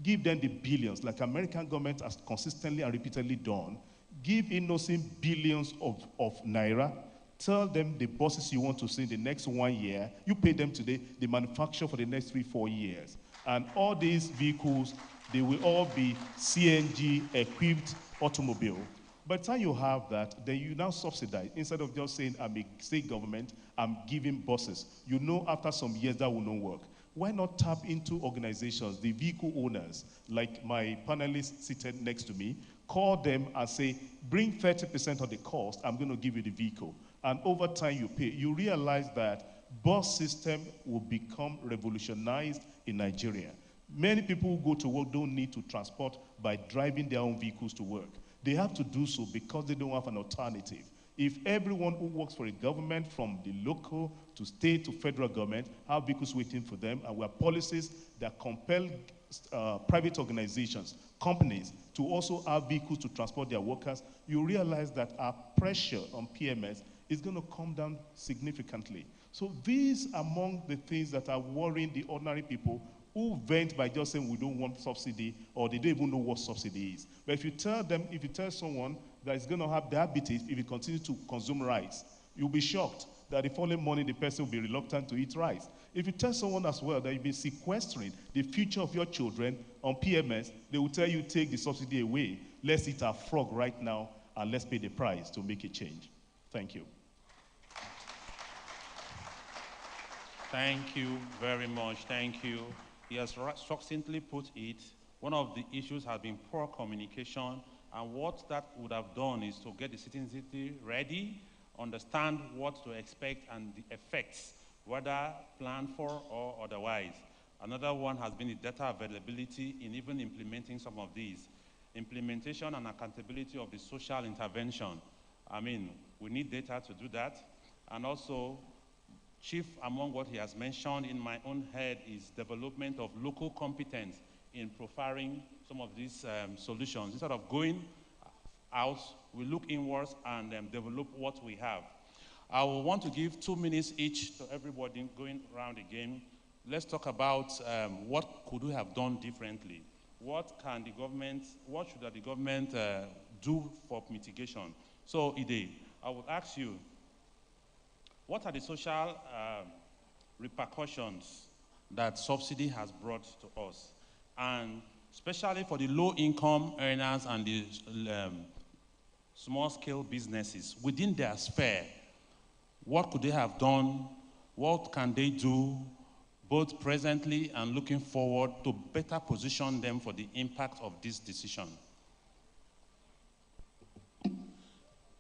Give them the billions, like American government has consistently and repeatedly done. Give Innocent billions of naira. Tell them the buses you want to see in the next 1 year. You pay them today, they manufacture for the next 3-4 years. And all these vehicles, they will all be CNG-equipped automobile. By the time you have that, then you now subsidize. Instead of just saying, I'm a state government, I'm giving buses. You know after some years that will not work. Why not tap into organizations, the vehicle owners, like my panelist seated next to me, call them and say, bring 30% of the cost, I'm going to give you the vehicle. And over time you pay. You realize that bus system will become revolutionized in Nigeria. Many people who go to work don't need to transport by driving their own vehicles to work. They have to do so because they don't have an alternative. If everyone who works for a government, from the local to state to federal government, have vehicles waiting for them, and we have policies that compel private organizations, companies, to also have vehicles to transport their workers, you realize that our pressure on PMS is going to come down significantly. So these are among the things that are worrying the ordinary people who vent by just saying we don't want subsidy, or they don't even know what subsidy is. But if you tell them, if you tell someone that is going to have diabetes if he continues to consume rice, you'll be shocked that the following morning the person will be reluctant to eat rice. If you tell someone as well that you've been sequestering the future of your children on PMS, they will tell you take the subsidy away. Let's eat our frog right now and let's pay the price to make a change. Thank you. Thank you very much. Thank you. He has succinctly put it. One of the issues has been poor communication, and what that would have done is to get the citizenry ready, understand what to expect and the effects, whether planned for or otherwise. Another one has been the data availability in even implementing some of these. Implementation and accountability of the social intervention. I mean, we need data to do that. And also, chief among what he has mentioned in my own head is development of local competence in profiling some of these solutions. Instead of going out, we look inwards and develop what we have. I will want to give 2 minutes each to everybody going around again. Let's talk about what could we have done differently. What can the government, what should the government do for mitigation? So, Ide, I would ask you, what are the social repercussions that subsidy has brought to us? And especially for the low-income earners and the small-scale businesses within their sphere, what could they have done? What can they do, both presently and looking forward, to better position them for the impact of this decision?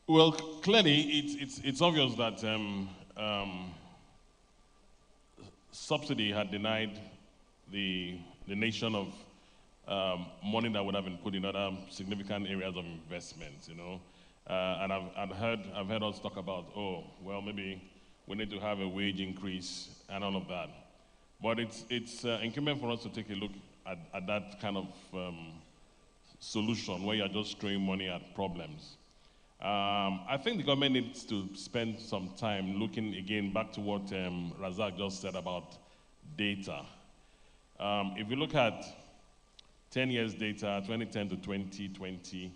Well, clearly, it's obvious that subsidy had denied the nation of money that would have been put in other significant areas of investment, you know. And I've heard us talk about, oh, well, maybe we need to have a wage increase and all of that. But it's incumbent for us to take a look at that kind of solution where you're just throwing money at problems. I think the government needs to spend some time looking again back to what Razak just said about data. If you look at 10 years data, 2010 to 2020,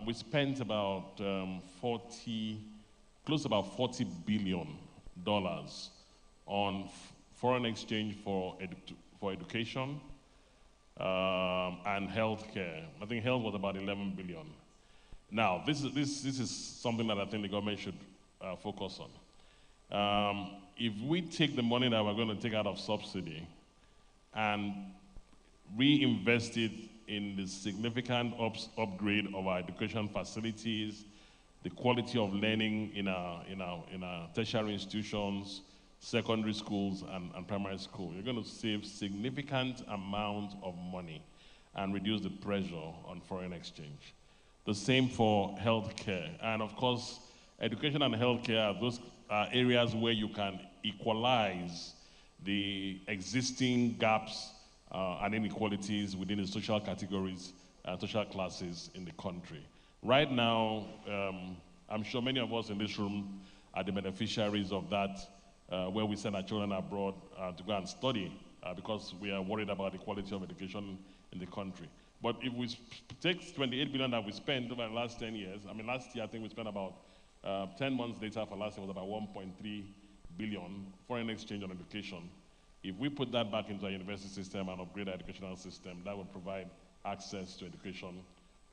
we spent about close to about $40 billion on foreign exchange for education and healthcare. I think health was about 11 billion. Now, this is something that I think the government should focus on. If we take the money that we're going to take out of subsidy and reinvest it in the significant upgrade of our education facilities, the quality of learning in our tertiary institutions, secondary schools, and primary school, you're going to save significant amount of money and reduce the pressure on foreign exchange. The same for healthcare. And of course, education and healthcare, those are areas where you can equalize the existing gaps and inequalities within the social categories and social classes in the country. Right now, I'm sure many of us in this room are the beneficiaries of that, where we send our children abroad to go and study because we are worried about the quality of education in the country. But if we take 28 billion that we spent over the last 10 years, I mean, last year I think we spent about 10 months data for last year was about 1.3 billion foreign exchange on education. If we put that back into our university system and upgrade our educational system, that would provide access to education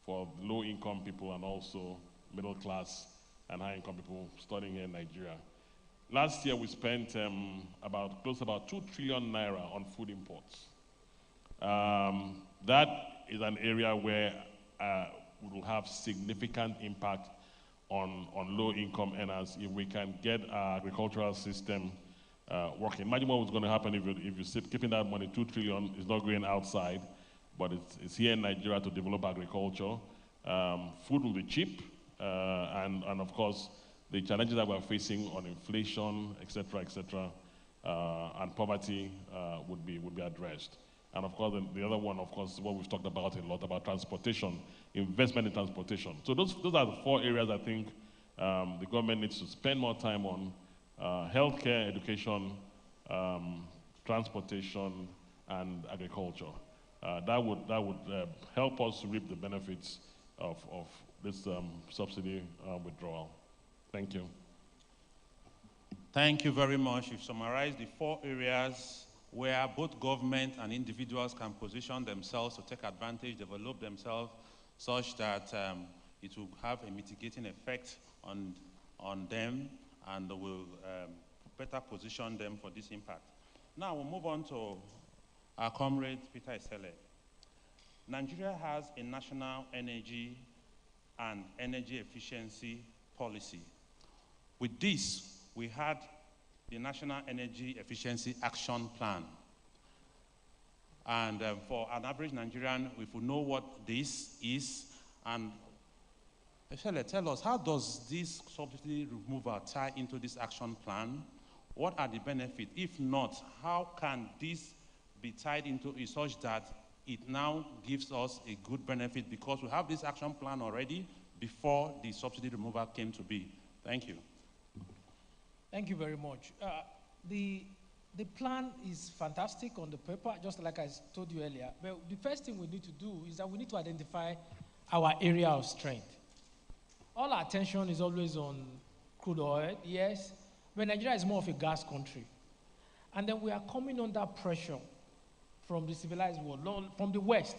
for low-income people and also middle-class and high-income people studying here in Nigeria. Last year, we spent close to about 2 trillion naira on food imports. That is an area where we will have significant impact on low-income earners if we can get our agricultural system working. Imagine what was going to happen if you keeping that money, 2 trillion, is not going outside, but it's here in Nigeria to develop agriculture. Food will be cheap, and of course, the challenges that we're facing on inflation, et cetera, and poverty would be addressed. And of course, the other one, of course, is what we've talked about a lot about transportation, investment in transportation. So those are the 4 areas I think the government needs to spend more time on: healthcare, education, transportation, and agriculture. That would help us reap the benefits of this subsidy withdrawal. Thank you. Thank you very much. You've summarized the 4 areas where both government and individuals can position themselves to take advantage, develop themselves such that it will have a mitigating effect on them and will better position them for this impact. Now we'll move on to our comrade, Peter Isele. Nigeria has a national energy and energy efficiency policy. With this, we had the National Energy Efficiency Action Plan. And for an average Nigerian, if we know what this is, and Isele, tell us, how does this subsidy removal tie into this action plan? What are the benefits? If not, how can this be tied into it such that it now gives us a good benefit because we have this action plan already before the subsidy removal came to be? Thank you. Thank you very much. The plan is fantastic on the paper, just like I told you earlier. But the first thing we need to do is that we need to identify our area of strength. All our attention is always on crude oil, yes, but Nigeria is more of a gas country. And then we are coming under pressure from the civilized world, from the West,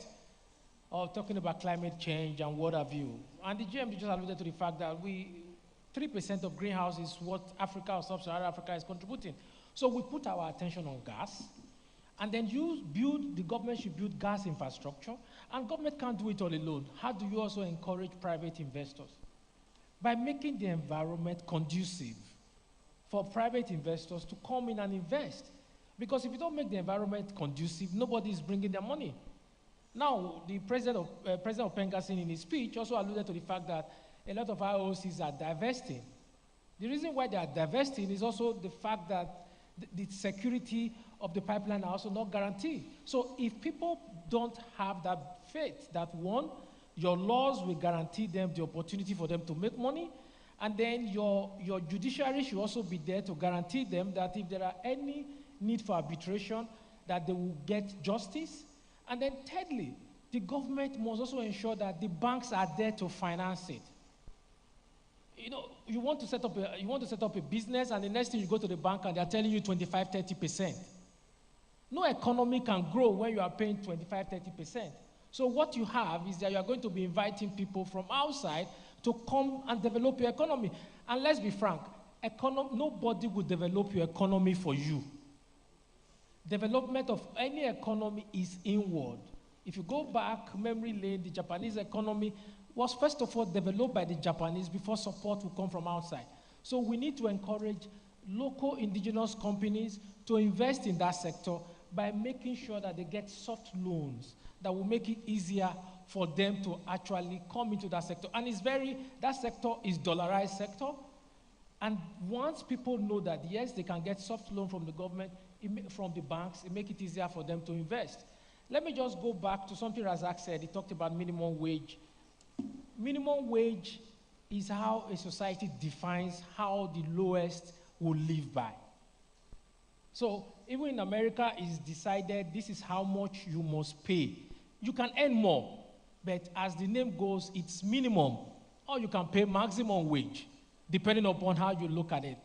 of talking about climate change and what have you. And the GMD just alluded to the fact that 3% of greenhouse is what Africa or Sub-Saharan Africa is contributing. So we put our attention on gas, and then the government should build gas infrastructure, and government can't do it all alone. How do you also encourage private investors? By making the environment conducive for private investors to come in and invest. Because if you don't make the environment conducive, nobody is bringing their money. Now, the president of Pengassan in his speech also alluded to the fact that a lot of IOCs are divesting. The reason why they are divesting is also the fact that the security of the pipeline are also not guaranteed. So if people don't have that faith that, one, your laws will guarantee them the opportunity for them to make money, and then your judiciary should also be there to guarantee them that if there are any need for arbitration, that they will get justice. And then thirdly, the government must also ensure that the banks are there to finance it. You know, you want to set up a business, and the next thing you go to the bank and they're telling you 25, 30%. No economy can grow when you are paying 25, 30%. So what you have is that you are going to be inviting people from outside to come and develop your economy. And let's be frank, nobody will develop your economy for you. Development of any economy is inward. If you go back memory lane, the Japanese economy was first of all developed by the Japanese before support will come from outside. So we need to encourage local indigenous companies to invest in that sector by making sure that they get soft loans that will make it easier for them to actually come into that sector. And that sector is dollarized sector, And once people know that, yes, they can get soft loan from the government, from the banks, it makes it easier for them to invest. Let me just go back to something Razak said. He talked about minimum wage. Minimum wage is how a society defines how the lowest will live by. So even in America, it's decided this is how much you must pay. You can earn more, but as the name goes, it's minimum, or you can pay maximum wage, depending upon how you look at it.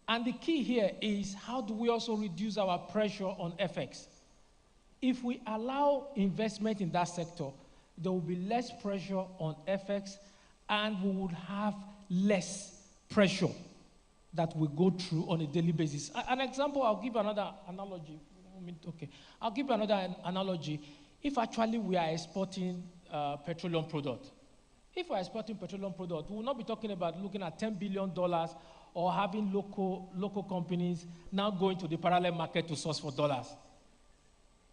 And the key here is, how do we also reduce our pressure on FX? If we allow investment in that sector, there will be less pressure on FX, and we would have less pressure that we go through on a daily basis. An example, I'll give another analogy. Okay, I'll give another analogy. If actually we are exporting petroleum product, if we're exporting petroleum product, we will not be talking about looking at $10 billion or having local companies now going to the parallel market to source for dollars.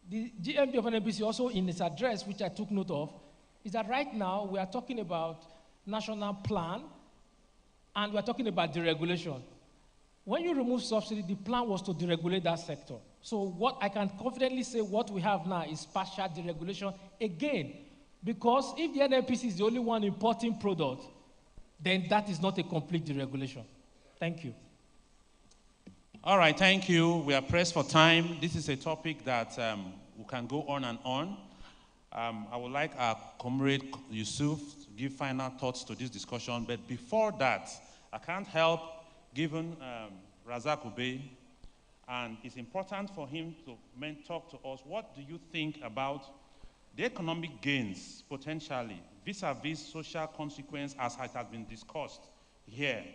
The GMP of NNPC also in its address, which I took note of, is that right now we are talking about national plan and we're talking about deregulation. When you remove subsidy, the plan was to deregulate that sector. So what I can confidently say, what we have now is partial deregulation again, because if the NNPC is the only one importing product, then that is not a complete deregulation. Thank you. All right, thank you. We are pressed for time. This is a topic that we can go on and on. I would like our comrade Yusuf to give final thoughts to this discussion. But before that, I can't help giving Razak Ube, and it's important for him to talk to us. What do you think about the economic gains, potentially, vis-a-vis social consequence as it has been discussed here?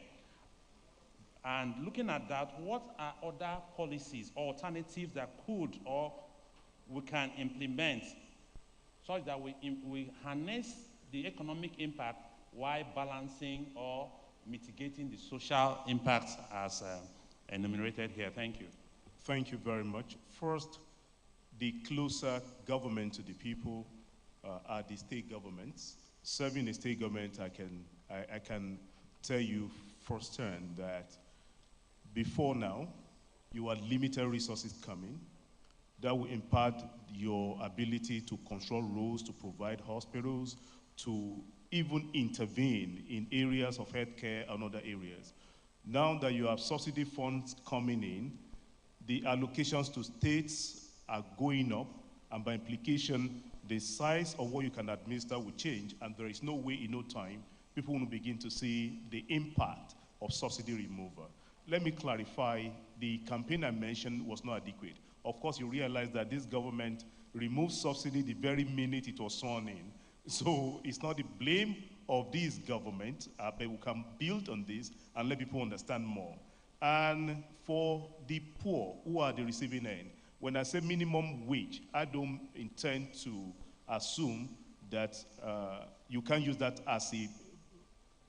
And looking at that, what are other policies or alternatives that could or we can implement such that we harness the economic impact while balancing or mitigating the social impacts as enumerated here? Thank you. Thank you very much. First, the closer government to the people are the state governments. Serving the state government, I can tell you firsthand that before now, you had limited resources coming. That will impact your ability to control roads, to provide hospitals, to even intervene in areas of healthcare and other areas. Now that you have subsidy funds coming in, the allocations to states are going up, and by implication, the size of what you can administer will change, and there is no way in no time people will begin to see the impact of subsidy removal. Let me clarify, the campaign I mentioned was not adequate. Of course, you realize that this government removed subsidy the very minute it was sworn in. So it's not the blame of this government, but we can build on this and let people understand more. And for the poor who are the receiving end, when I say minimum wage, I don't intend to assume that you can use that as a,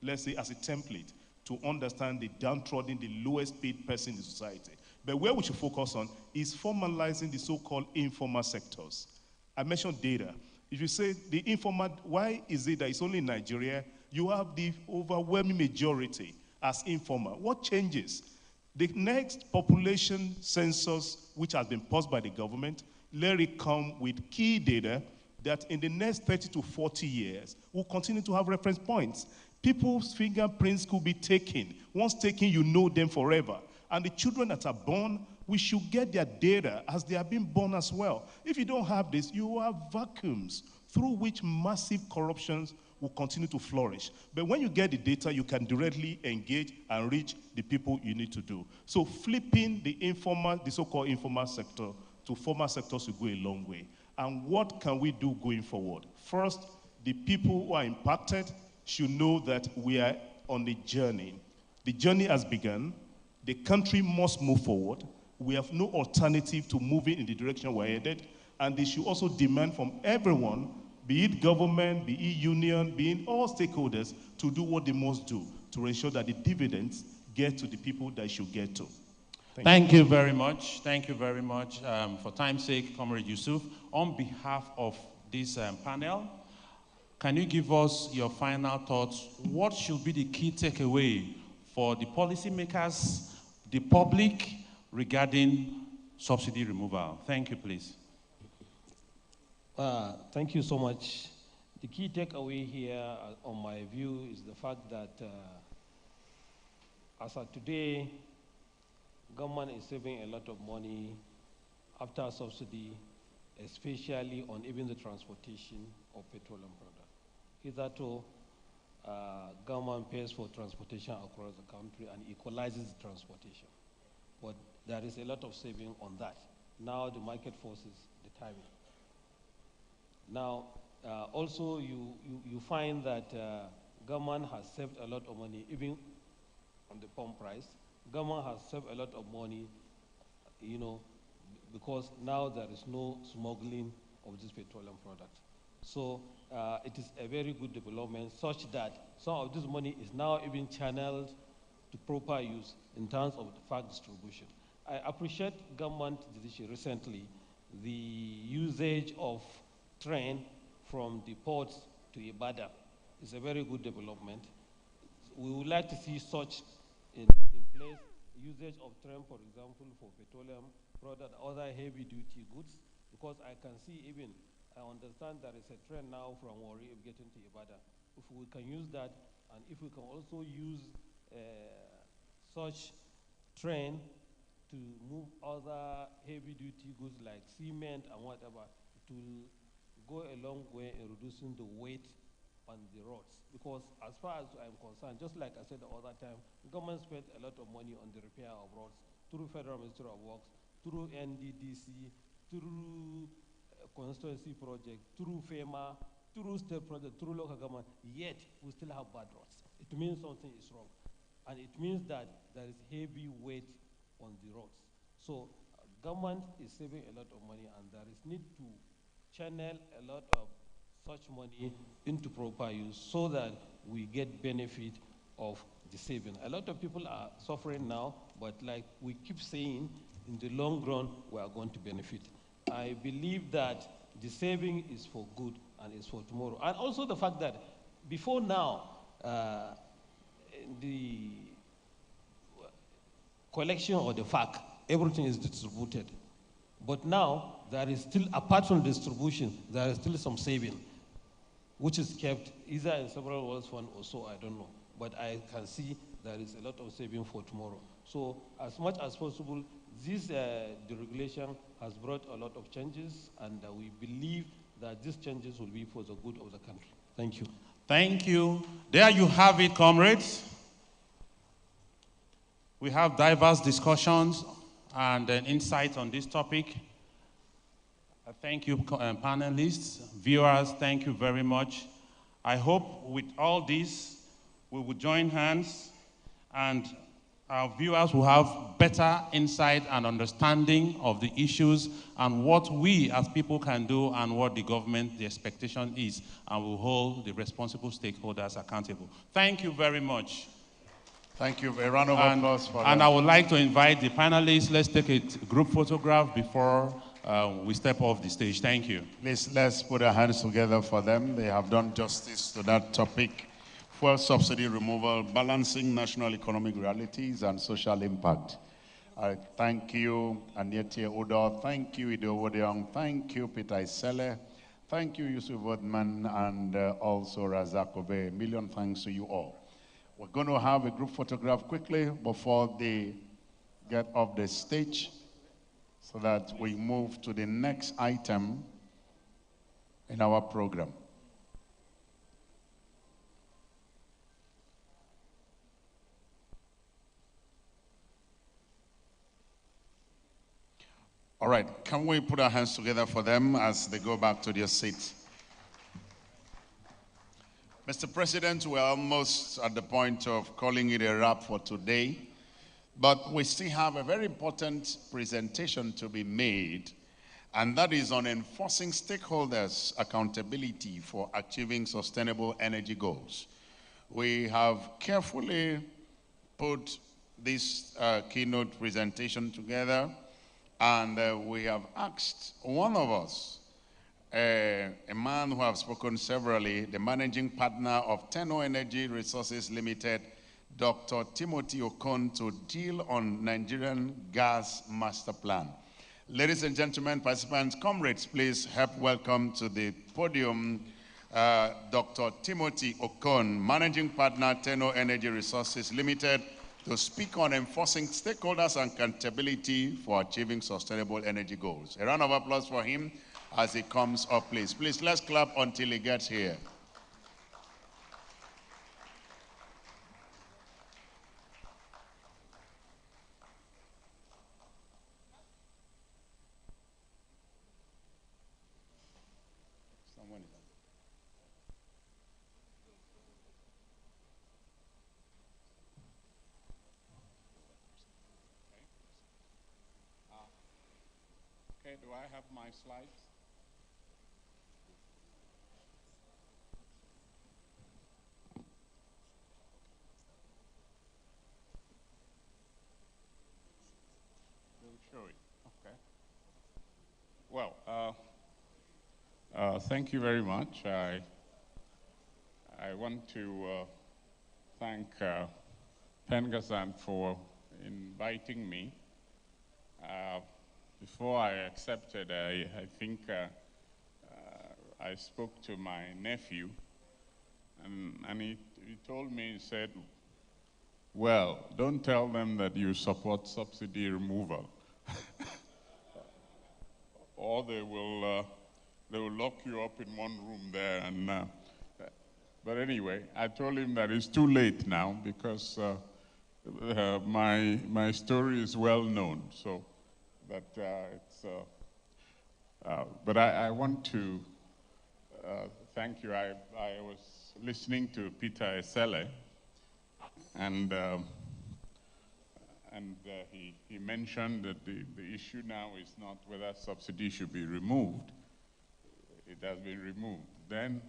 let's say, as a template to understand the downtrodden, the lowest paid person in the society. But where we should focus on is formalizing the so-called informal sectors. I mentioned data. If you say the informal, why is it that it's only in Nigeria you have the overwhelming majority as informal? What changes? The next population census, which has been paused by the government, let it come with key data that in the next 30 to 40 years, will continue to have reference points. People's fingerprints could be taken. Once taken, you know them forever. And the children that are born, we should get their data as they are being born as well. If you don't have this, you have vacuums through which massive corruptions will continue to flourish. But when you get the data, you can directly engage and reach the people you need to do. So flipping the informal, the so-called informal sector to formal sectors will go a long way. And what can we do going forward? First, the people who are impacted should know that we are on a journey. The journey has begun. The country must move forward. We have no alternative to moving in the direction we're headed. And they should also demand from everyone, be it government, be it union, be it all stakeholders, to do what they must do to ensure that the dividends get to the people that should get to. Thank you very much. Thank you very much. For time's sake, Comrade Yusuf, on behalf of this panel, can you give us your final thoughts? What should be the key takeaway for the policymakers, the public, regarding subsidy removal? Thank you, please. Thank you so much. The key takeaway here, on my view, is the fact that as of today, government is saving a lot of money after subsidy, especially on even the transportation of petroleum products. Hitherto, government pays for transportation across the country and equalizes the transportation. But there is a lot of saving on that. Now the market forces the timing. Now, also you find that government has saved a lot of money, even on the pump price. Government has saved a lot of money, you know, because now there is no smuggling of this petroleum product. So it is a very good development, such that some of this money is now even channeled to proper use in terms of the fact distribution. I appreciate government decision recently, the usage of train from the ports to Ibadan is a very good development. We would like to see such in place, usage of train, for example, for petroleum product, other heavy-duty goods, because I can see even, I understand there is a trend now from Warri getting to Ibadan. If we can use that, and if we can also use such train to move other heavy-duty goods like cement and whatever, to go a long way in reducing the weight on the roads. Because as far as I'm concerned, just like I said the other time, government spent a lot of money on the repair of roads through Federal Ministry of Works, through NDDC, through constituency project, through FEMA, through state project, through local government, yet we still have bad roads. It means something is wrong. And it means that there is heavy weight on the roads. So government is saving a lot of money, and there is need to channel a lot of such money into proper use so that we get benefit of the saving. A lot of people are suffering now, but like we keep saying, in the long run, we are going to benefit. I believe that the saving is for good and is for tomorrow. And also the fact that before now, the collection or the FAC, everything is distributed. But now, there is still, apart from distribution, there is still some saving, which is kept either in several World Fund or so, I don't know. But I can see there is a lot of saving for tomorrow. So as much as possible, this deregulation has brought a lot of changes, and we believe that these changes will be for the good of the country. Thank you. Thank you. There you have it, comrades. We have diverse discussions and an insight on this topic. Thank you, panelists, viewers, thank you very much. I hope with all this, we will join hands and our viewers will have better insight and understanding of the issues and what we as people can do and what the government, the expectation is, and will hold the responsible stakeholders accountable. Thank you very much. Thank you. A round of applause for them. And I would like to invite the panelists. Let's take a group photograph before we step off the stage. Thank you. Please, let's put our hands together for them. They have done justice to that topic. Fuel subsidy removal, balancing national economic realities and social impact. I thank you, Anyete Odo. Thank you, Ido Wodeong. Thank you, Peter Isele. Thank you, Yusuf Woodman, and also Razak Obe. A million thanks to you all. We're going to have a group photograph quickly before they get off the stage so that we move to the next item in our program. All right, can we put our hands together for them as they go back to their seats? Mr. President, we're almost at the point of calling it a wrap for today, but we still have a very important presentation to be made, and that is on enforcing stakeholders' accountability for achieving sustainable energy goals. We have carefully put this keynote presentation together, and we have asked one of us, a man who has spoken severally, the managing partner of Tenor Energy Resources Limited, Dr. Timothy Okon to deal on Nigerian gas master plan. Ladies and gentlemen, participants, comrades, please help welcome to the podium Dr. Timothy Okon, Managing Partner, Tenor Energy Resources Limited, to speak on enforcing stakeholders and accountability for achieving sustainable energy goals. A round of applause for him as he comes up, please. Please, let's clap until he gets here. Okay, do I have my slides? They'll show it. Okay. Well, thank you very much. I want to thank Pengassan for inviting me. Before I accepted, I think I spoke to my nephew, and he told me, he said, well, don't tell them that you support subsidy removal, or they will lock you up in one room there. And but anyway, I told him that it's too late now because my story is well known. So. But I want to thank you. I was listening to Peter Esele, and he mentioned that the issue now is not whether subsidy should be removed. It has been removed. Then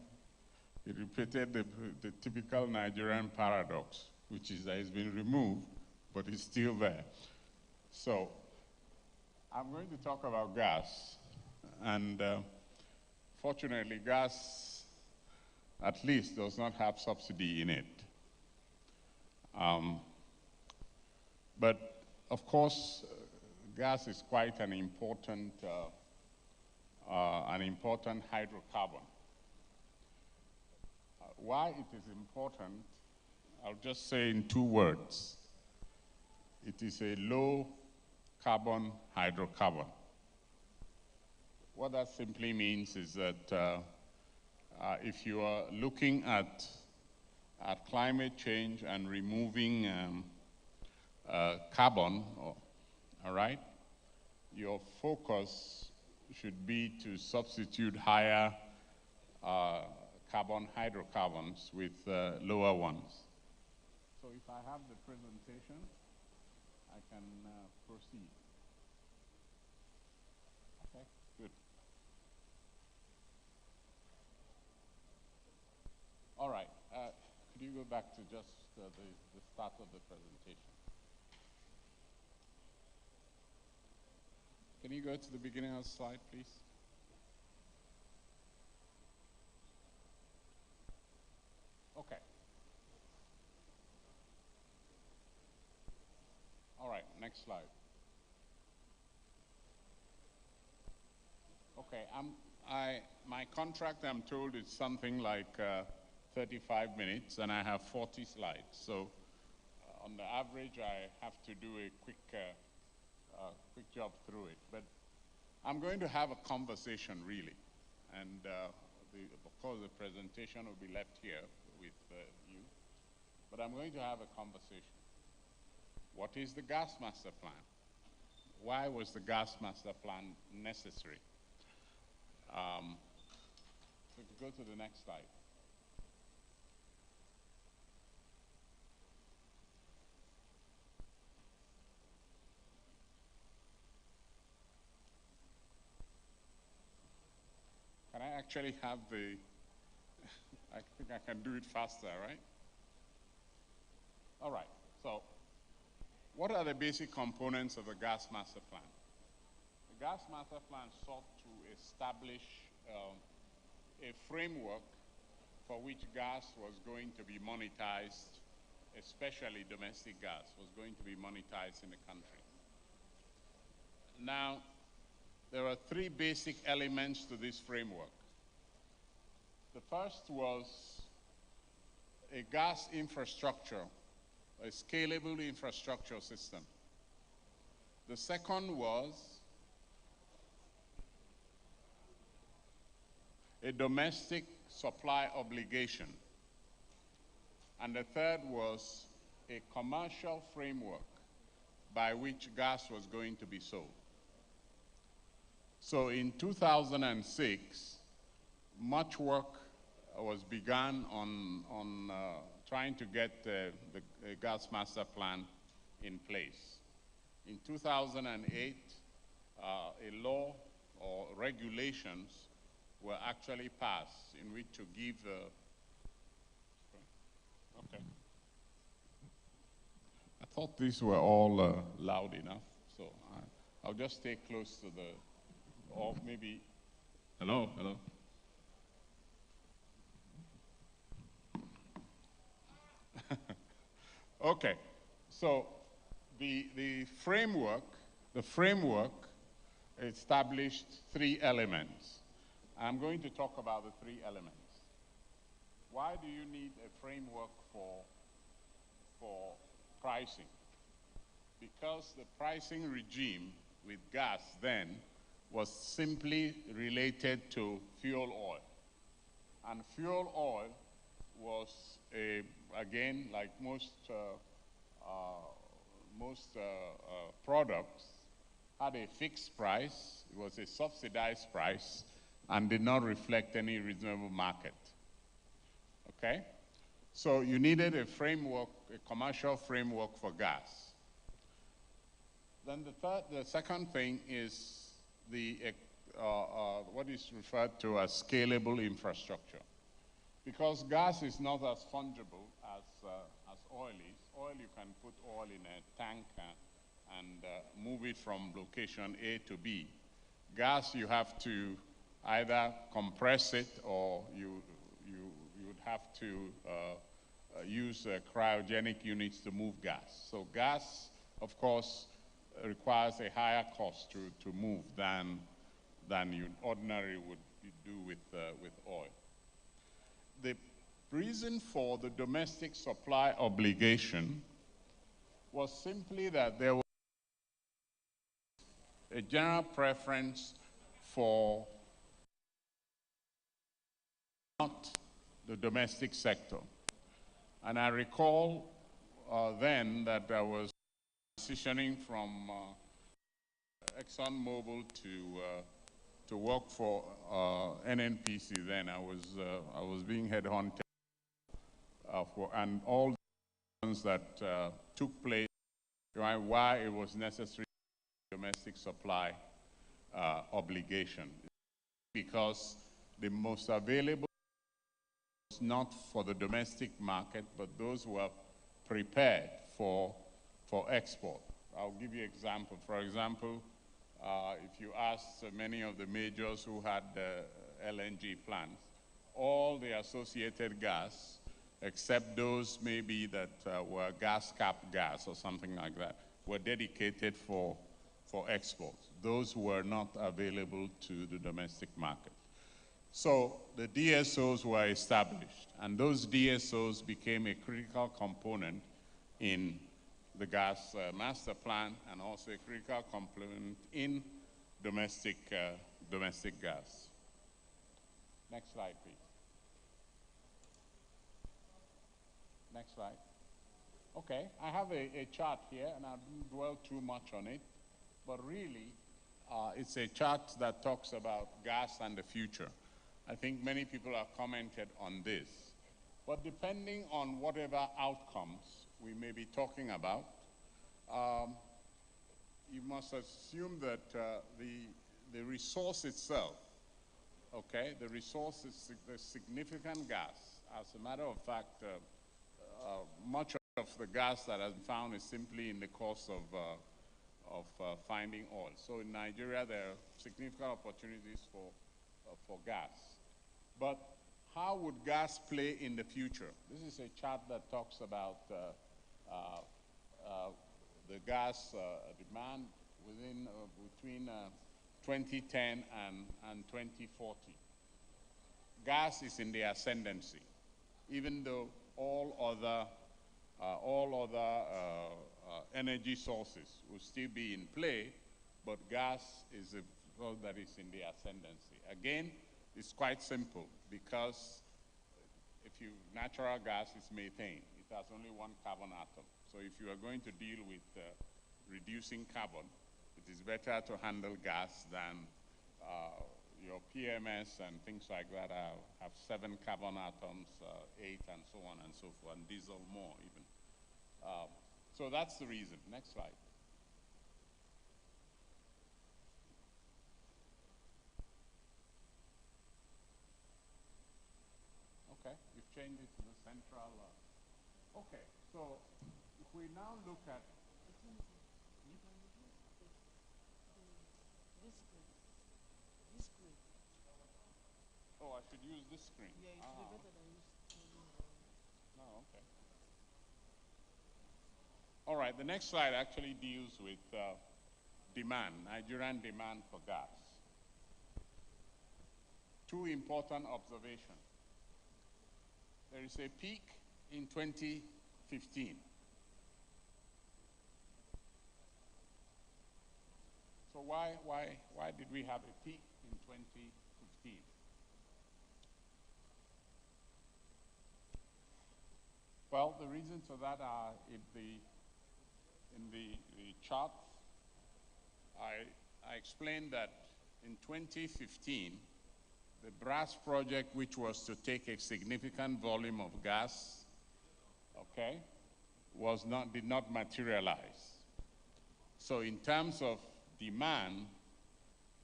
he repeated the typical Nigerian paradox, which is that it's been removed, but it's still there. So I'm going to talk about gas, and fortunately, gas at least does not have subsidy in it. But of course, gas is quite an important hydrocarbon. Why it is important, I'll just say in 2 words. It is a low carbon hydrocarbon. What that simply means is that if you are looking at climate change and removing carbon, all right, your focus should be to substitute higher carbon hydrocarbons with lower ones. So if I have the presentation, I can proceed. Okay, good. All right, could you go back to just the start of the presentation? Can you go to the beginning of the slide, please? Okay. All right, next slide. Okay, my contract, I'm told, is something like 35 minutes, and I have 40 slides. So on the average, I have to do a quick job through it. But I'm going to have a conversation, really. And of course, the presentation will be left here with you. But I'm going to have a conversation. What is the gas master plan? Why was the gas master plan necessary? So if you go to the next slide. Can I actually have the, I think I can do it faster, right? All right, so what are the basic components of the gas master plan? The gas master plan sought to establish a framework for which gas was going to be monetized especially domestic gas, was going to be monetized in the country. Now, there are three basic elements to this framework. The first was a gas infrastructure, a scalable infrastructure system. The second was a domestic supply obligation. And the third was a commercial framework by which gas was going to be sold. So in 2006, much work was begun on trying to get the gas master plan in place. In 2008, a law or regulations were actually passed in which to give okay. I thought these were all loud enough, so I'll just stay close to the, or maybe, hello. Okay, so the framework established three elements. I'm going to talk about the three elements. Why do you need a framework for pricing? Because the pricing regime with gas then was simply related to fuel oil. And fuel oil was, again, like most products, had a fixed price. It was a subsidized price and did not reflect any reasonable market. Okay? So you needed a framework, a commercial framework for gas. Then the second thing is what is referred to as scalable infrastructure. Because gas is not as fungible as oil is. Oil, you can put oil in a tank and move it from location A to B. Gas, you have to either compress it or you would have to use cryogenic units to move gas. So gas, of course, requires a higher cost to move than you ordinarily would do with oil. The reason for the domestic supply obligation was simply that there was a general preference for not the domestic sector. And I recall then that I was transitioning from ExxonMobil to work for NNPC. Then I was being headhunted and all the things that took place, why it was necessary domestic supply obligation, because the most available was not for the domestic market, but those who are prepared for export. I'll give you an example. For example, if you ask many of the majors who had LNG plants, all the associated gas, except those maybe that were gas cap gas or something like that, were dedicated for exports. Those were not available to the domestic market. So the DSOs were established, and those DSOs became a critical component in the gas master plan and also a critical component in domestic gas. Next slide, please. Next slide. Okay, I have a chart here, and I didn't dwell too much on it, but really, it's a chart that talks about gas and the future. I think many people have commented on this. But depending on whatever outcomes we may be talking about, you must assume that the resource itself, okay, the resource is the significant gas. As a matter of fact, much of the gas that has been found is simply in the course of finding oil. So in Nigeria, there are significant opportunities for gas. But how would gas play in the future? This is a chart that talks about the gas demand between 2010 and 2040. Gas is in the ascendancy, even though all other energy sources will still be in play, but gas is the one that is in the ascendancy. Again, it's quite simple because natural gas is methane. It has only one carbon atom. So if you are going to deal with reducing carbon, it is better to handle gas than your PMS and things like that have 7 carbon atoms, 8 and so on and so forth, and diesel more even. So that's the reason. Next slide. Okay, we've changed it to the central. Okay, so if we now look at This screen. Oh, I should use this screen. Yeah, it's better than No, okay. All right, the next slide actually deals with demand, Nigerian demand for gas. 2 important observations. There is a peak in 2015. So why did we have a peak in 2015? Well, the reasons for that are in the chart. I explained that in 2015, the brass project, which was to take a significant volume of gas, okay, did not materialize. So in terms of demand,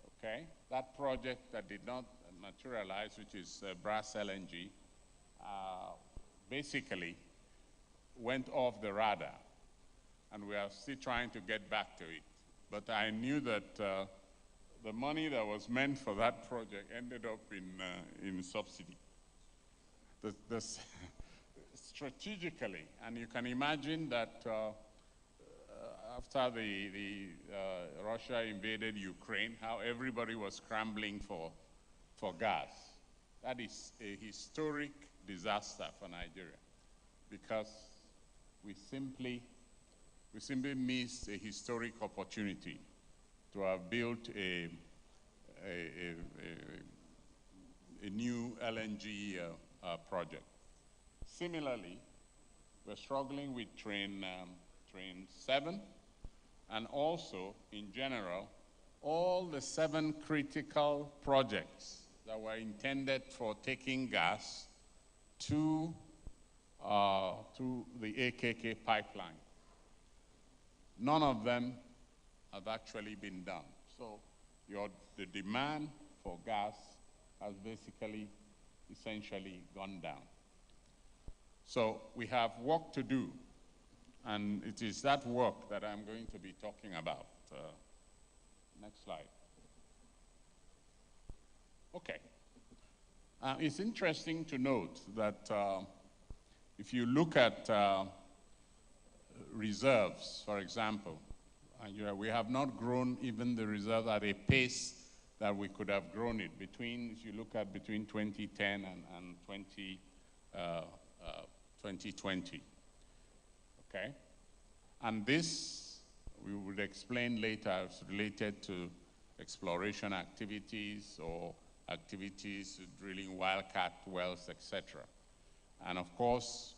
okay, that project that did not materialize, which is brass LNG, basically went off the radar, and we are still trying to get back to it. But I knew that the money that was meant for that project ended up in subsidy. Strategically, and you can imagine that after Russia invaded Ukraine, how everybody was scrambling for gas. That is a historic disaster for Nigeria, because we simply missed a historic opportunity to have built a new LNG project. Similarly, we're struggling with train 7, and also, in general, all the 7 critical projects that were intended for taking gas to the AKK pipeline. None of them have actually been done. So the demand for gas has essentially gone down. So we have work to do, and it is that work that I'm going to be talking about. Next slide. Okay. It's interesting to note that if you look at reserves, for example, we have not grown even the reserve at a pace that we could have grown it if you look at between 2010 and 2020. Okay? And this, we would explain later, is related to exploration activities or activities drilling wildcat wells, etc. And of course,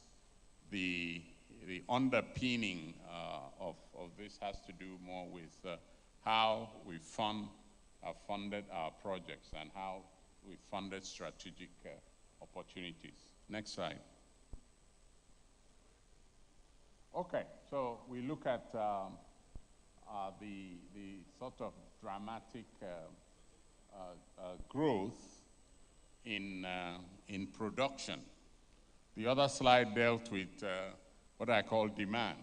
the underpinning of this has to do more with how we have funded our projects and how we funded strategic opportunities. Next slide. Okay, so we look at the sort of dramatic growth in production. The other slide dealt with what I call demand.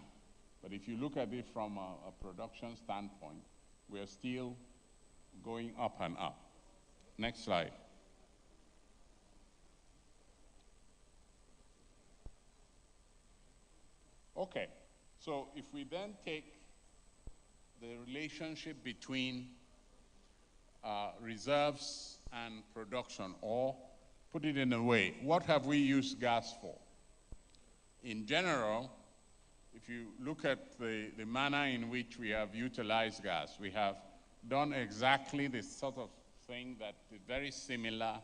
But if you look at it from a production standpoint, we are still going up and up. Next slide. Okay, So if we then take the relationship between reserves and production, or put it in a way, what have we used gas for? In general, if you look at the manner in which we have utilized gas, we have done exactly the sort of thing that is very similar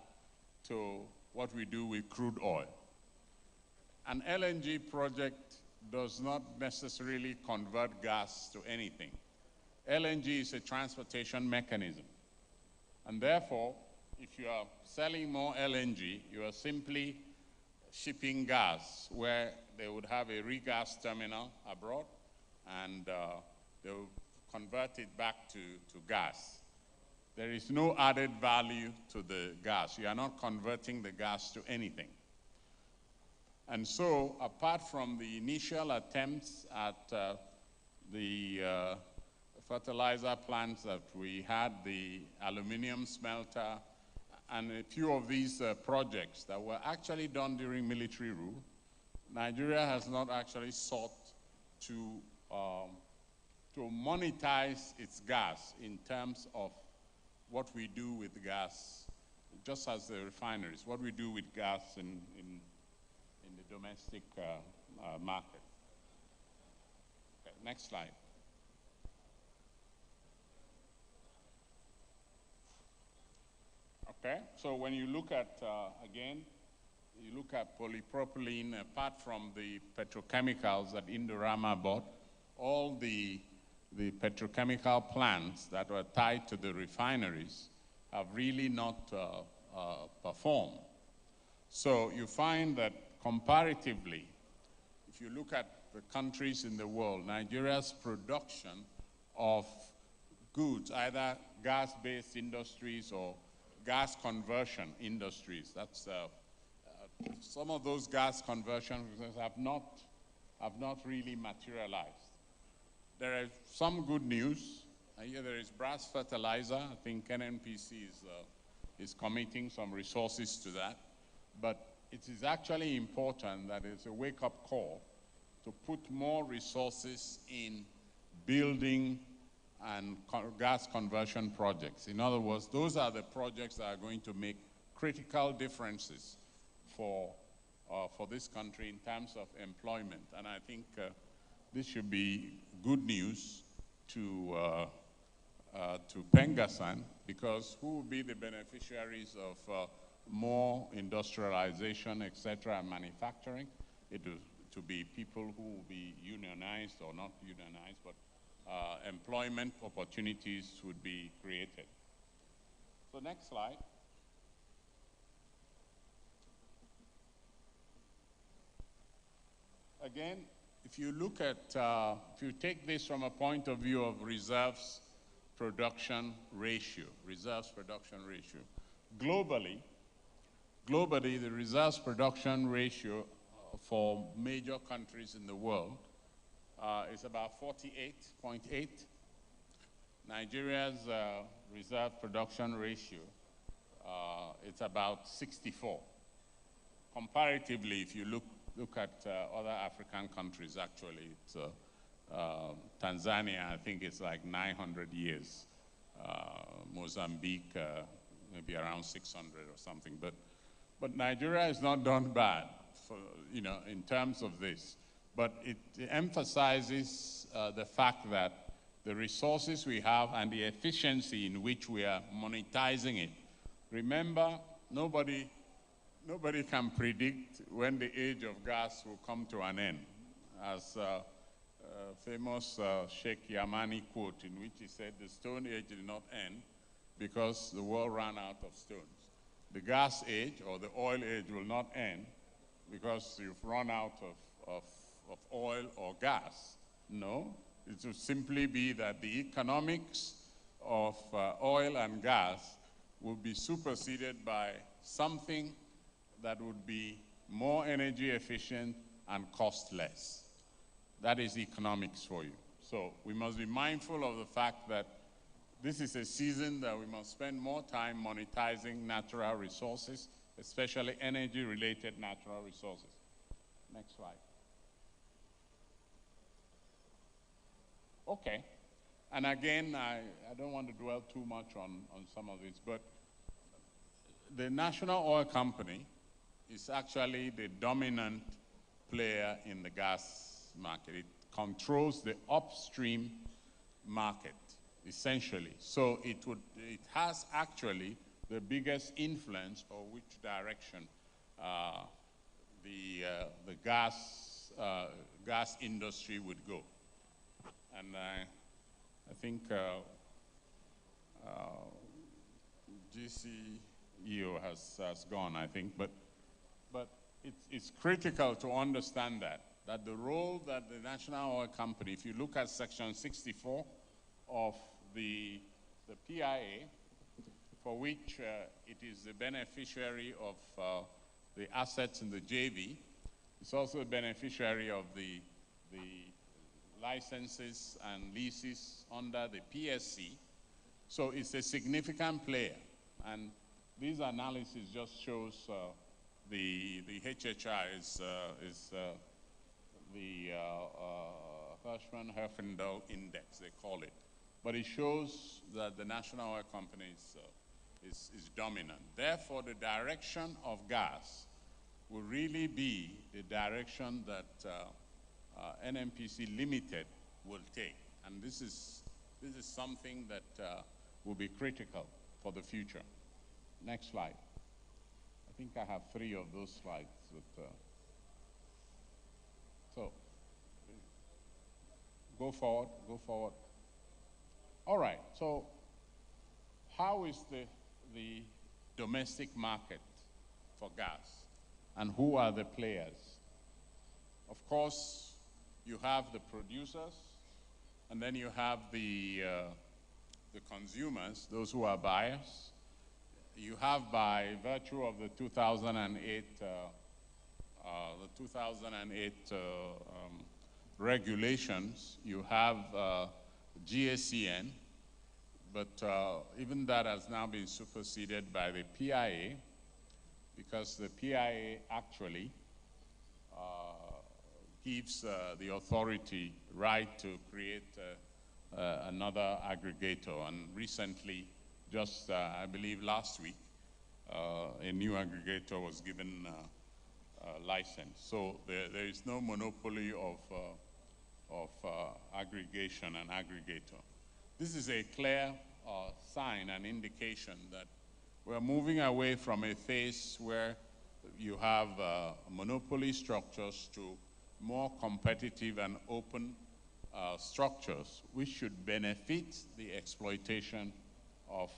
to what we do with crude oil. An LNG project does not necessarily convert gas to anything. LNG is a transportation mechanism. And therefore, if you are selling more LNG, you are simply shipping gas where they would have a regas terminal abroad, and they will convert it back to gas. There is no added value to the gas. You are not converting the gas to anything. And so, apart from the initial attempts at the fertilizer plants that we had, the aluminum smelter, and a few of these projects that were actually done during military rule, Nigeria has not actually sought to monetize its gas in terms of what we do with gas, just as the refineries, what we do with gas in the domestic market. Okay, next slide. Okay, so when you look at, again, you look at polypropylene, apart from the petrochemicals that Indorama bought, all the petrochemical plants that were tied to the refineries have really not performed. So you find that comparatively, if you look at the countries in the world, Nigeria's production of goods, either gas-based industries or gas conversion industries, that's some of those gas conversion have not really materialized. There is some good news. Here there is brass fertilizer. I think NNPC is committing some resources to that. But it is actually important that it's a wake-up call to put more resources in building and gas conversion projects. In other words, those are the projects that are going to make critical differences for this country in terms of employment. And I think this should be good news to Pengassan, because who will be the beneficiaries of more industrialization, etc., and manufacturing? It will to be people who will be unionized or not unionized, but employment opportunities would be created. So next slide. Again, if you look at, if you take this from a point of view of reserves production ratio, globally, the reserves production ratio for major countries in the world is about 48.8. Nigeria's reserve production ratio, it's about 64. Comparatively, if you look at other African countries, actually, it's Tanzania, I think it's like 900 years. Mozambique, maybe around 600 or something. But Nigeria has not done bad, in terms of this. But it emphasizes the fact that the resources we have and the efficiency in which we are monetizing it. Remember, nobody can predict when the age of gas will come to an end. As famous Sheikh Yamani quote, in which he said, the Stone Age did not end because the world ran out of stones. The gas age or the oil age will not end because you've run out of oil or gas. No, it will simply be that the economics of oil and gas will be superseded by something that would be more energy efficient and cost less. That is economics for you. So we must be mindful of the fact that this is a season that we must spend more time monetizing natural resources, especially energy-related natural resources. Next slide. Okay. And again, I don't want to dwell too much on some of this, but the National Oil Company is actually the dominant player in the gas market. It controls the upstream market, essentially. So it has actually the biggest influence on which direction the gas industry would go. And I think GCEO has gone, I think, but it's critical to understand that the role that the National Oil Company, if you look at Section 64 of the PIA, for which it is the beneficiary of the assets in the JV, it's also a beneficiary of the licenses and leases under the PSC. So it's a significant player. And this analysis just shows the HHI is the Hirschman-Herfindahl Index, they call it. But it shows that the National Oil Company is dominant. Therefore, the direction of gas will really be the direction that NNPC Limited will take. And this is something that will be critical for the future. Next slide. I think I have 3 of those slides. So, go forward. All right, so how is the domestic market for gas? And who are the players? Of course, you have the producers, and then you have the consumers, those who are buyers. You have, by virtue of the 2008 regulations, you have GSCN, but even that has now been superseded by the PIA, because the PIA actually gives the authority right to create another aggregator. And recently, just I believe last week, a new aggregator was given a license. So there is no monopoly of aggregation and aggregator. This is a clear sign and indication that we're moving away from a phase where you have monopoly structures to more competitive and open structures, which should benefit the exploitation of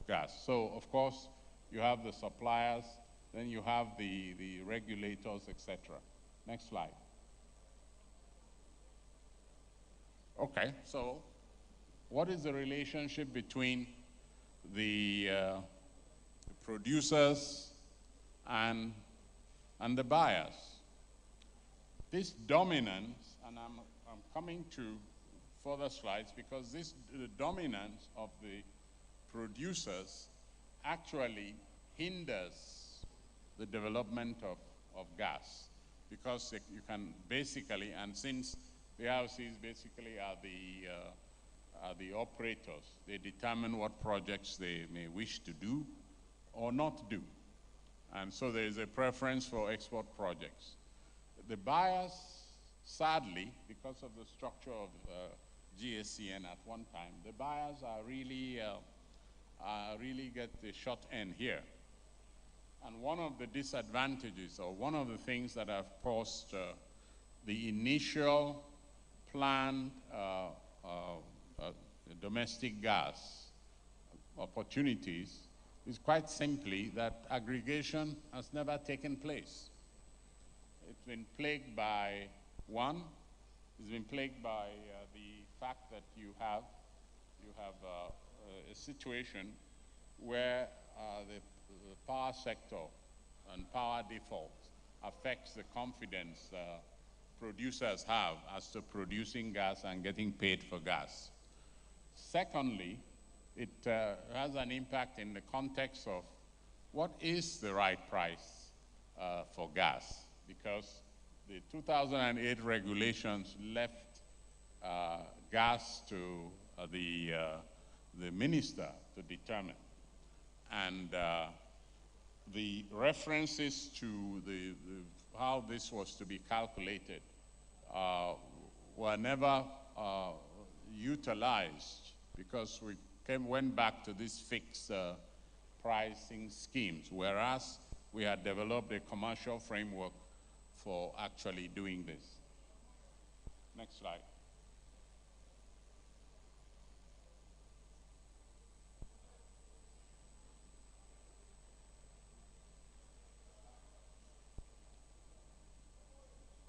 gas. So, of course, you have the suppliers, then you have the regulators, etc. Next slide. Okay, so what is the relationship between the producers and the buyers? This dominance, and I'm coming to further slides, because the dominance of the producers actually hinders the development of gas, because you can basically, and since the IOCs basically are the operators, they determine what projects they may wish to do or not do. And so there is a preference for export projects. The buyers, sadly, because of the structure of GSCN at one time, the buyers are really get the short end here. And one of the disadvantages, or one of the things that have caused the initial planned domestic gas opportunities is quite simply that aggregation has never taken place. It's been plagued by the fact that you have a situation where the power sector and power default affects the confidence producers have as to producing gas and getting paid for gas. Secondly, it has an impact in the context of what is the right price for gas, because the 2008 regulations left gas to the minister to determine. And the references to how this was to be calculated were never utilized because we went back to these fixed pricing schemes, whereas we had developed a commercial framework for actually doing this. Next slide.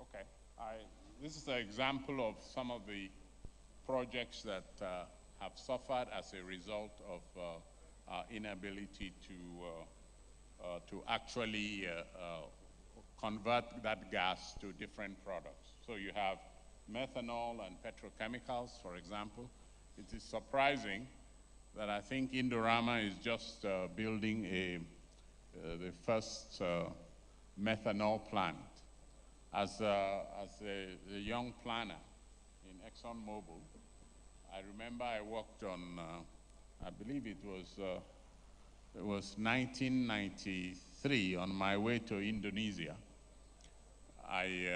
Okay, this is an example of some of the projects that have suffered as a result of our inability to actually convert that gas to different products. So you have methanol and petrochemicals, for example. It is surprising that I think Indorama is just building the first methanol plant. As a young planner in ExxonMobil, I remember I worked on, I believe it was 1993 on my way to Indonesia. I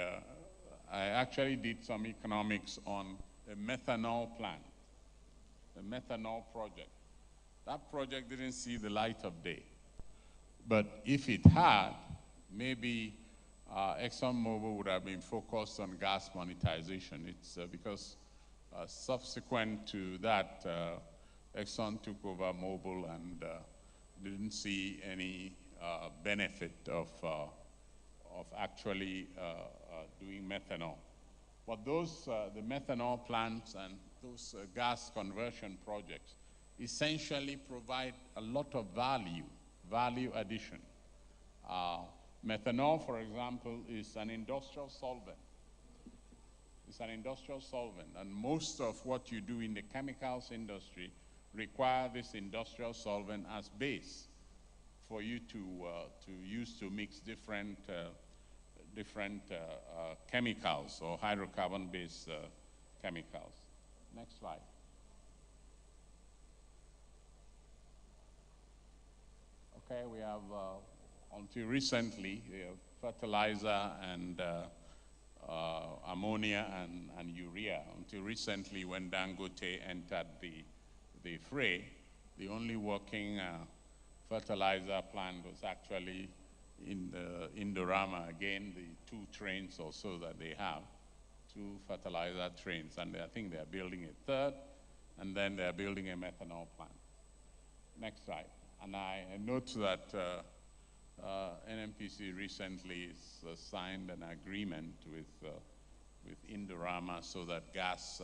actually did some economics on a methanol plant, a methanol project. That project didn't see the light of day. But if it had, maybe ExxonMobil would have been focused on gas monetization. It's because subsequent to that, Exxon took over Mobil and didn't see any benefit of actually doing methanol. But those, the methanol plants and those gas conversion projects essentially provide a lot of value addition. Methanol, for example, is an industrial solvent. It's an industrial solvent, and most of what you do in the chemicals industry require this industrial solvent as base for you to use to mix different chemicals or hydrocarbon-based chemicals. Next slide. Okay, we have until recently fertilizer and ammonia and urea. Until recently, when Dangote entered the fray, the only working fertilizer plant was actually in Indorama. Again, the 2 trains or so that they have, 2 fertilizer trains, and I think they're building a 3rd, and then they're building a methanol plant. Next slide. And I note that NNPC recently signed an agreement with Indorama so that gas,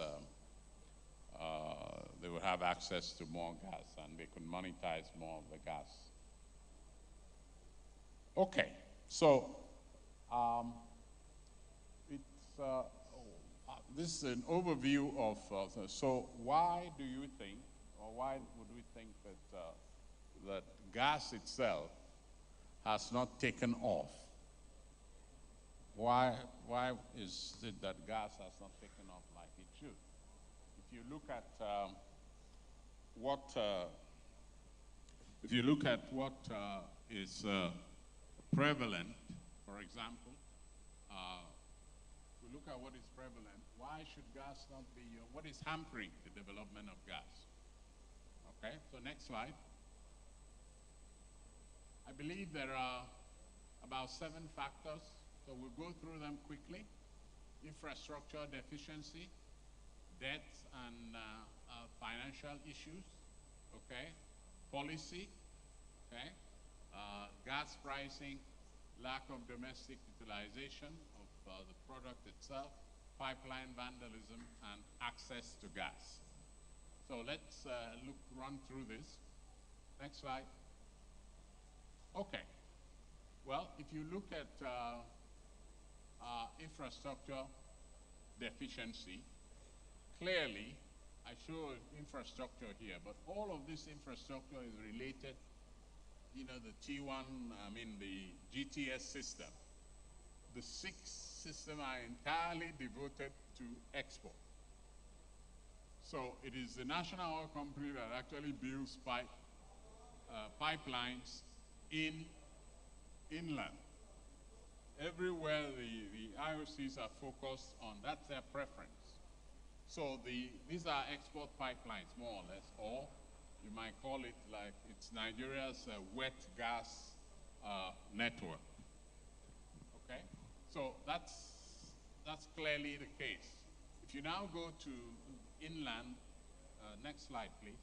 they will have access to more gas and they could monetize more of the gas. Okay, so this is an overview of, so why do you think, or why would we think that gas itself has not taken off? Why is it that gas has not taken off like it should? If you look at is prevalent, for example, if we look at what is prevalent, why should gas not be, what is hampering the development of gas? Okay, so next slide. I believe there are about 7 factors, so we'll go through them quickly. Infrastructure deficiency, debt and financial issues, okay? Policy, okay? Gas pricing, lack of domestic utilization of the product itself, pipeline vandalism, and access to gas. So let's run through this. Next slide. Okay. Well, if you look at infrastructure deficiency, clearly, I show infrastructure here, but all of this infrastructure is related, the the GTS system. The 6 systems are entirely devoted to export. So it is the national oil company that actually builds pipelines inland. Everywhere the IOCs are focused on, that's their preference. So these are export pipelines, more or less, or you might call it like it's Nigeria's wet gas network. Okay, so that's clearly the case. If you now go to inland, next slide, please.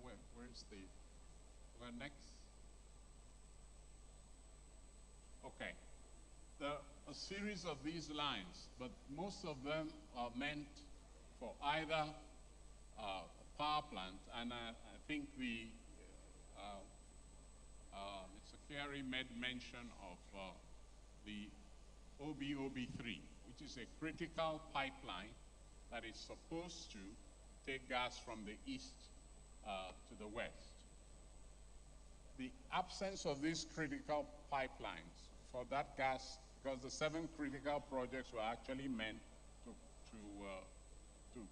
Where's the next? Okay, there are a series of these lines, but most of them are meant for either power plant, and I think Mr. Carey made mention of the OBOB3, which is a critical pipeline that is supposed to take gas from the east to the west. The absence of these critical pipelines for that gas, because the 7 critical projects were actually meant to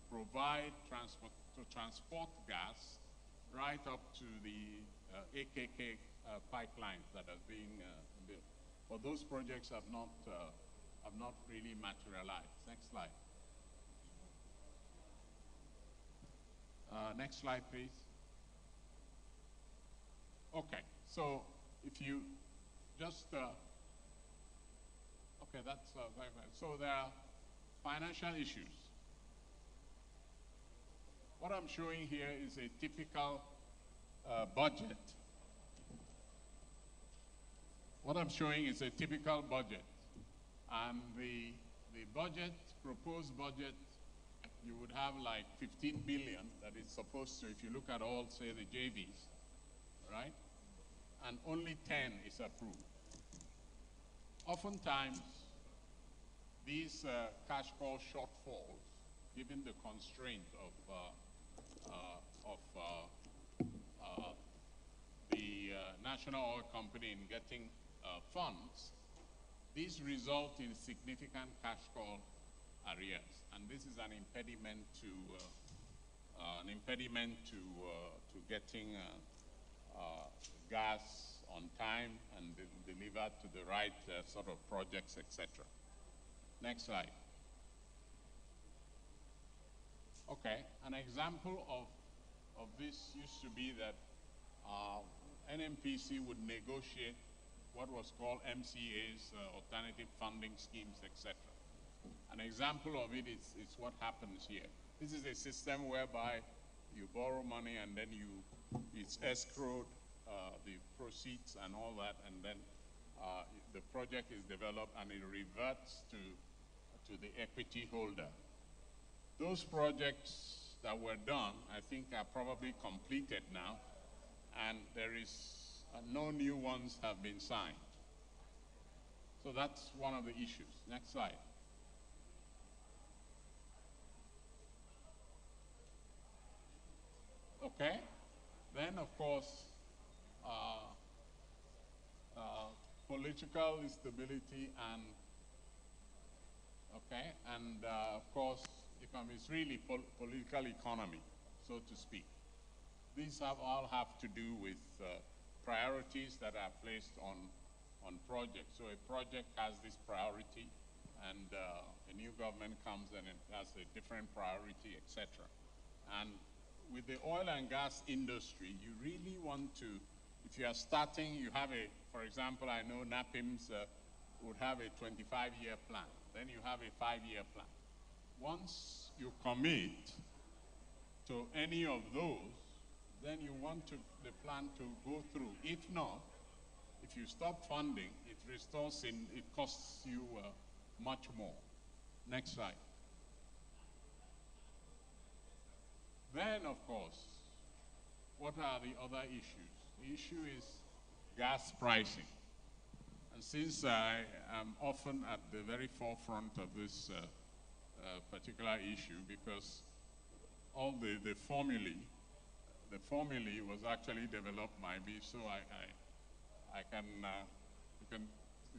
provide transport got right up to the AKK pipelines that are being built. But those projects have not really materialized. Next slide. Next slide, please. Okay, so if you just, okay, that's very well. So there are financial issues. What I'm showing here is a typical budget. What I'm showing is a typical budget. And the budget, proposed budget, you would have like 15 billion that is supposed to, if you look at all, say, the JVs, right? And only 10 is approved. Oftentimes, these cash call shortfalls, given the constraint of the national oil company in getting funds, these result in significant cash call arrears, and this is an impediment to getting gas on time and delivered to the right sort of projects, etc. Next slide. Okay, an example of this used to be that NMPC would negotiate what was called MCAs, alternative funding schemes, etc. An example of it is what happens here. This is a system whereby you borrow money and then it's escrowed, the proceeds and all that, and then the project is developed and it reverts to the equity holder. Those projects that were done, I think, are probably completed now, and there is no new ones have been signed. So that's one of the issues. Next slide. Okay, then of course, political instability and, okay, and of course, it's really political economy, so to speak. These all have to do with priorities that are placed on projects. So a project has this priority, and a new government comes and it has a different priority, etc. And with the oil and gas industry, you really want to, if you are starting, you have for example, I know NAPIMS would have a 25-year plan. Then you have a 5-year plan. Once you commit to any of those, then you want the plan to go through. If not, if you stop funding, it costs you much more. Next slide. Then, of course, what are the other issues? The issue is gas pricing. And since I am often at the very forefront of this particular issue, because all the formulae was actually developed by me, so you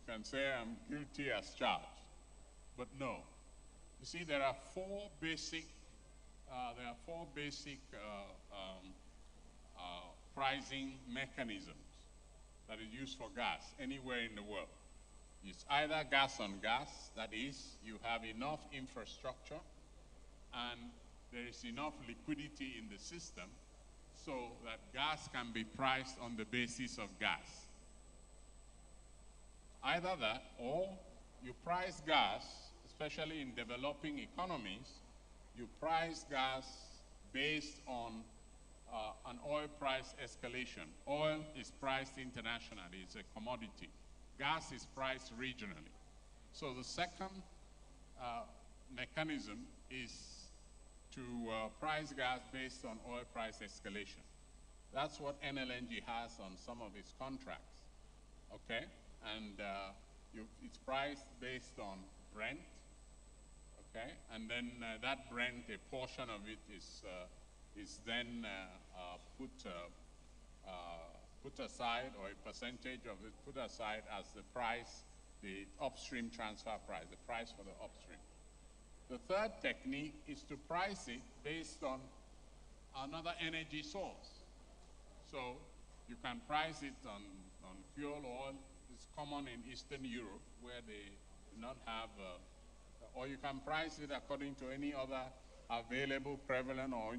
can say I'm guilty as charged, but no. You see, there are four basic pricing mechanisms that is used for gas anywhere in the world. It's either gas on gas, that is, you have enough infrastructure and there is enough liquidity in the system so that gas can be priced on the basis of gas. Either that, or you price gas, especially in developing economies, you price gas based on an oil price escalation. Oil is priced internationally, it's a commodity. Gas is priced regionally. So the second mechanism is to price gas based on oil price escalation. That's what NLNG has on some of its contracts, okay? And it's priced based on Brent, okay? And then that Brent, a portion of it is then put aside, or a percentage of it put aside as the price, the upstream transfer price, the price for the upstream. The third technique is to price it based on another energy source. So you can price it on fuel oil. It's common in Eastern Europe where they do not have, or you can price it according to any other available, prevalent, or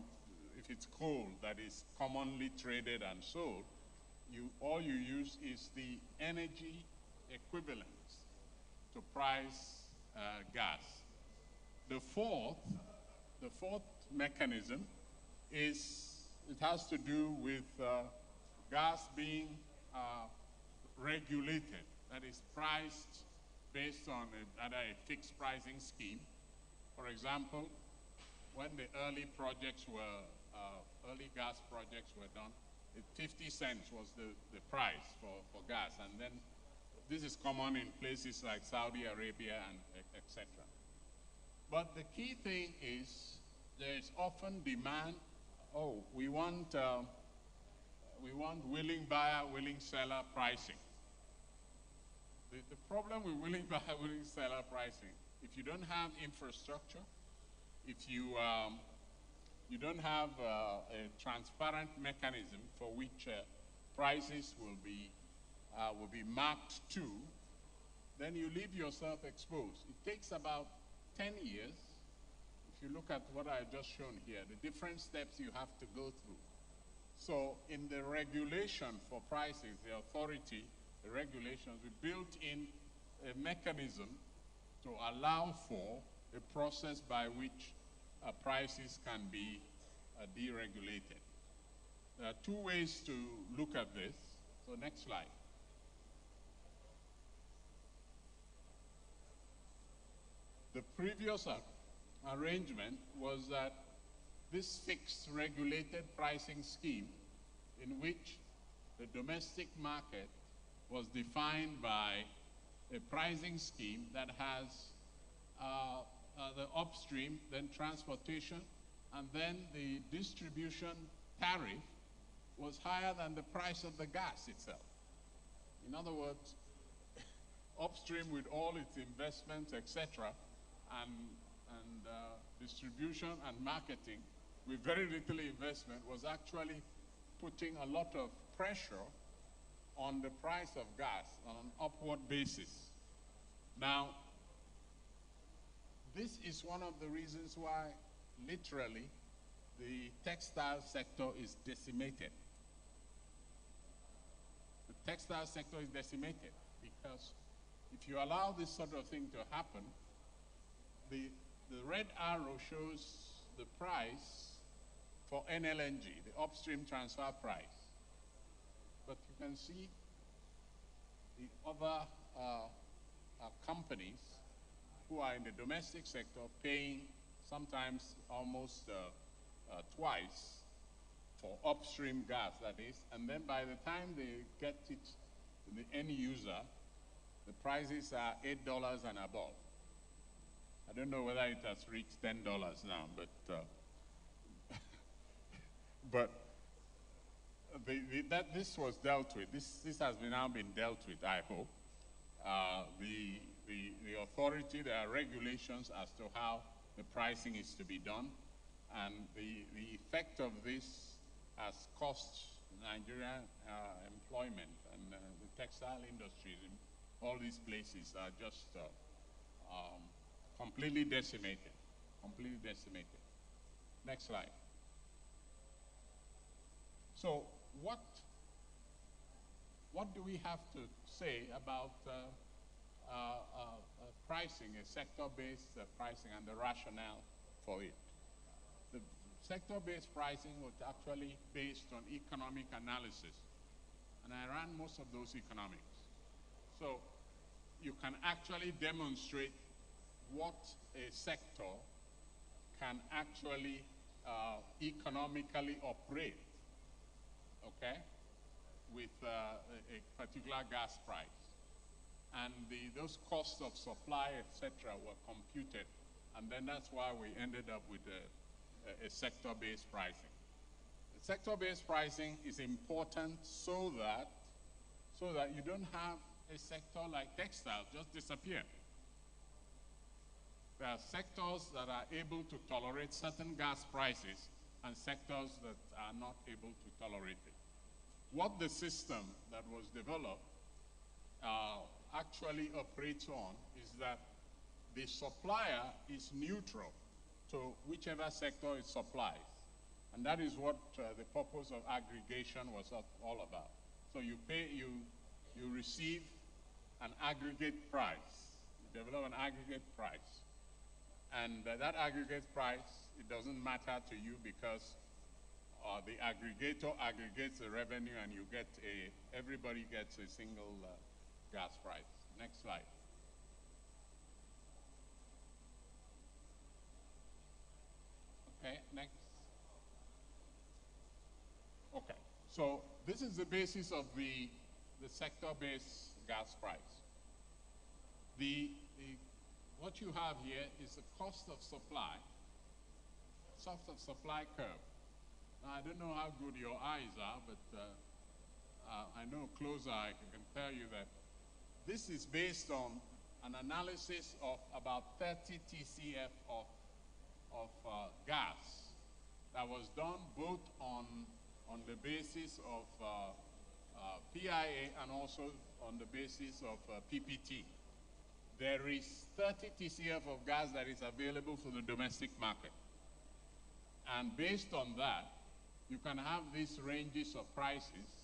if it's coal that is commonly traded and sold, all you use is the energy equivalents to price gas. The fourth mechanism it has to do with gas being regulated, that is priced based on either a fixed pricing scheme. For example, when the early gas projects were done, 50 cents was the price for gas, and then this is common in places like Saudi Arabia and etc. But the key thing is there is often demand. Oh, we want willing buyer, willing seller pricing. The problem with willing buyer, willing seller pricing, if you don't have infrastructure, if you don't have a transparent mechanism for which prices will be marked to, then you leave yourself exposed. It takes about 10 years, if you look at what I've just shown here, the different steps you have to go through. So in the regulation for prices, the authority, the regulations, we built in a mechanism to allow for a process by which prices can be deregulated. There are two ways to look at this. So next slide. The previous arrangement was that this fixed regulated pricing scheme in which the domestic market was defined by a pricing scheme that has the upstream, then transportation, and then the distribution tariff was higher than the price of the gas itself. In other words, upstream with all its investments, etc., and distribution and marketing with very little investment was actually putting a lot of pressure on the price of gas on an upward basis. Now, this is one of the reasons why, literally, the textile sector is decimated. The textile sector is decimated because if you allow this sort of thing to happen, the red arrow shows the price for NLNG, the upstream transfer price. But you can see the other companies who are in the domestic sector paying sometimes almost twice for upstream gas, that is, and then by the time they get it to the end user, the prices are $8 and above. I don't know whether it has reached $10 now, but this was dealt with. This has now been dealt with, I hope. The authority, there are regulations as to how the pricing is to be done. And the effect of this has cost Nigeria employment, and the textile industries in all these places are just completely decimated, completely decimated. Next slide. So what do we have to say about pricing, a sector-based pricing, and the rationale for it? The sector-based pricing was actually based on economic analysis, and I ran most of those economics. So you can actually demonstrate what a sector can actually economically operate, okay, with a particular gas price. And those costs of supply, etc., were computed. And then that's why we ended up with a sector-based pricing. The sector-based pricing is important so that you don't have a sector like textile just disappear. There are sectors that are able to tolerate certain gas prices and sectors that are not able to tolerate it. What the system that was developed actually operates on is that the supplier is neutral to whichever sector it supplies. And that is what the purpose of aggregation was all about. So you receive an aggregate price. You develop an aggregate price. And that aggregate price, it doesn't matter to you because the aggregator aggregates the revenue and you get everybody gets a single gas price. Next slide. Okay, next. Okay, so this is the basis of the sector-based gas price. What you have here is the cost of supply curve. Now, I don't know how good your eyes are, but I know closer I can tell you that this is based on an analysis of about 30 TCF of gas that was done both on the basis of PIA and also on the basis of PPT. There is 30 TCF of gas that is available for the domestic market. And based on that, you can have these ranges of prices.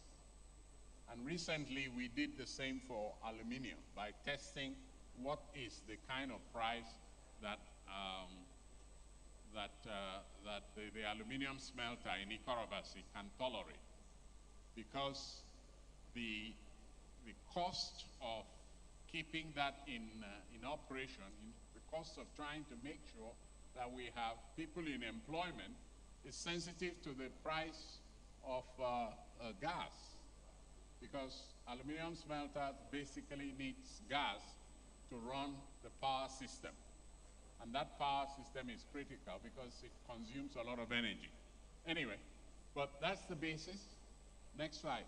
And recently we did the same for aluminum by testing what is the kind of price that the aluminum smelter in Ikorobasi can tolerate. Because the cost of keeping that in operation, the cost of trying to make sure that we have people in employment is sensitive to the price of gas. Because aluminum smelter basically needs gas to run the power system. And that power system is critical because it consumes a lot of energy. Anyway, but that's the basis. Next slide.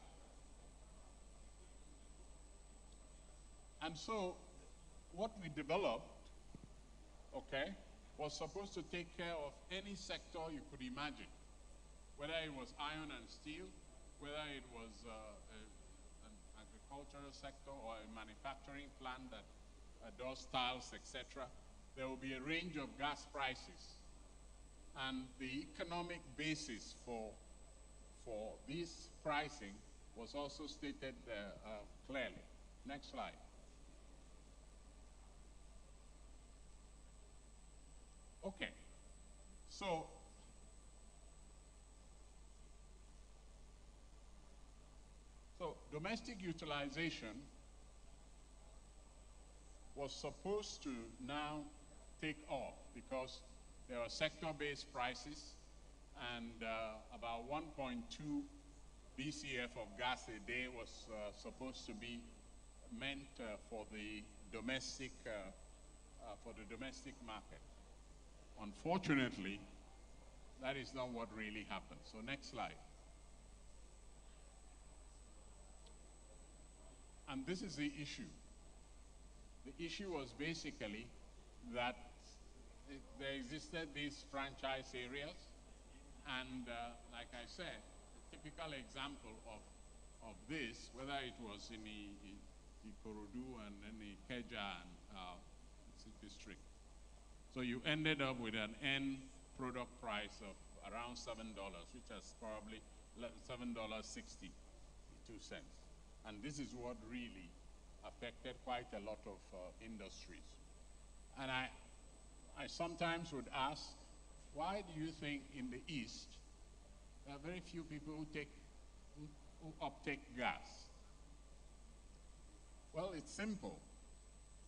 And so what we developed, okay, was supposed to take care of any sector you could imagine, whether it was iron and steel, whether it was an agricultural sector or a manufacturing plant that does tiles, etc. There will be a range of gas prices. And the economic basis for this pricing was also stated clearly. Next slide. Okay, so domestic utilization was supposed to now take off because there are sector-based prices and about 1.2 BCF of gas a day was supposed to be meant for the domestic market. Unfortunately, that is not what really happened. So next slide. And this is the issue. The issue was basically that there existed these franchise areas, and like I said, a typical example of this, whether it was in Ikorodu and then Ikeja and district. So you ended up with an end product price of around $7, which is probably $7.62. And this is what really affected quite a lot of industries. And I sometimes would ask, why do you think in the East there are very few people who uptake gas? Well, it's simple.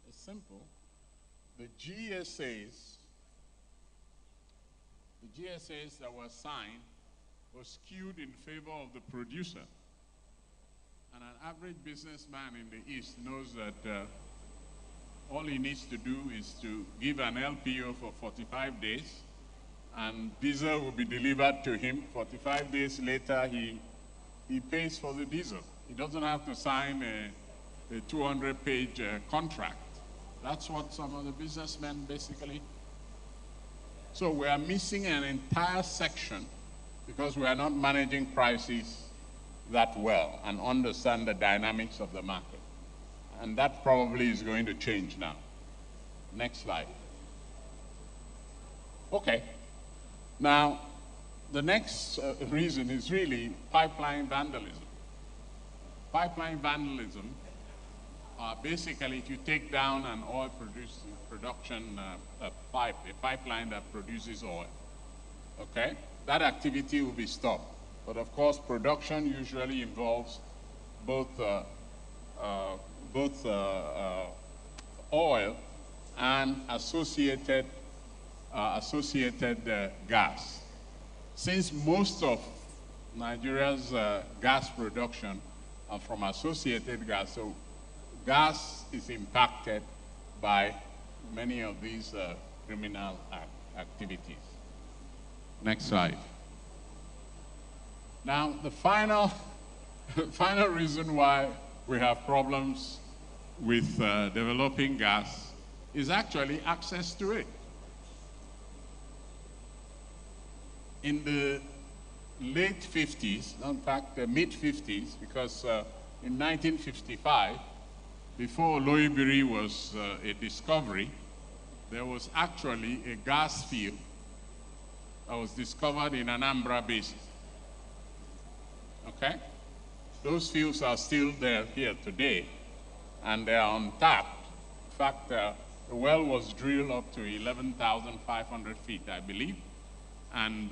It's simple. The GSAs that were signed were skewed in favor of the producer. And an average businessman in the East knows that all he needs to do is to give an LPO for 45 days, and diesel will be delivered to him. 45 days later, he pays for the diesel. He doesn't have to sign a 200-page contract. That's what some of the businessmen basically. So we are missing an entire section because we are not managing prices that well and understand the dynamics of the market. And that probably is going to change now. Next slide. Okay. Now, the next reason is really pipeline vandalism. Pipeline vandalism, basically, if you take down an oil production pipeline that produces oil, okay, that activity will be stopped. But of course, production usually involves both oil and associated gas. Since most of Nigeria's gas production are from associated gas, so gas is impacted by many of these criminal activities. Next slide. Now, the final reason why we have problems with developing gas is actually access to it. In the late 50s, in fact, the mid 50s, because in 1955, before Loibiri was a discovery, there was actually a gas field that was discovered in Anambra Basin. Okay? Those fields are still there here today, and they are untapped. In fact, the well was drilled up to 11,500 feet, I believe, and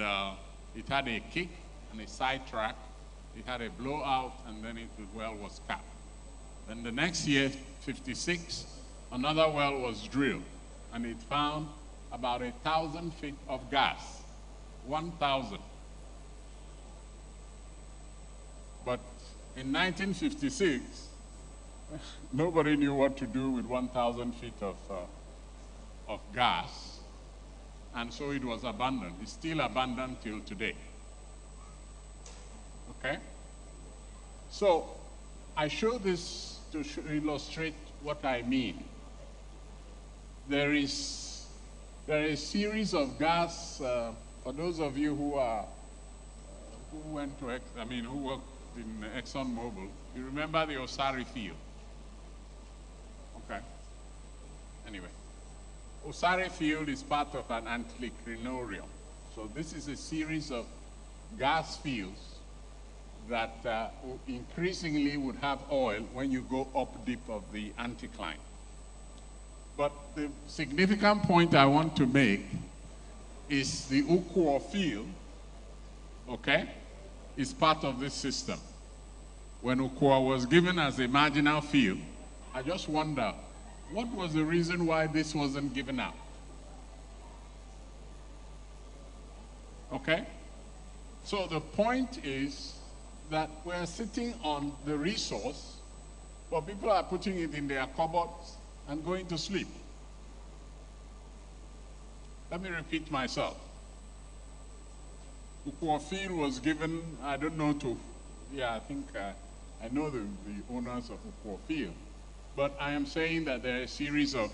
it had a kick and a sidetrack. It had a blowout, and then the well was capped. Then the next year, 56, another well was drilled, and it found about 1,000 feet of gas. 1,000. But in 1956, nobody knew what to do with 1,000 feet of gas, and so it was abandoned. It's still abandoned till today. Okay? So I show this to illustrate what I mean. There is a series of gas, for those of you who who worked in ExxonMobil, you remember the Osari field? Okay. Anyway, Osari field is part of an anticlinorium. So this is a series of gas fields that increasingly would have oil when you go up deep of the anticline. But the significant point I want to make is the Ukwo field, okay, is part of this system. When Ukwo was given as a marginal field, I just wonder, what was the reason why this wasn't given out? Okay? So the point is that we're sitting on the resource, but people are putting it in their cupboards and going to sleep. Let me repeat myself. Ukwo field was given, I don't know, I think I know the owners of Ukwo Field, but I am saying that there are a series of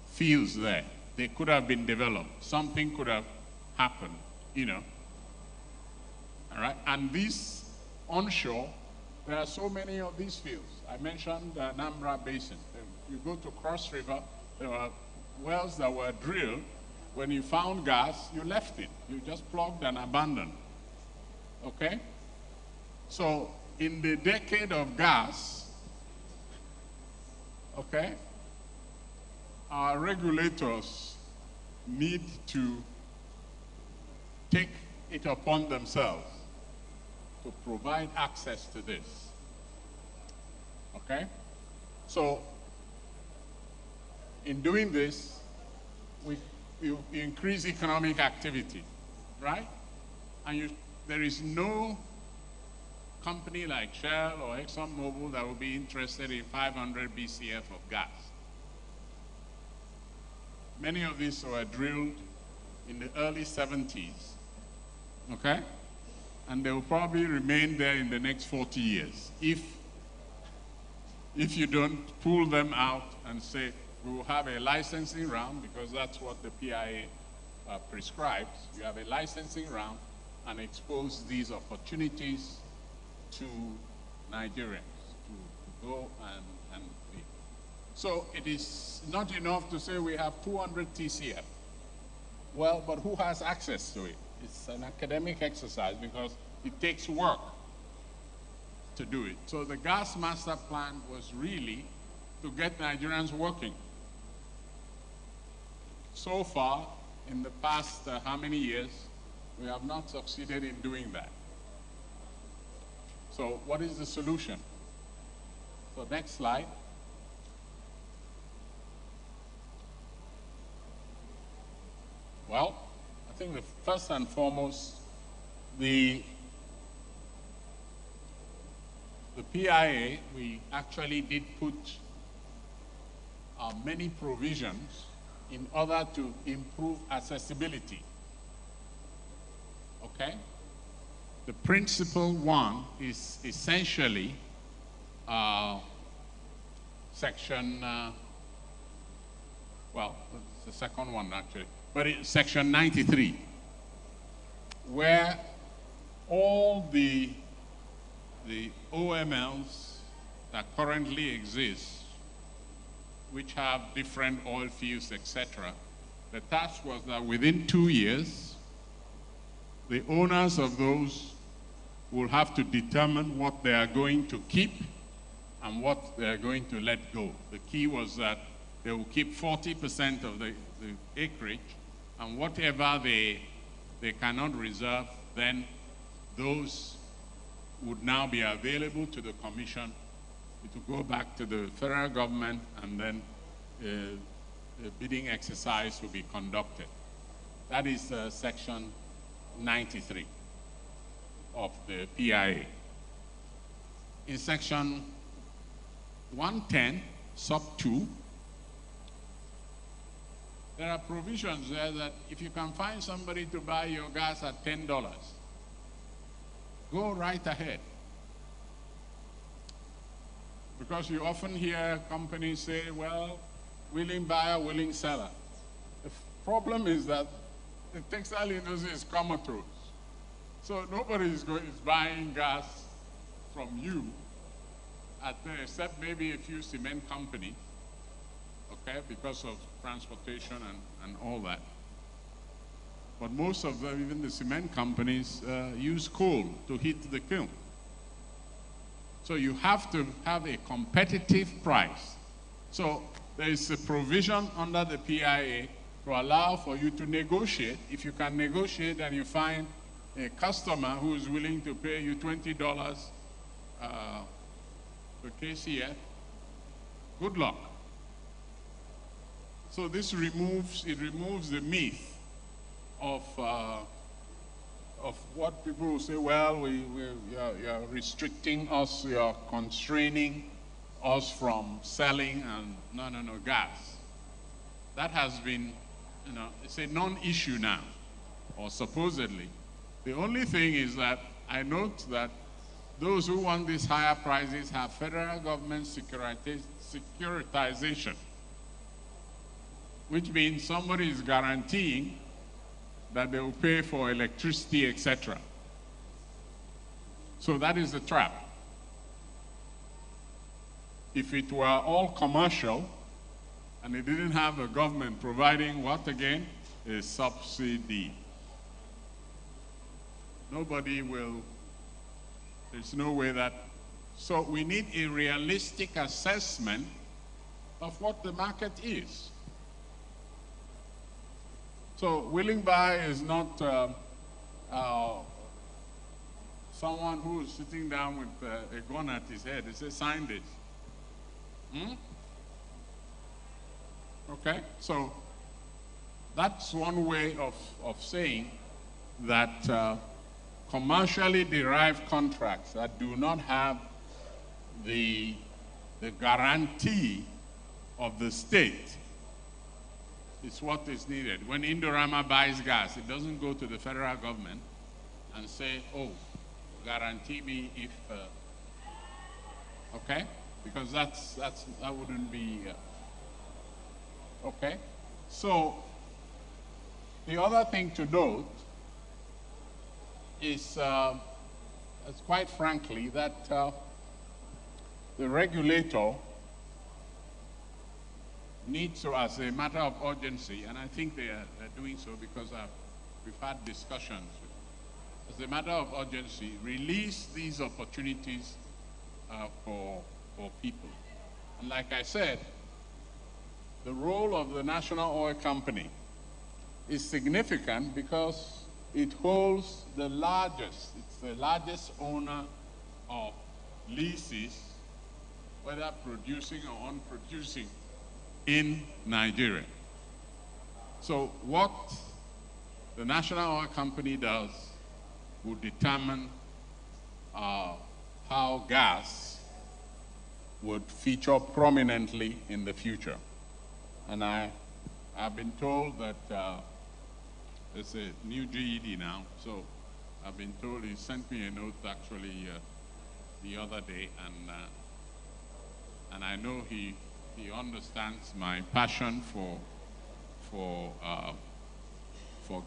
fields there. They could have been developed. Something could have happened, you know. All right, and these onshore, there are so many of these fields. I mentioned the Nambra Basin. You go to Cross River, there were wells that were drilled. When you found gas, you left it. You just plugged and abandoned. Okay? So in the decade of gas, okay, our regulators need to take it upon themselves to provide access to this. Okay? So in doing this, you increase economic activity, right? And there is no company like Shell or ExxonMobil that will be interested in 500 BCF of gas. Many of these were drilled in the early 70s, okay? And they will probably remain there in the next 40 years if you don't pull them out and say, we will have a licensing round, because that's what the PIA prescribes. You have a licensing round and expose these opportunities to Nigerians to go and be. So it is not enough to say we have 200 TCF. Well, but who has access to it? It's an academic exercise because it takes work to do it. So the gas master plan was really to get Nigerians working. So far, in the past how many years, we have not succeeded in doing that. So what is the solution? So next slide. Well, I think the first and foremost, the PIA, we actually did put many provisions in order to improve accessibility. Okay? The principal one is essentially section, well, it's the second one actually, but it's section 93, where all the OMLs that currently exist, which have different oil fields, etc., the task was that within 2 years, the owners of those will have to determine what they are going to keep and what they are going to let go. The key was that they will keep 40% of the acreage, and whatever they cannot reserve, then those would now be available to the commission to go back to the federal government, and then the bidding exercise will be conducted. That is section 93 of the PIA. In section 110, sub 2, there are provisions there that if you can find somebody to buy your gas at $10, go right ahead. Because you often hear companies say, well, willing buyer, willing seller. The problem is that the textile industry is comatose. So nobody is buying gas from you, except maybe a few cement companies, okay, because of transportation and all that. But most of them, even the cement companies, use coal to heat the kiln. So you have to have a competitive price. So there is a provision under the PIA to allow for you to negotiate. If you can negotiate and you find a customer who is willing to pay you $20 per KCF, good luck. So this removes the myth of what people will say, well, you're restricting us, you're constraining us from selling, and no, gas. That has been, it's a non-issue now, or supposedly. The only thing is that I note that those who want these higher prices have federal government securitization, which means somebody is guaranteeing that they will pay for electricity, etc. So that is the trap. If it were all commercial and it didn't have a government providing what again? A subsidy. Nobody will, there's no way that, so we need a realistic assessment of what the market is. So willing buy is not someone who is sitting down with a gun at his head. He says, sign this. Okay, so that's one way of saying that commercially derived contracts that do not have the guarantee of the state is what is needed. When Indorama buys gas, it doesn't go to the federal government and say, oh, guarantee me if, okay? Because that wouldn't be, okay? So the other thing to note is quite frankly that the regulator needs to, as a matter of urgency, and I think they're doing so because we've had discussions, as a matter of urgency, release these opportunities for people. And like I said, the role of the National Oil Company is significant because it holds the largest, it's the largest owner of leases, whether producing or unproducing, in Nigeria. So what the National Oil Company does will determine how gas would feature prominently in the future. And I've been told that there's a new GED now, so I've been told, he sent me a note actually the other day, and I know he understands my passion for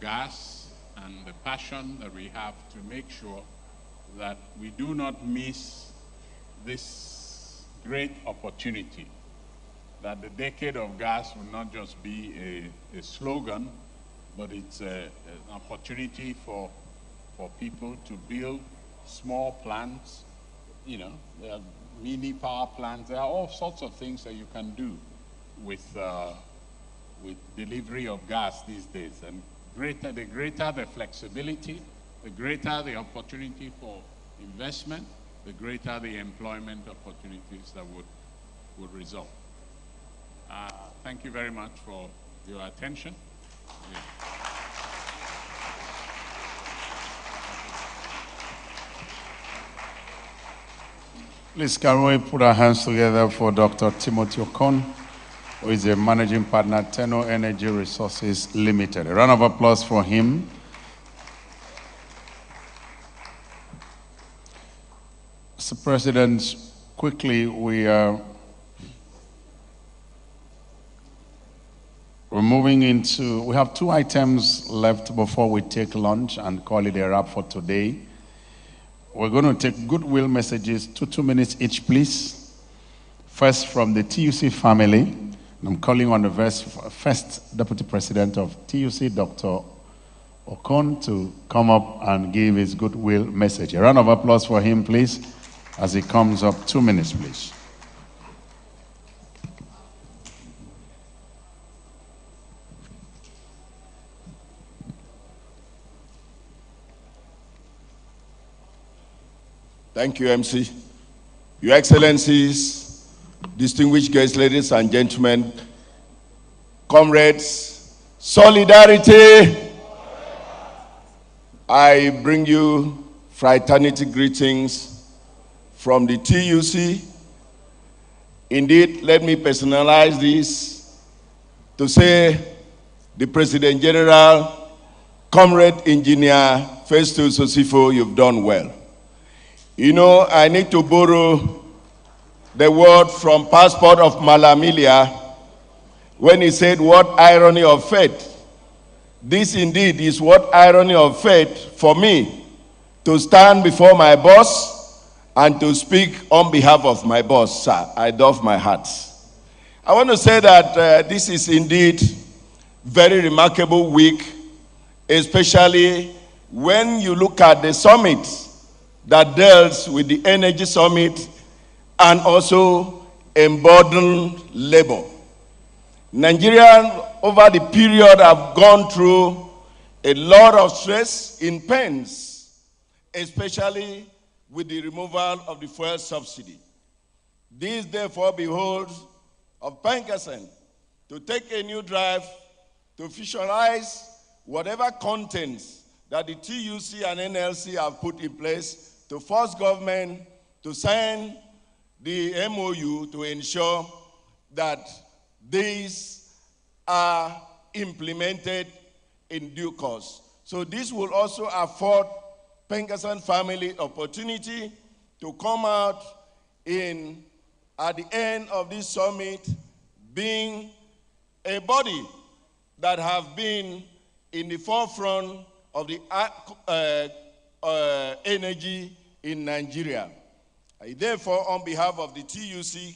gas and the passion that we have to make sure that we do not miss this great opportunity, that the decade of gas will not just be a slogan, but it's an opportunity for people to build small plants. You know, there are mini power plants. There are all sorts of things that you can do with delivery of gas these days. And the greater the flexibility, the greater the opportunity for investment, the greater the employment opportunities that would result. Thank you very much for your attention. Yeah. Please, can we put our hands together for Dr. Timothy Okon, who is a managing partner at Tenor Energy Resources Limited. A round of applause for him. Mr. President, quickly, we're moving into, we have 2 items left before we take lunch and call it a wrap for today. We're going to take goodwill messages, 2 minutes each, please. First, from the TUC family. I'm calling on the first Deputy President of TUC, Dr. Okon, to come up and give his goodwill message. A round of applause for him, please, as he comes up. 2 minutes, please. Thank you, MC. Your Excellencies, distinguished guests, ladies and gentlemen, comrades, solidarity. I bring you fraternity greetings from the TUC. Indeed, let me personalize this to say the President General, Comrade Engineer Festus Osifo, you've done well. You know, I need to borrow the word from Passport of Malamilia when he said, "What irony of fate." This indeed is what irony of fate for me to stand before my boss and to speak on behalf of my boss, sir. I doff my hat. I want to say that this is indeed very remarkable week, especially when you look at the summit that deals with the energy summit and also emboldened labor. Nigerians over the period have gone through a lot of stress in pains, especially with the removal of the fuel subsidy. This therefore beholds of Pengassan to take a new drive to visualize whatever contents that the TUC and NLC have put in place to force government to sign the MOU to ensure that these are implemented in due course. So this will also afford Pengassan family opportunity to come out at the end of this summit being a body that have been in the forefront of the energy in Nigeria. I therefore, on behalf of the TUC,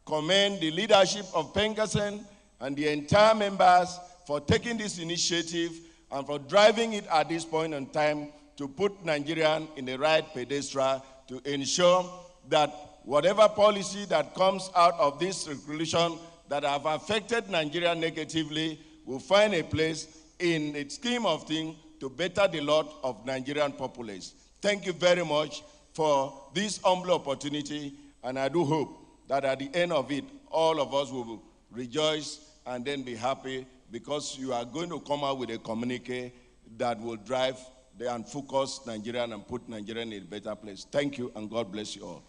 commend the leadership of Pengassan and the entire members for taking this initiative and for driving it at this point in time to put Nigerian in the right pedestal to ensure that whatever policy that comes out of this resolution that have affected Nigeria negatively will find a place in the scheme of things to better the lot of Nigerian populace. Thank you very much for this humble opportunity, and I do hope that at the end of it, all of us will rejoice and then be happy because you are going to come out with a communique that will drive and focus Nigerian and put Nigerian in a better place. Thank you, and God bless you all.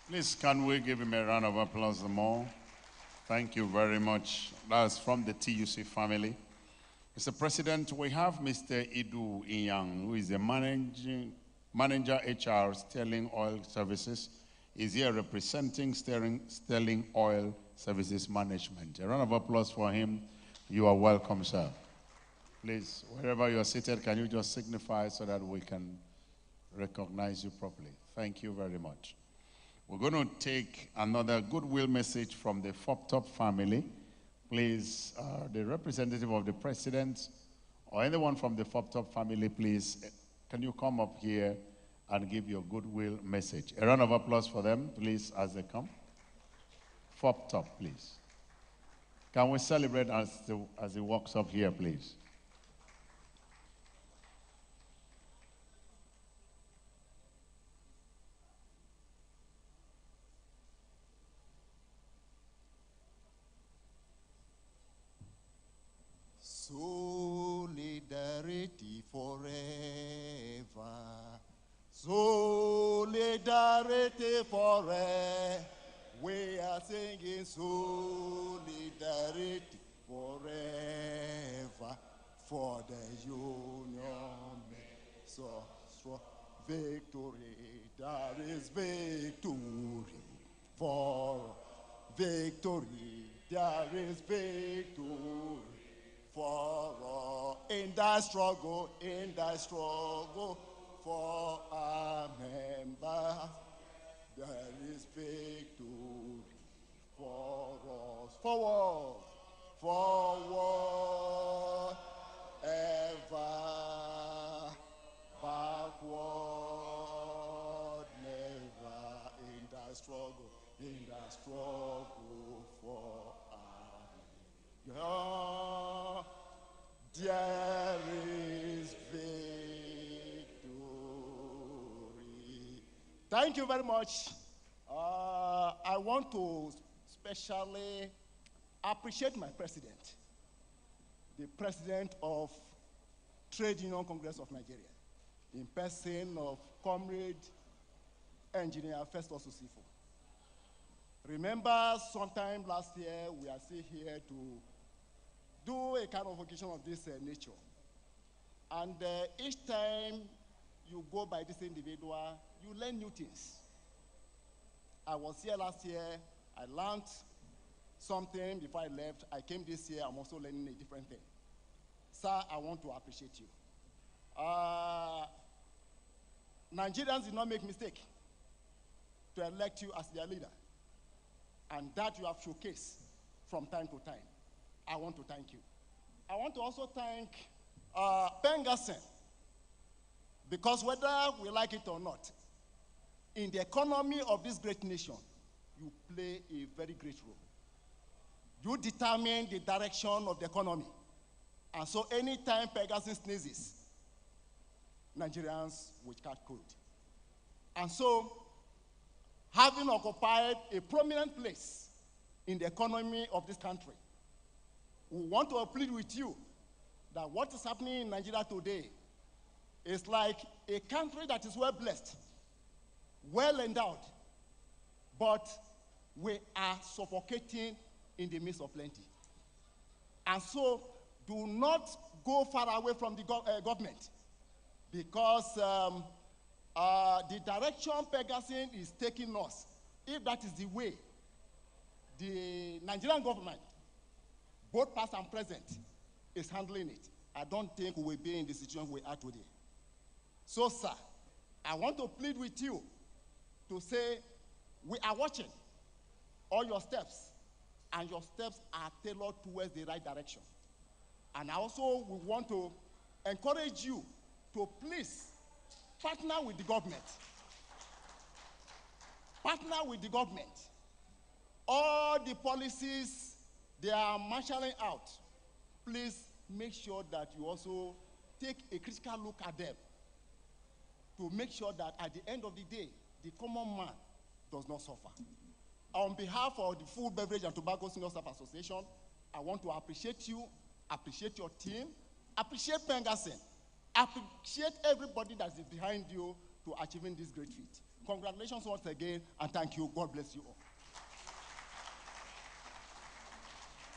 Please, can we give him a round of applause more? Thank you very much. That's from the TUC family. Mr. President, we have Mr. Idu Inyang, who is the manager HR Sterling Oil Services. Is here representing Sterling Oil Services Management. A round of applause for him. You are welcome, sir. Please, wherever you are seated, can you just signify so that we can recognize you properly? Thank you very much. We're going to take another goodwill message from the FOPTOP family. Please, the representative of the president or anyone from the FOPTOP family, please, can you come up here and give your goodwill message? A round of applause for them, please, as they come. FOPTOP, please. Can we celebrate as he walks up here, please? Solidarity forever. Solidarity forever. We are singing solidarity forever for the union. So strong victory, there is victory for victory, there is victory for all. In that struggle for our members, there is victory for us. Forward, forward, ever, backward, never. In that struggle for our there is victory. Thank you very much. I want to especially appreciate my president, the president of Trade Union Congress of Nigeria, in person of Comrade Engineer Festus Osifo. Remember, sometime last year, we are still here to do a kind of occasion of this nature. And each time you go by this individual, you learn new things. I was here last year, I learned something before I left. I came this year, I'm also learning a different thing. Sir, I want to appreciate you. Nigerians did not make mistake to elect you as their leader. And that you have showcased from time to time. I want to thank you. I want to also thank Pengassan, because whether we like it or not, in the economy of this great nation, you play a very great role. You determine the direction of the economy. And so anytime Pengassan sneezes, Nigerians will cut code. And so, having occupied a prominent place in the economy of this country, we want to plead with you that what is happening in Nigeria today is like a country that is well blessed, well endowed, but we are suffocating in the midst of plenty. And so, do not go far away from the government, because the direction Pengassan is taking us, if that is the way the Nigerian government, both past and present, is handling it, I don't think we will be in the situation we are today. So, sir, I want to plead with you to say we are watching all your steps, and your steps are tailored towards the right direction. And also, we want to encourage you to please partner with the government. Partner with the government. All the policies they are marshalling out, please make sure that you also take a critical look at them to make sure that at the end of the day, the common man does not suffer. On behalf of the Food, Beverage, and Tobacco Senior Staff Association, I want to appreciate you, appreciate your team, appreciate Pengassan, appreciate everybody that is behind you to achieving this great feat. Congratulations once again, and thank you. God bless you all.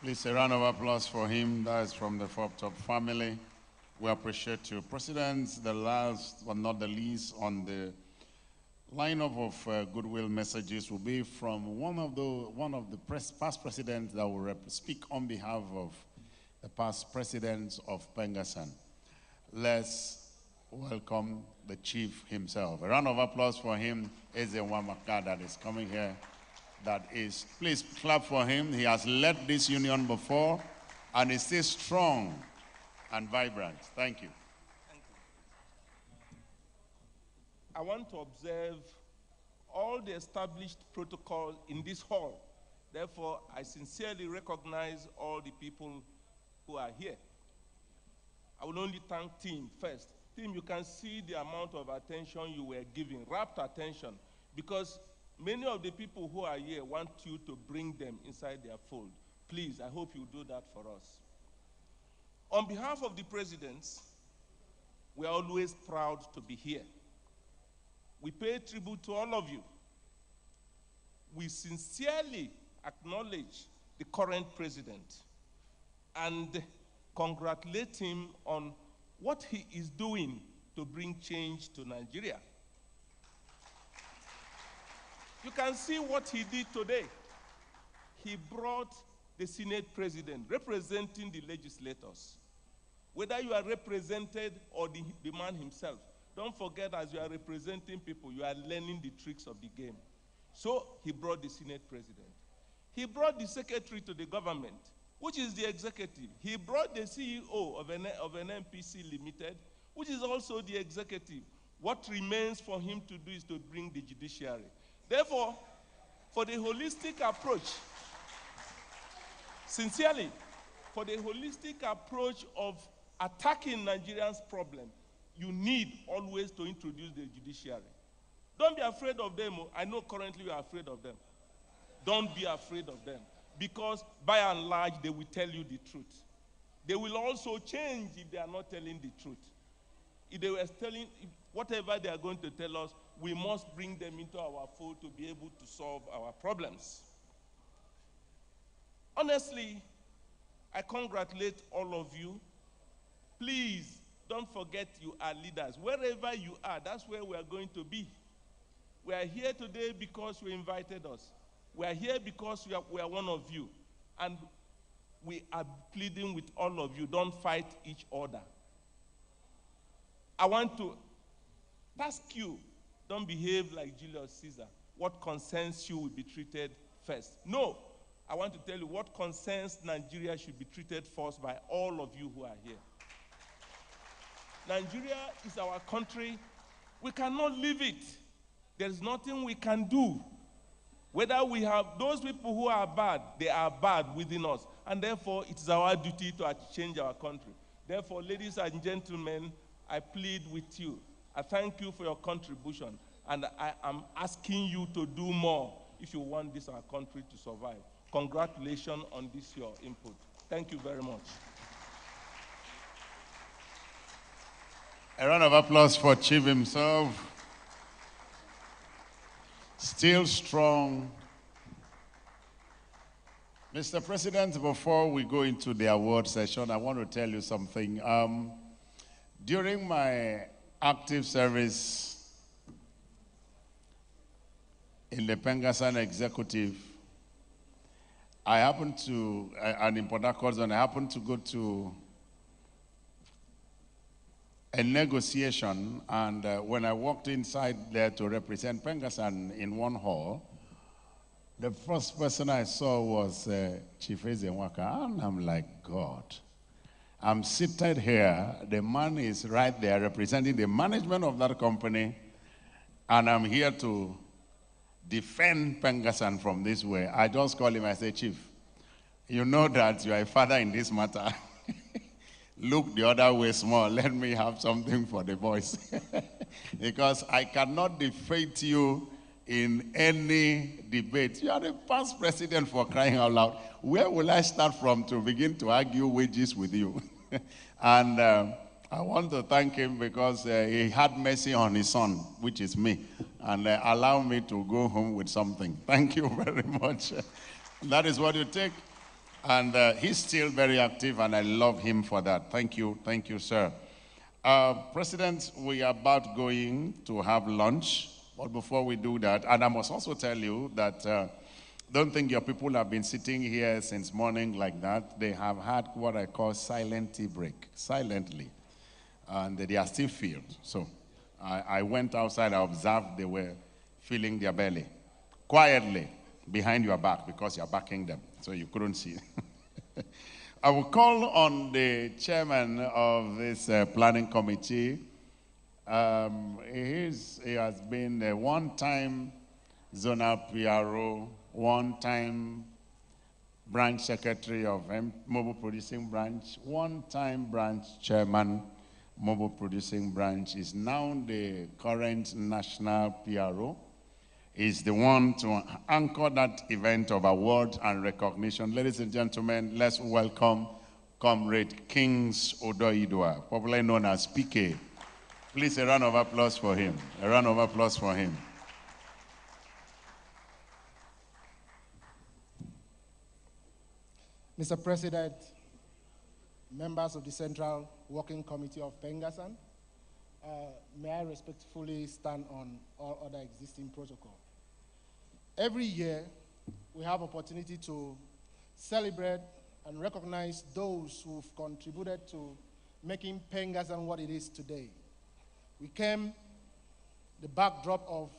Please, a round of applause for him. That is from the Top family. We appreciate you. President, the last but not the least on the lineup of goodwill messages will be from one of the past presidents that will speak on behalf of the past presidents of Pengassan. Let's welcome the chief himself. A round of applause for him. Eze Wamaka that is coming here. Please clap for him. He has led this union before and is still strong and vibrant. Thank you. I want to observe all the established protocol in this hall. Therefore, I sincerely recognize all the people who are here. I will only thank Tim first. Tim, you can see the amount of attention you were giving, rapt attention, because many of the people who are here want you to bring them inside their fold. Please, I hope you do that for us. On behalf of the presidents, we are always proud to be here. We pay tribute to all of you. We sincerely acknowledge the current president and congratulate him on what he is doing to bring change to Nigeria. You can see what he did today. He brought the Senate president representing the legislators. Whether you are represented or the man himself, don't forget, as you are representing people, you are learning the tricks of the game. So he brought the Senate president. He brought the secretary to the government, which is the executive. He brought the CEO of an NPC Limited, which is also the executive. What remains for him to do is to bring the judiciary. Therefore, for the holistic approach, sincerely, for the holistic approach of attacking Nigerians' problem, you need always to introduce the judiciary. Don't be afraid of them. I know currently you are afraid of them. Don't be afraid of them, because by and large, they will tell you the truth. They will also change if they are not telling the truth. If they were telling, whatever they are going to tell us, we must bring them into our fold to be able to solve our problems. Honestly, I congratulate all of you. Please don't forget you are leaders. Wherever you are, that's where we are going to be. We are here today because you invited us. We are here because we are one of you. And we are pleading with all of you, don't fight each other. I want to ask you, don't behave like Julius Caesar. What concerns you will be treated first. No, I want to tell you what concerns Nigeria should be treated first by all of you who are here. Nigeria is our country. We cannot leave it. There's nothing we can do. Whether we have those people who are bad, they are bad within us. And therefore, it is our duty to change our country. Therefore, ladies and gentlemen, I plead with you. I thank you for your contribution. And I am asking you to do more if you want this our country to survive. Congratulations on this, your input. Thank you very much. A round of applause for Chief himself. Still strong. Mr. President, before we go into the award session, I want to tell you something. During my active service in the Pengassan executive, I happened to, and in Port Harcourt, I happened to go to a negotiation, and when I walked inside there to represent Pengassan in one hall, the first person I saw was Chief Ezenwaka, and I'm like, God. I'm seated here, the man is right there representing the management of that company, and I'm here to defend Pengassan from this way. I just call him, I say, Chief, you know that you are a father in this matter. Look the other way small. Let me have something for the boys. Because I cannot defeat you in any debate. You are the past president, for crying out loud. Where will I start from to begin to argue wages with you? And I want to thank him because he had mercy on his son, which is me, and allow me to go home with something. Thank you very much. That is what you take. And he's still very active, and I love him for that. Thank you, sir. President, we are about going to have lunch, but before we do that, and I must also tell you that don't think your people have been sitting here since morning like that. They have had what I call silent tea break, silently, and they are still filled. So I went outside, I observed they were filling their belly, quietly, behind your back, because you're backing them, so you couldn't see. I will call on the chairman of this planning committee. He has been a one-time zonal PRO, one-time branch secretary of mobile producing branch, one-time branch chairman, mobile producing branch, is now the current national PRO. Is the one to anchor that event of award and recognition. Ladies and gentlemen, let's welcome Comrade Kings Odoidua, popularly known as PK. Please, a round of applause for him. A round of applause for him. Mr. President, members of the Central Working Committee of Pengassan, may I respectfully stand on all other existing protocol. Every year, we have opportunity to celebrate and recognize those who've contributed to making Pengassan what it is today. We came the backdrop of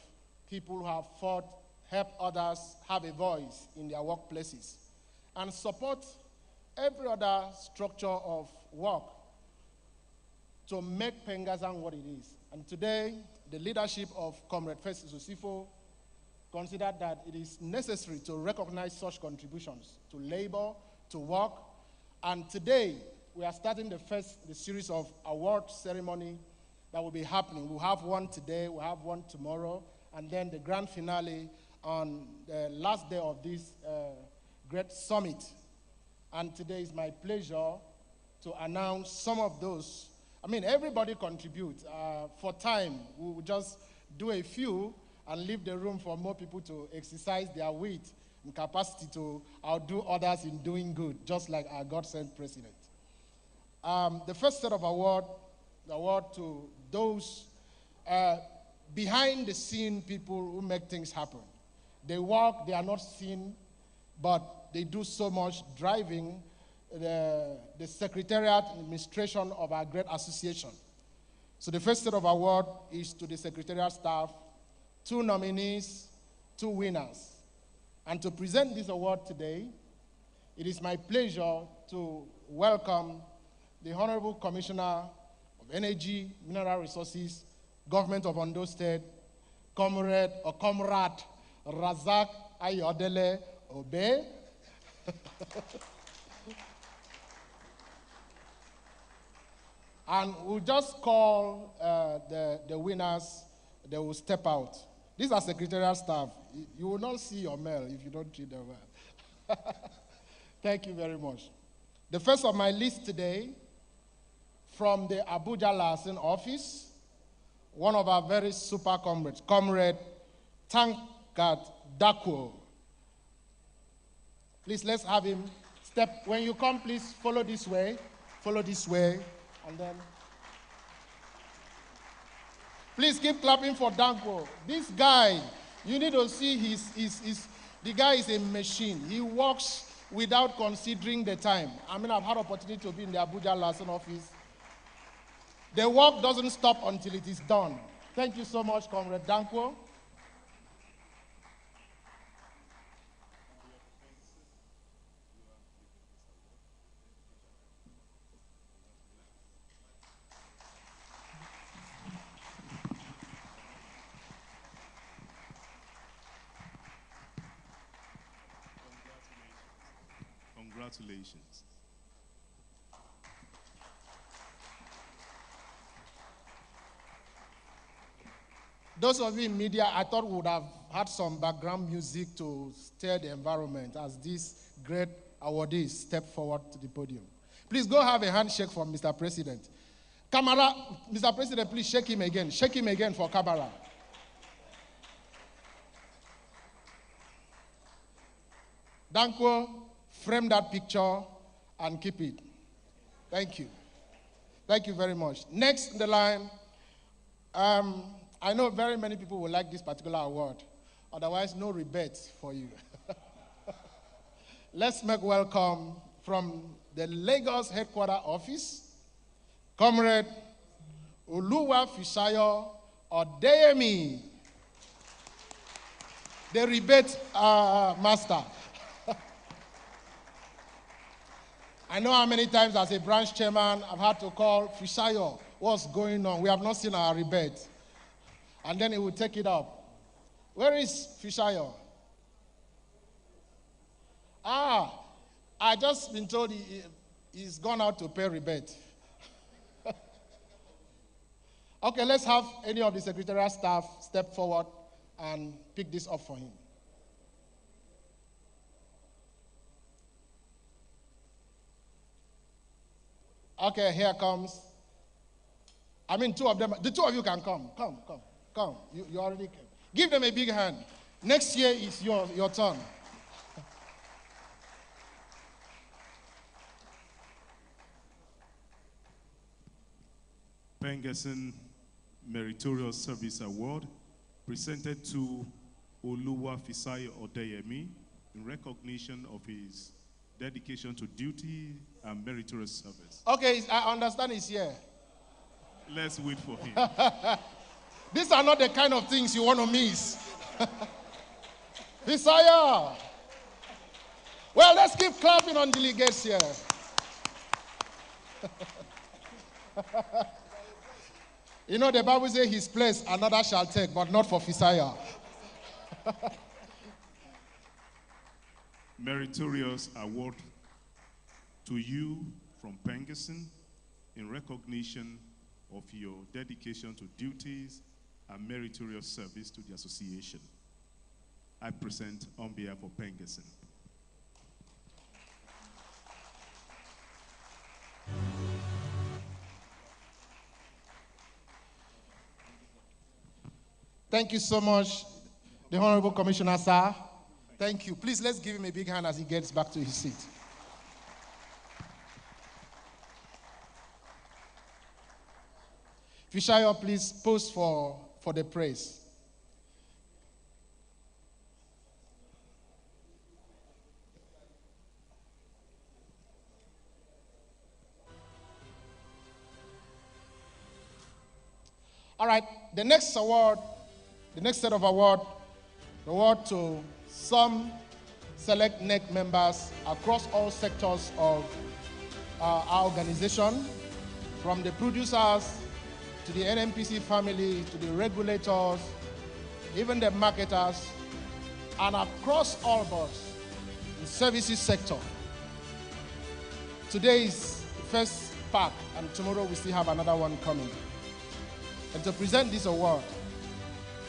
people who have fought, helped others have a voice in their workplaces, and support every other structure of work to make Pengassan what it is. And today, the leadership of Comrade Festus Osifo considered that it is necessary to recognize such contributions to labor, to work, and today we are starting the series of award ceremony that will be happening. We'll have one today, we'll have one tomorrow, and then the grand finale on the last day of this great summit. And today is my pleasure to announce some of those. I mean, everybody contributes. For time, we will just do a few and leave the room for more people to exercise their wit and capacity to outdo others in doing good, just like our God-sent president. The first set of award the award to those behind the scene people who make things happen. They work, they are not seen, but they do so much driving the secretariat and administration of our great association. So the first set of award is to the secretariat staff, 2 nominees, 2 winners. And to present this award today, it is my pleasure to welcome the Honorable Commissioner of Energy, Mineral Resources, Government of Ondo State, Comrade Razak Ayodele Obe. And we'll just call the winners, they will step out. These are secretarial staff. You will not see your mail if you don't treat them well. Thank you very much. The first of my list today, from the Abuja Liaison office, one of our very super comrades, Comrade Tankat Dakwo. Please, let's have him step. When you come, please follow this way, and then. Please keep clapping for Dakwo. This guy, you need to see the guy is a machine. He works without considering the time. I mean, I've had opportunity to be in the Abuja Liaison office. The work doesn't stop until it is done. Thank you so much, Comrade Dakwo. Congratulations. Those of you in media, I thought we would have had some background music to stir the environment as these great awardees step forward to the podium. Please go have a handshake for Mr. President. Kamara, Mr. President, please shake him again. Shake him again for Kamara. Dakwo, frame that picture and keep it. Thank you. Thank you very much. Next in the line, I know very many people will like this particular award. Otherwise, no rebate for you. Let's make welcome from the Lagos headquarters office, Comrade Oluwa Fisayo Odeyemi, the rebate master. I know how many times as a branch chairman I've had to call Fisayo, what's going on? We have not seen our rebate. And then he will take it up. Where is Fisayo? I just been told he's gone out to pay rebate. Okay, let's have any of the secretarial staff step forward and pick this up for him. Okay, here comes. I mean, 2 of them. The 2 of you can come. Come. You already came. Give them a big hand. Next year is your turn. Pengassan Meritorious Service Award presented to Oluwa Fisayo Odeyemi in recognition of his dedication to duty and meritorious service. Okay, I understand he's here. Let's wait for him. These are not the kind of things you want to miss. Fisayo! Well, let's keep clapping on delegates here. You know, the Bible says his place another shall take, but not for Fisayo. Meritorious award to you from Pengassan in recognition of your dedication to duties and meritorious service to the association. I present on behalf of Pengassan. Thank you so much, the Honorable Commissioner, sir. Thank you. Please, let's give him a big hand as he gets back to his seat. Fishayo, please pose for the praise. All right, the next award, the next set of award to some select NEC members across all sectors of our organization, from the producers to the NMPC family, to the regulators, even the marketers, and across all boards in services sector. Today is the first pack, and tomorrow we still have another one coming. And to present this award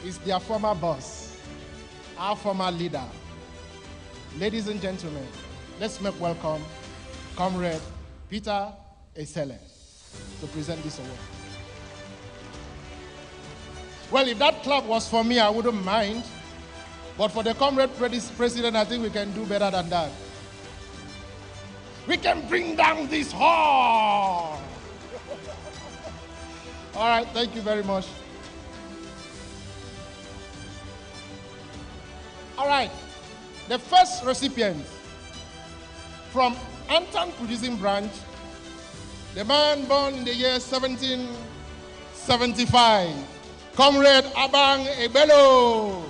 is their former boss, our former leader. Ladies and gentlemen, let's make welcome Comrade Peter Esele to present this award. Well, if that clap was for me, I wouldn't mind. But for the Comrade President, I think we can do better than that. We can bring down this hall. All right, thank you very much. All right, the first recipient from Anton Producing Branch, the man born in the year 1775, Comrade Abang Ebelo.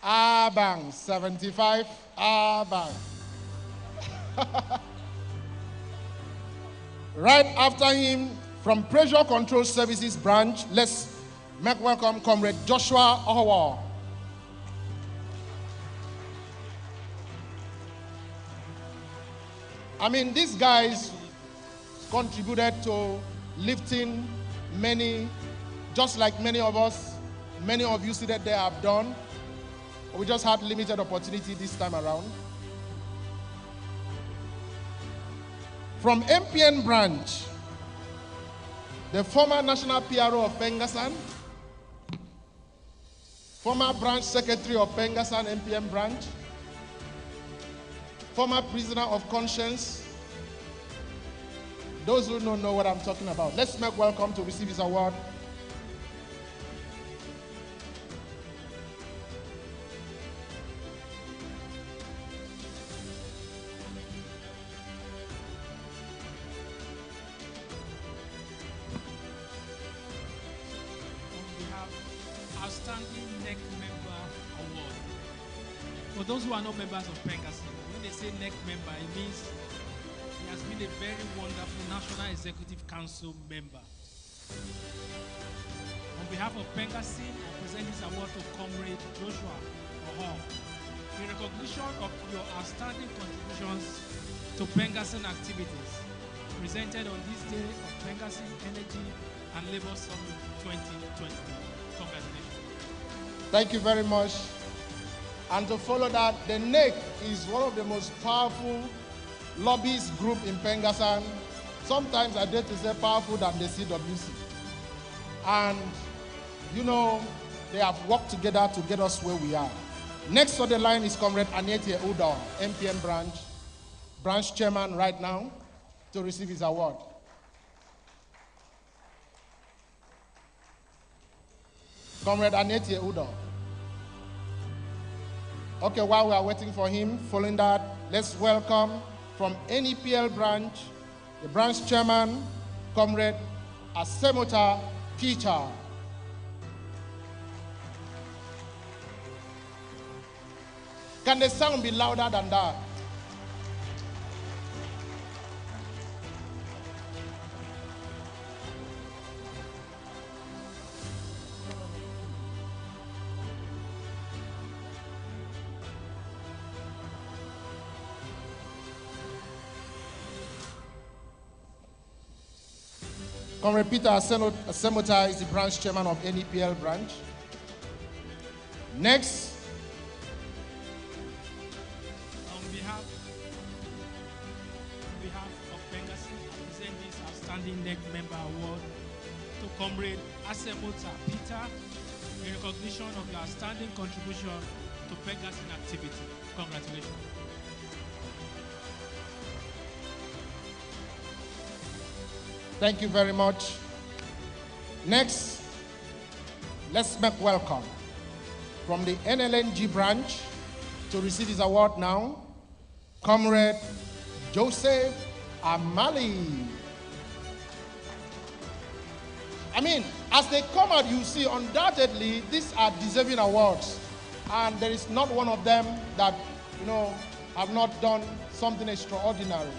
Abang, 75, Abang. Right after him, from Pressure Control Services Branch, let's make welcome Comrade Joshua Owa. I mean, these guys contributed to lifting many, just like many of us, many of you seated there have done. We just had limited opportunity this time around. From MPN branch, the former national PRO of Pengassan, former branch secretary of Pengassan MPN branch, former prisoner of conscience. Those who don't know what I'm talking about, let's make welcome to receive his award. Outstanding NEC Member Award. For those who are not members of Pengassan, when they say NEC member, it means he has been a very wonderful National Executive Council member. On behalf of Pengassan, I present this award to Comrade Joshua Owa in recognition of your outstanding contributions to Pengassan activities presented on this day of Pengassan Energy and Labor Summit 2020. Congratulations. Thank you very much. And to follow that, the NEC is one of the most powerful lobbyist group in Pengassan. Sometimes I dare to say powerful than the CWC. And, you know, they have worked together to get us where we are. Next on the line is Comrade Anietie Udo, MPN branch chairman right now, to receive his award. Comrade Anietie Udo. Okay, while we are waiting for him, following that, let's welcome from NEPL branch, the branch chairman, Comrade Asemota Peter. Can the sound be louder than that? Comrade Peter Asemota is the branch chairman of NEPL branch. Next, on behalf of Pengassan, I present this outstanding NEC member award to Comrade Asemota Peter in recognition of your outstanding contribution to Pengassan activity. Congratulations. Thank you very much. Next, let's make welcome from the NLNG branch to receive his award now, Comrade Joseph Amali. I mean, as they come out, you see, undoubtedly, these are deserving awards. And there is not one of them that, have not done something extraordinary.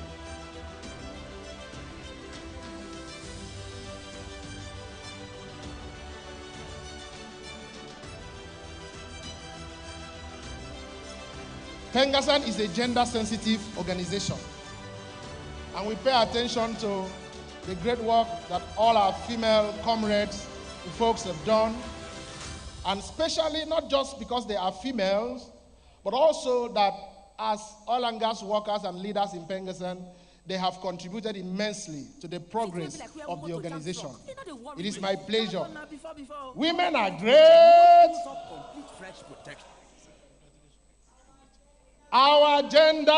Pengassan is a gender-sensitive organization, and we pay attention to the great work that all our female comrades, the folks have done, and especially not just because they are females, but also that as oil and gas workers and leaders in Pengassan, they have contributed immensely to the progress of the organization. It is my pleasure. Women are great. Our agenda.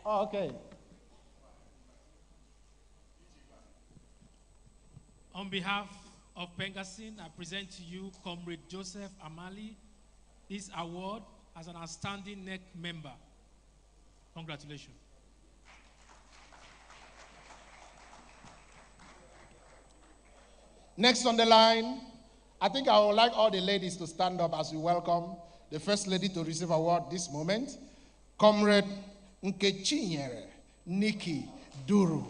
Oh, okay. On behalf of Pengassan, I present to you Comrade Joseph Amali, this award as an outstanding NEC member. Congratulations. Next on the line, I think I would like all the ladies to stand up as we welcome the first lady to receive award this moment, Comrade Nkechinyere Nikki Duru.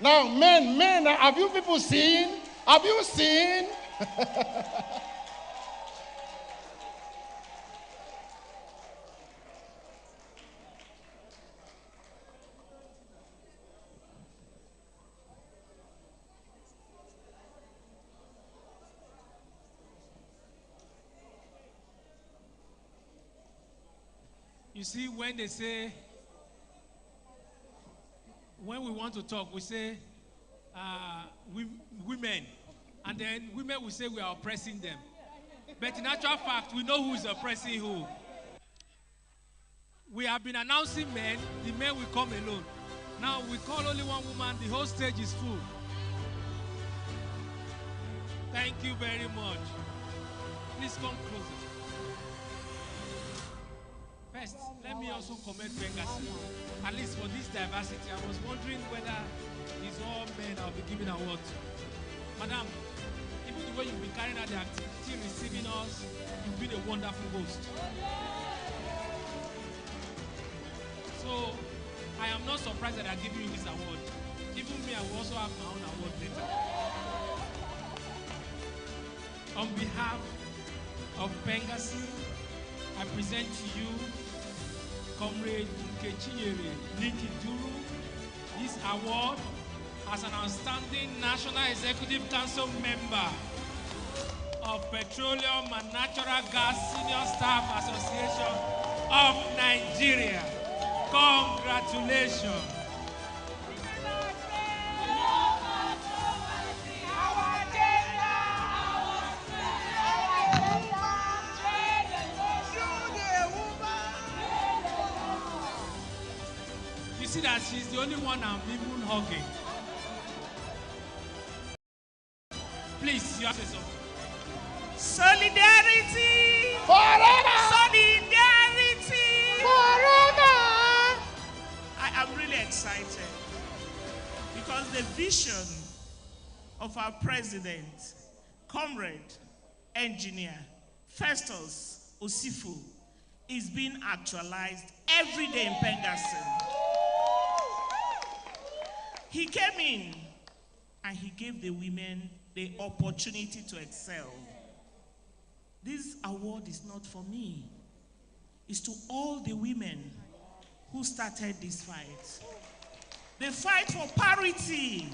Now, men, have you people seen? Have you seen? You see, when they say, when we want to talk, we say, women. And then women will say we are oppressing them. But in actual fact, we know who is oppressing who. We have been announcing men, the men will come alone. Now we call only one woman, the whole stage is full. Thank you very much. Please come closer. First, let me also commend Pengassan, at least for this diversity. I was wondering whether it's all men I'll be giving award to. Madam, even the way you've been carrying out the activity, receiving us, you've been a wonderful host. So, I am not surprised that I'm giving you this award. Even me, I will also have my own award later. On behalf of Pengassan, I present to you Comrade Nkechinyere Nikki Duru, this award as an outstanding National Executive Council member of Petroleum and Natural Gas Senior Staff Association of Nigeria. Congratulations. You see that she's the only one I'm even hugging. Please, you have to say something. Solidarity! Forever! Solidarity! Forever! I am really excited because the vision of our president, comrade, engineer, Festus Osifu, is being actualized every day in Pengassan. He came in and he gave the women the opportunity to excel. This award is not for me. It's to all the women who started this fight. They fight for parity.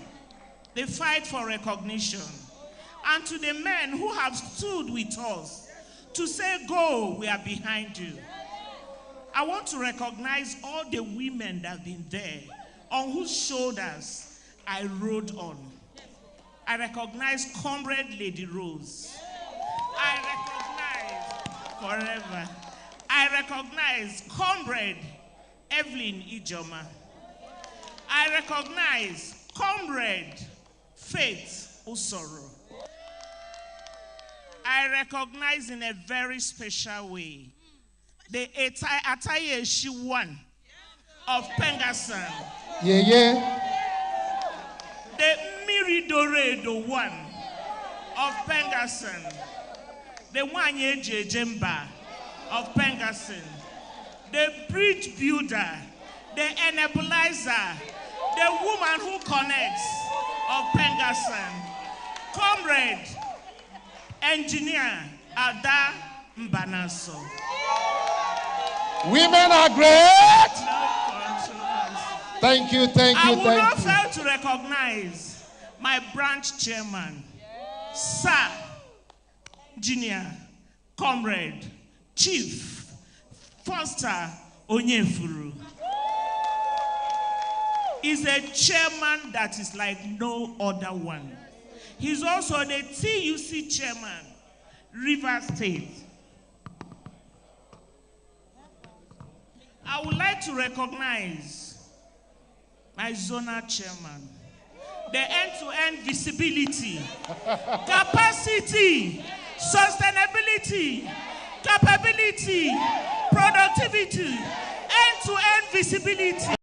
They fight for recognition. And to the men who have stood with us to say, go, we are behind you. I want to recognize all the women that have been there, on whose shoulders I rode on. I recognize Comrade Lady Rose. I recognize forever. I recognize Comrade Evelyn Ijoma. I recognize Comrade Faith Usoro. I recognize in a very special way the Atayeshi one of Pengassan. The Miridoredo one of Pengassan. The Wanye Jemba of Pengassan. The bridge builder, the enablizer, the woman who connects of Pengassan. Comrade Engineer Ada Mbanaso. Women are great. Thank you, thank you, I would not thank you. fail to recognize my branch chairman, Sir, Engineer, Comrade, Chief, Foster Onyefuru. He's a chairman that is like no other one. He's also the TUC chairman, River State. I would like to recognize my zonal chairman, the end-to-end visibility, capacity, sustainability, capability, productivity, end-to-end visibility.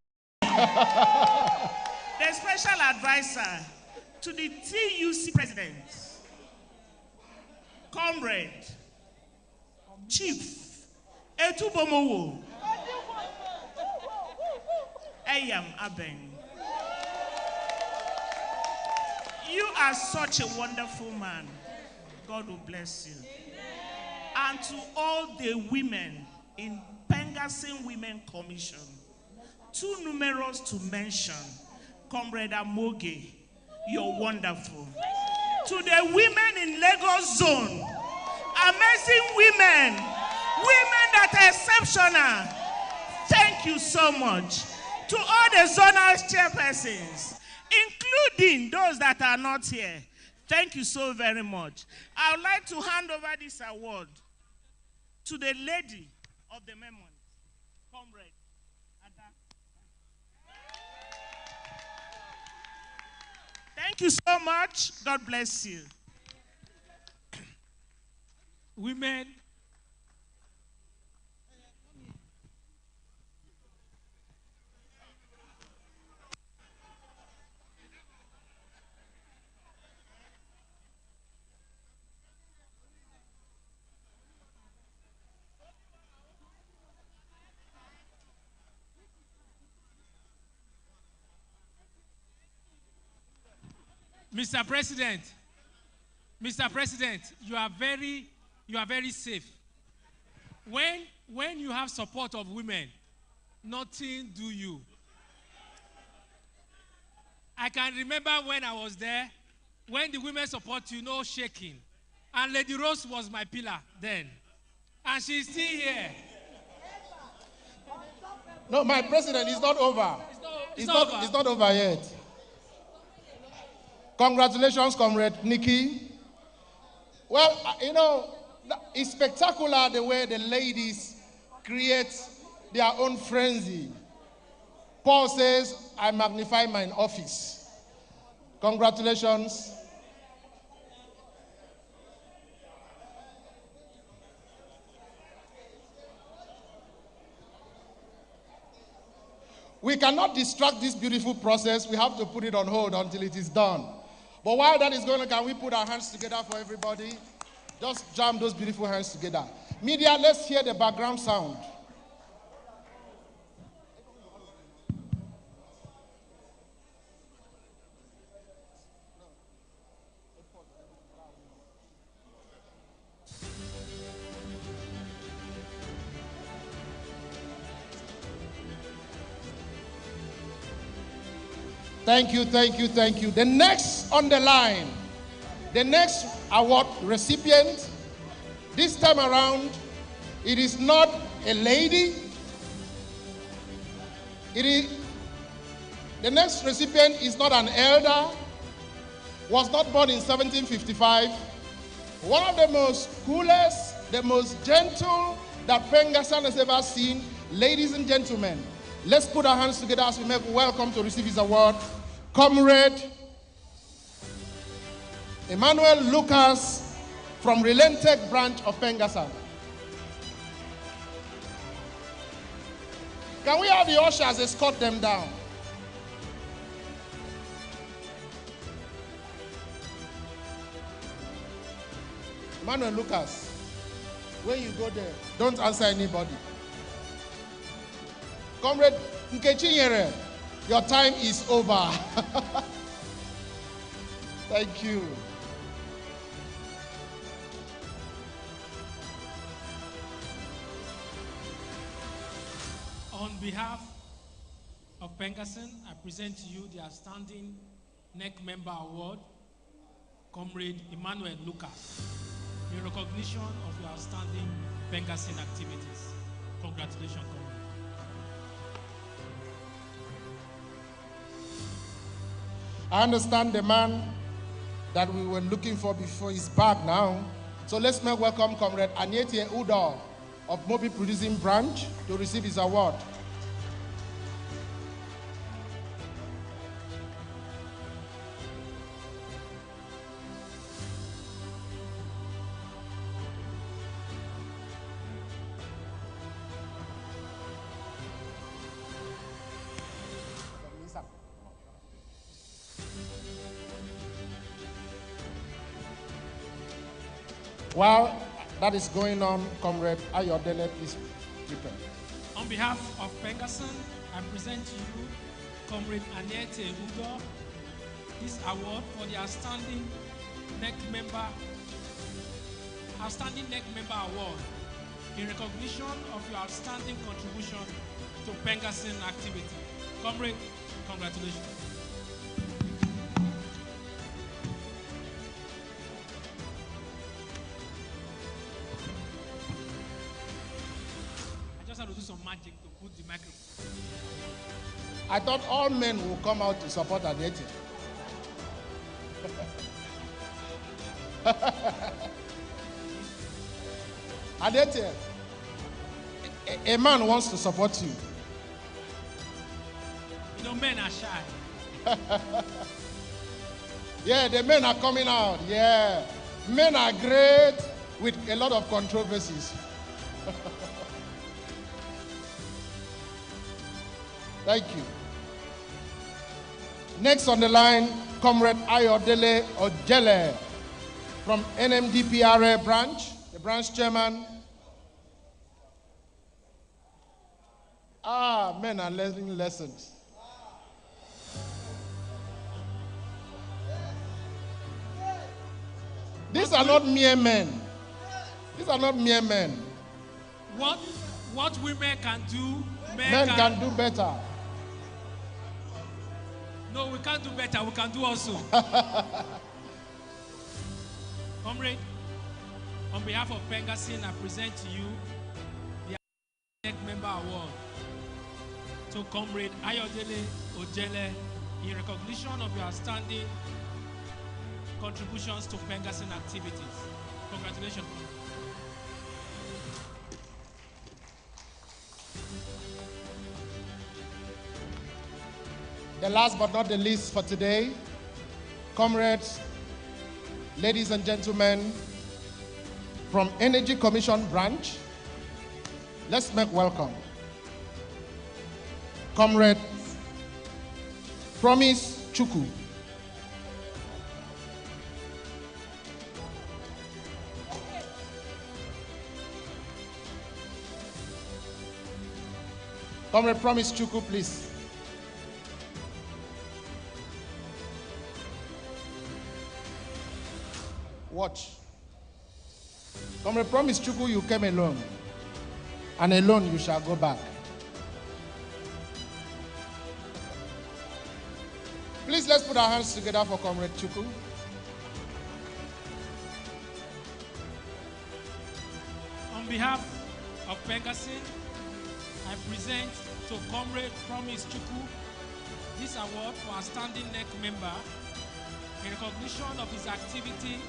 The special advisor to the TUC president, Comrade, Chief, Etubomowo, Ayam Abeng. You are such a wonderful man. God will bless you. And to all the women in Pengassan Women Commission, too numerous to mention, Comrade Amoge, you're wonderful. To the women in Lagos Zone, amazing women, women that are exceptional, thank you so much. To all the zonal chairpersons, including those that are not here, thank you so very much. I would like to hand over this award to the lady of the memory, Comrade Ada. Thank you so much. God bless you. Women, Mr. President, you are very safe. When you have support of women, nothing do you. I can remember when I was there, when the women support you, no shaking. And Lady Rose was my pillar then. And she's still here. No, my president, it's not over. It's not over yet. Congratulations, Comrade Nikki. Well, you know, it's spectacular the way the ladies create their own frenzy. Paul says, I magnify mine office. Congratulations. We cannot distract this beautiful process. We have to put it on hold until it is done. But while that is going on, can we put our hands together for everybody? Just jam those beautiful hands together. Media, let's hear the background sound. Thank you, thank you, thank you. The next on the line, the next award recipient, this time around, it is not a lady, it The next recipient is not an elder, was not born in 1755. One of the most coolest, the most gentle that Pengassan has ever seen. Ladies and gentlemen, let's put our hands together as we make welcome to receive his award. Comrade Emmanuel Lucas from Relentec branch of Pengassan. Can we have the ushers escort them down? Emmanuel Lucas, when you go there, don't answer anybody. Comrade Nkechinyere, your time is over. Thank you. On behalf of Pengassan, I present to you the Outstanding NEC Member Award, Comrade Emmanuel Lucas, in recognition of your outstanding Pengassan activities. Congratulations, Comrade. I understand the man that we were looking for before is back now. So let's make welcome Comrade Anyete Udo of Mobi Producing Branch to receive his award. While that is going on, Comrade Ayodele, please prepare. On behalf of Pengassan, I present to you Comrade Anyete Udo, this award for the Outstanding NEC Member Award in recognition of your outstanding contribution to Pengassan activity. Comrade, congratulations. To do some magic to put the microphone. I thought all men will come out to support Anyete. Anyete, a man wants to support you. You know, men are shy. Yeah, the men are coming out. Yeah. Men are great with a lot of controversies. Thank you. Next on the line, Comrade Ayodele Ojele from NMDPRA branch, the branch chairman. Men are learning lessons. These are not mere men. These are not mere men. What women can do, men can do better. No, we can't do better. We can do also. Comrade, on behalf of Pengassan, I present to you the NEC Member Award to Comrade Ayodele Ojele in recognition of your outstanding contributions to Pengassan activities. Congratulations, Comrade. The last but not the least for today, comrades, ladies and gentlemen, from Energy Commission branch, let's make welcome Comrade Promise Chukwu. Comrade Promise Chukwu, please. Watch. Comrade Promise Chukwu, you came alone. And alone you shall go back. Please, let's put our hands together for Comrade Chukwu. On behalf of Pengassan, I present to Comrade Promise Chukwu this award for outstanding NEC member in recognition of his activity,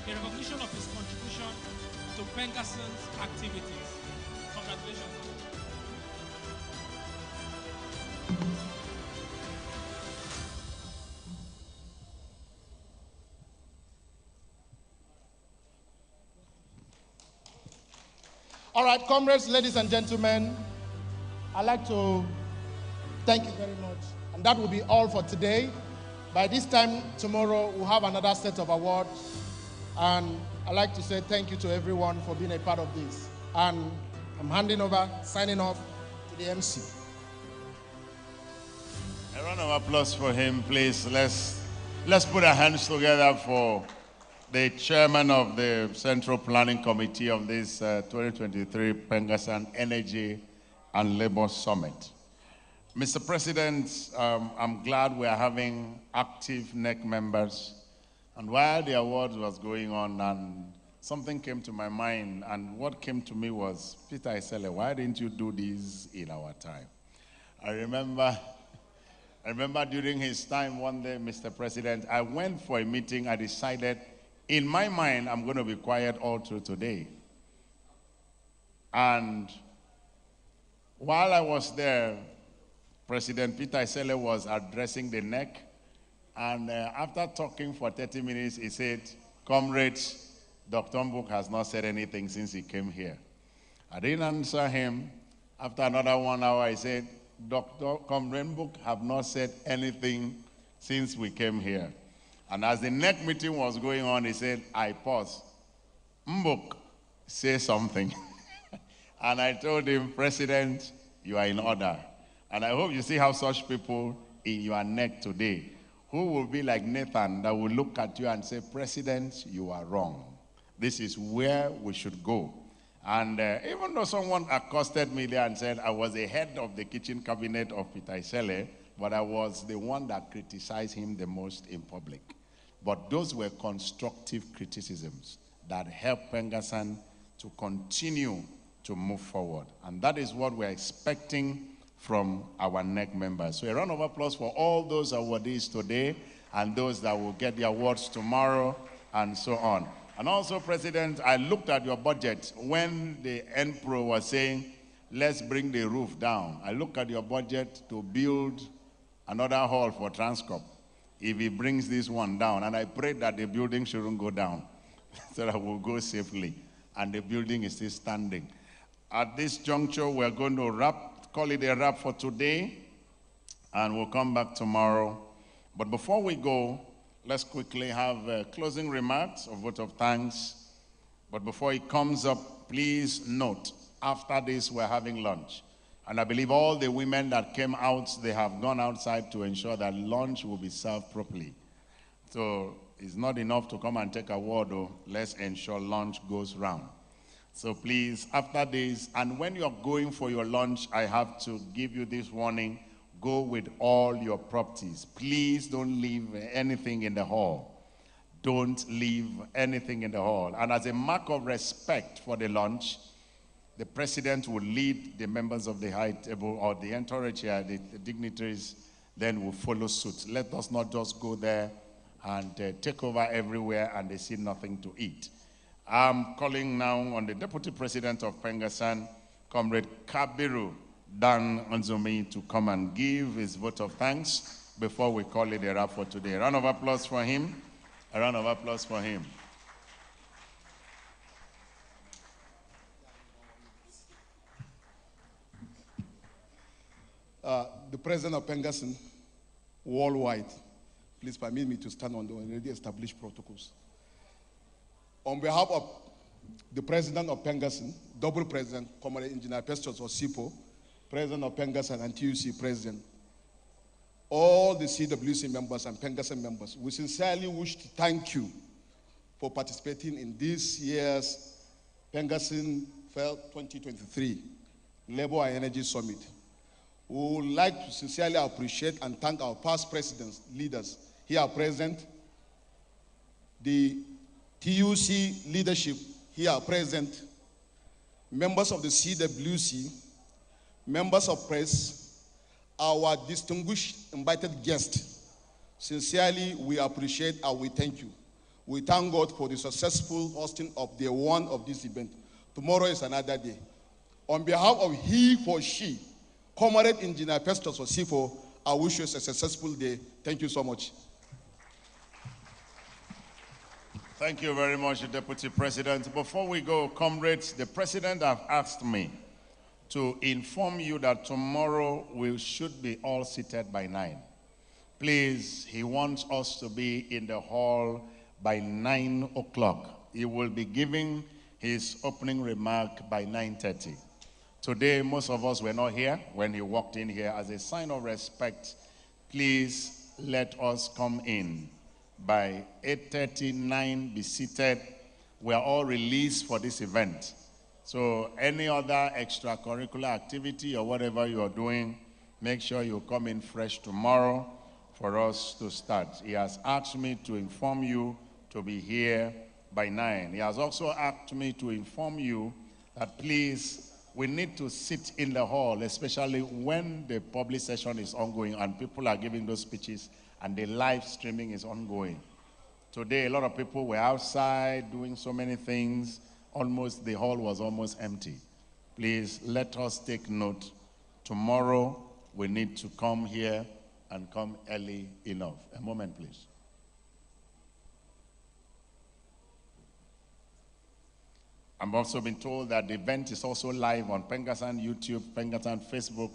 in recognition of his contribution to Pengassan's activities. Congratulations. All right, comrades, ladies and gentlemen, I'd like to thank you very much. And that will be all for today. By this time tomorrow, we'll have another set of awards. And I'd like to say thank you to everyone for being a part of this. And I'm handing over, signing off to the MC. A round of applause for him, please. Let's put our hands together for the chairman of the Central Planning Committee of this 2023 Pengassan Energy and Labor Summit. Mr. President, I'm glad we are having active NEC members. And while the awards was going on, and something came to my mind, and what came to me was, Peter Isele, why didn't you do this in our time? I remember during his time one day, Mr. President, I went for a meeting. I decided, in my mind, I'm going to be quiet all through today. And while I was there, President Peter Isele was addressing the NEC. And after talking for 30 minutes, he said, comrades, Dr. Mbuk has not said anything since he came here. I didn't answer him. After another 1 hour, he said, Comrade Mbuk have not said anything since we came here. And as the NEC meeting was going on, he said, I paused. Mbuk, say something. And I told him, President, you are in order. And I hope you see how such people in your NEC today, who will be like Nathan, that will look at you and say, President, you are wrong. This is where we should go. And even though someone accosted me there and said I was the head of the kitchen cabinet of Peter Isele, but I was the one that criticized him the most in public. But those were constructive criticisms that helped Pengassan to continue to move forward. And that is what we're expecting from our NEC members. So a round of applause for all those awardees today and those that will get the awards tomorrow and so on. And also, President, I looked at your budget when the NPRO was saying, let's bring the roof down. I looked at your budget to build another hall for Transcorp if he brings this one down. And I prayed that the building shouldn't go down so that we'll go safely. And the building is still standing. At this juncture, we're going to call it a wrap for today, and we'll come back tomorrow. But before we go, let's quickly have closing remarks, a vote of thanks. But before it comes up, please note, after this, we're having lunch. And I believe all the women that came out, they have gone outside to ensure that lunch will be served properly. So it's not enough to come and take a word, though. Let's ensure lunch goes round. So please, after this, and when you're going for your lunch, I have to give you this warning. Go with all your properties. Please don't leave anything in the hall. Don't leave anything in the hall. And as a mark of respect for the lunch, the president will lead the members of the high table or the entourage here, the dignitaries, then will follow suit. Let us not just go there and take over everywhere and they see nothing to eat. I'm calling now on the Deputy President of Pengassan, Comrade Kabiru Dan Anzomi, to come and give his vote of thanks before we call it a wrap for today. A round of applause for him. A round of applause for him. The President of Pengassan, worldwide, please permit me to stand on the already established protocols. On behalf of the President of Pengassan, Double President, Comrade Engineer Pestos Osipo, President of Pengassan and TUC President, all the CWC members and Pengassan members, we sincerely wish to thank you for participating in this year's Pengassan Fair 2023 Labor and Energy Summit. We would like to sincerely appreciate and thank our past presidents, leaders here present, the TUC leadership here present, members of the CWC, members of press, our distinguished invited guest, sincerely, we appreciate and we thank you. We thank God for the successful hosting of day one of this event. Tomorrow is another day. On behalf of he for she, Comrade Engineer Festus Osifo, I wish you a successful day. Thank you so much. Thank you very much, Deputy President. Before we go, comrades, the President have asked me to inform you that tomorrow we should be all seated by 9. Please, he wants us to be in the hall by 9 o'clock. He will be giving his opening remark by 9:30. Today, most of us were not here when he walked in here. As a sign of respect, please let us come in by 8:39, be seated. We are all released for this event. So any other extracurricular activity or whatever you are doing, make sure you come in fresh tomorrow for us to start. He has asked me to inform you to be here by 9. He has also asked me to inform you that please, we need to sit in the hall, especially when the public session is ongoing and people are giving those speeches and the live streaming is ongoing. Today, a lot of people were outside doing so many things. The hall was almost empty. Please, let us take note. Tomorrow, we need to come here and come early enough. A moment, please. I've also been told that the event is also live on Pengassan YouTube, Pengassan Facebook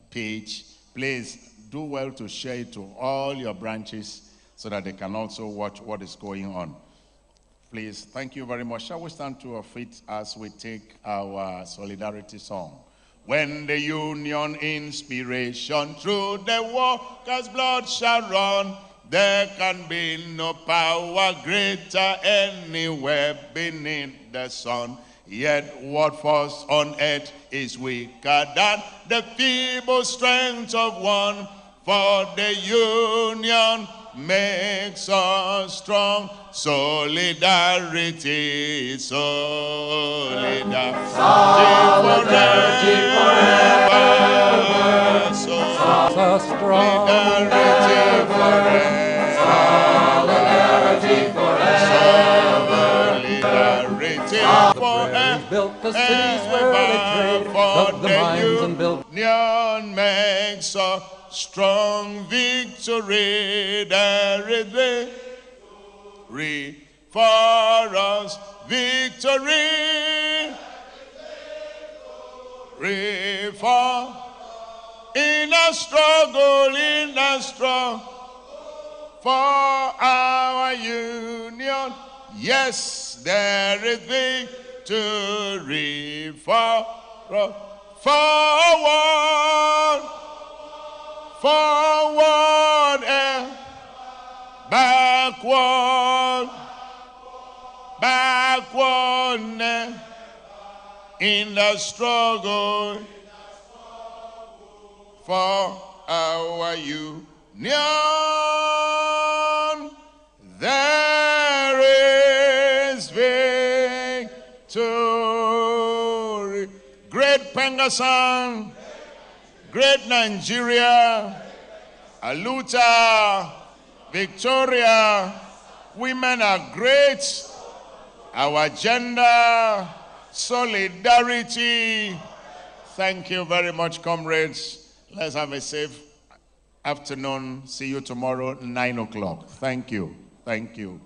page. Please do well to share it to all your branches so that they can also watch what is going on. Please, thank you very much. Shall we stand to our feet as we take our solidarity song? When the union inspiration through the workers' blood shall run, there can be no power greater anywhere beneath the sun. Yet what force on earth is weaker than the feeble strength of one? For the union makes us strong. Solidarity, solidarity forever. Solidarity forever. Solidarity forever. Built the cities where they trade, dug the mines and built. Union makes us strong. Victory, there is victory for us. Victory, for in a struggle, for our union. Yes, there is victory for us. Forward and backward, in the struggle for our union. There is victory. Great Pengassan, great Nigeria, Aluta, Victoria, women are great. Our gender, solidarity. Thank you very much, comrades. Let's have a safe afternoon. See you tomorrow, 9 o'clock. Thank you. Thank you.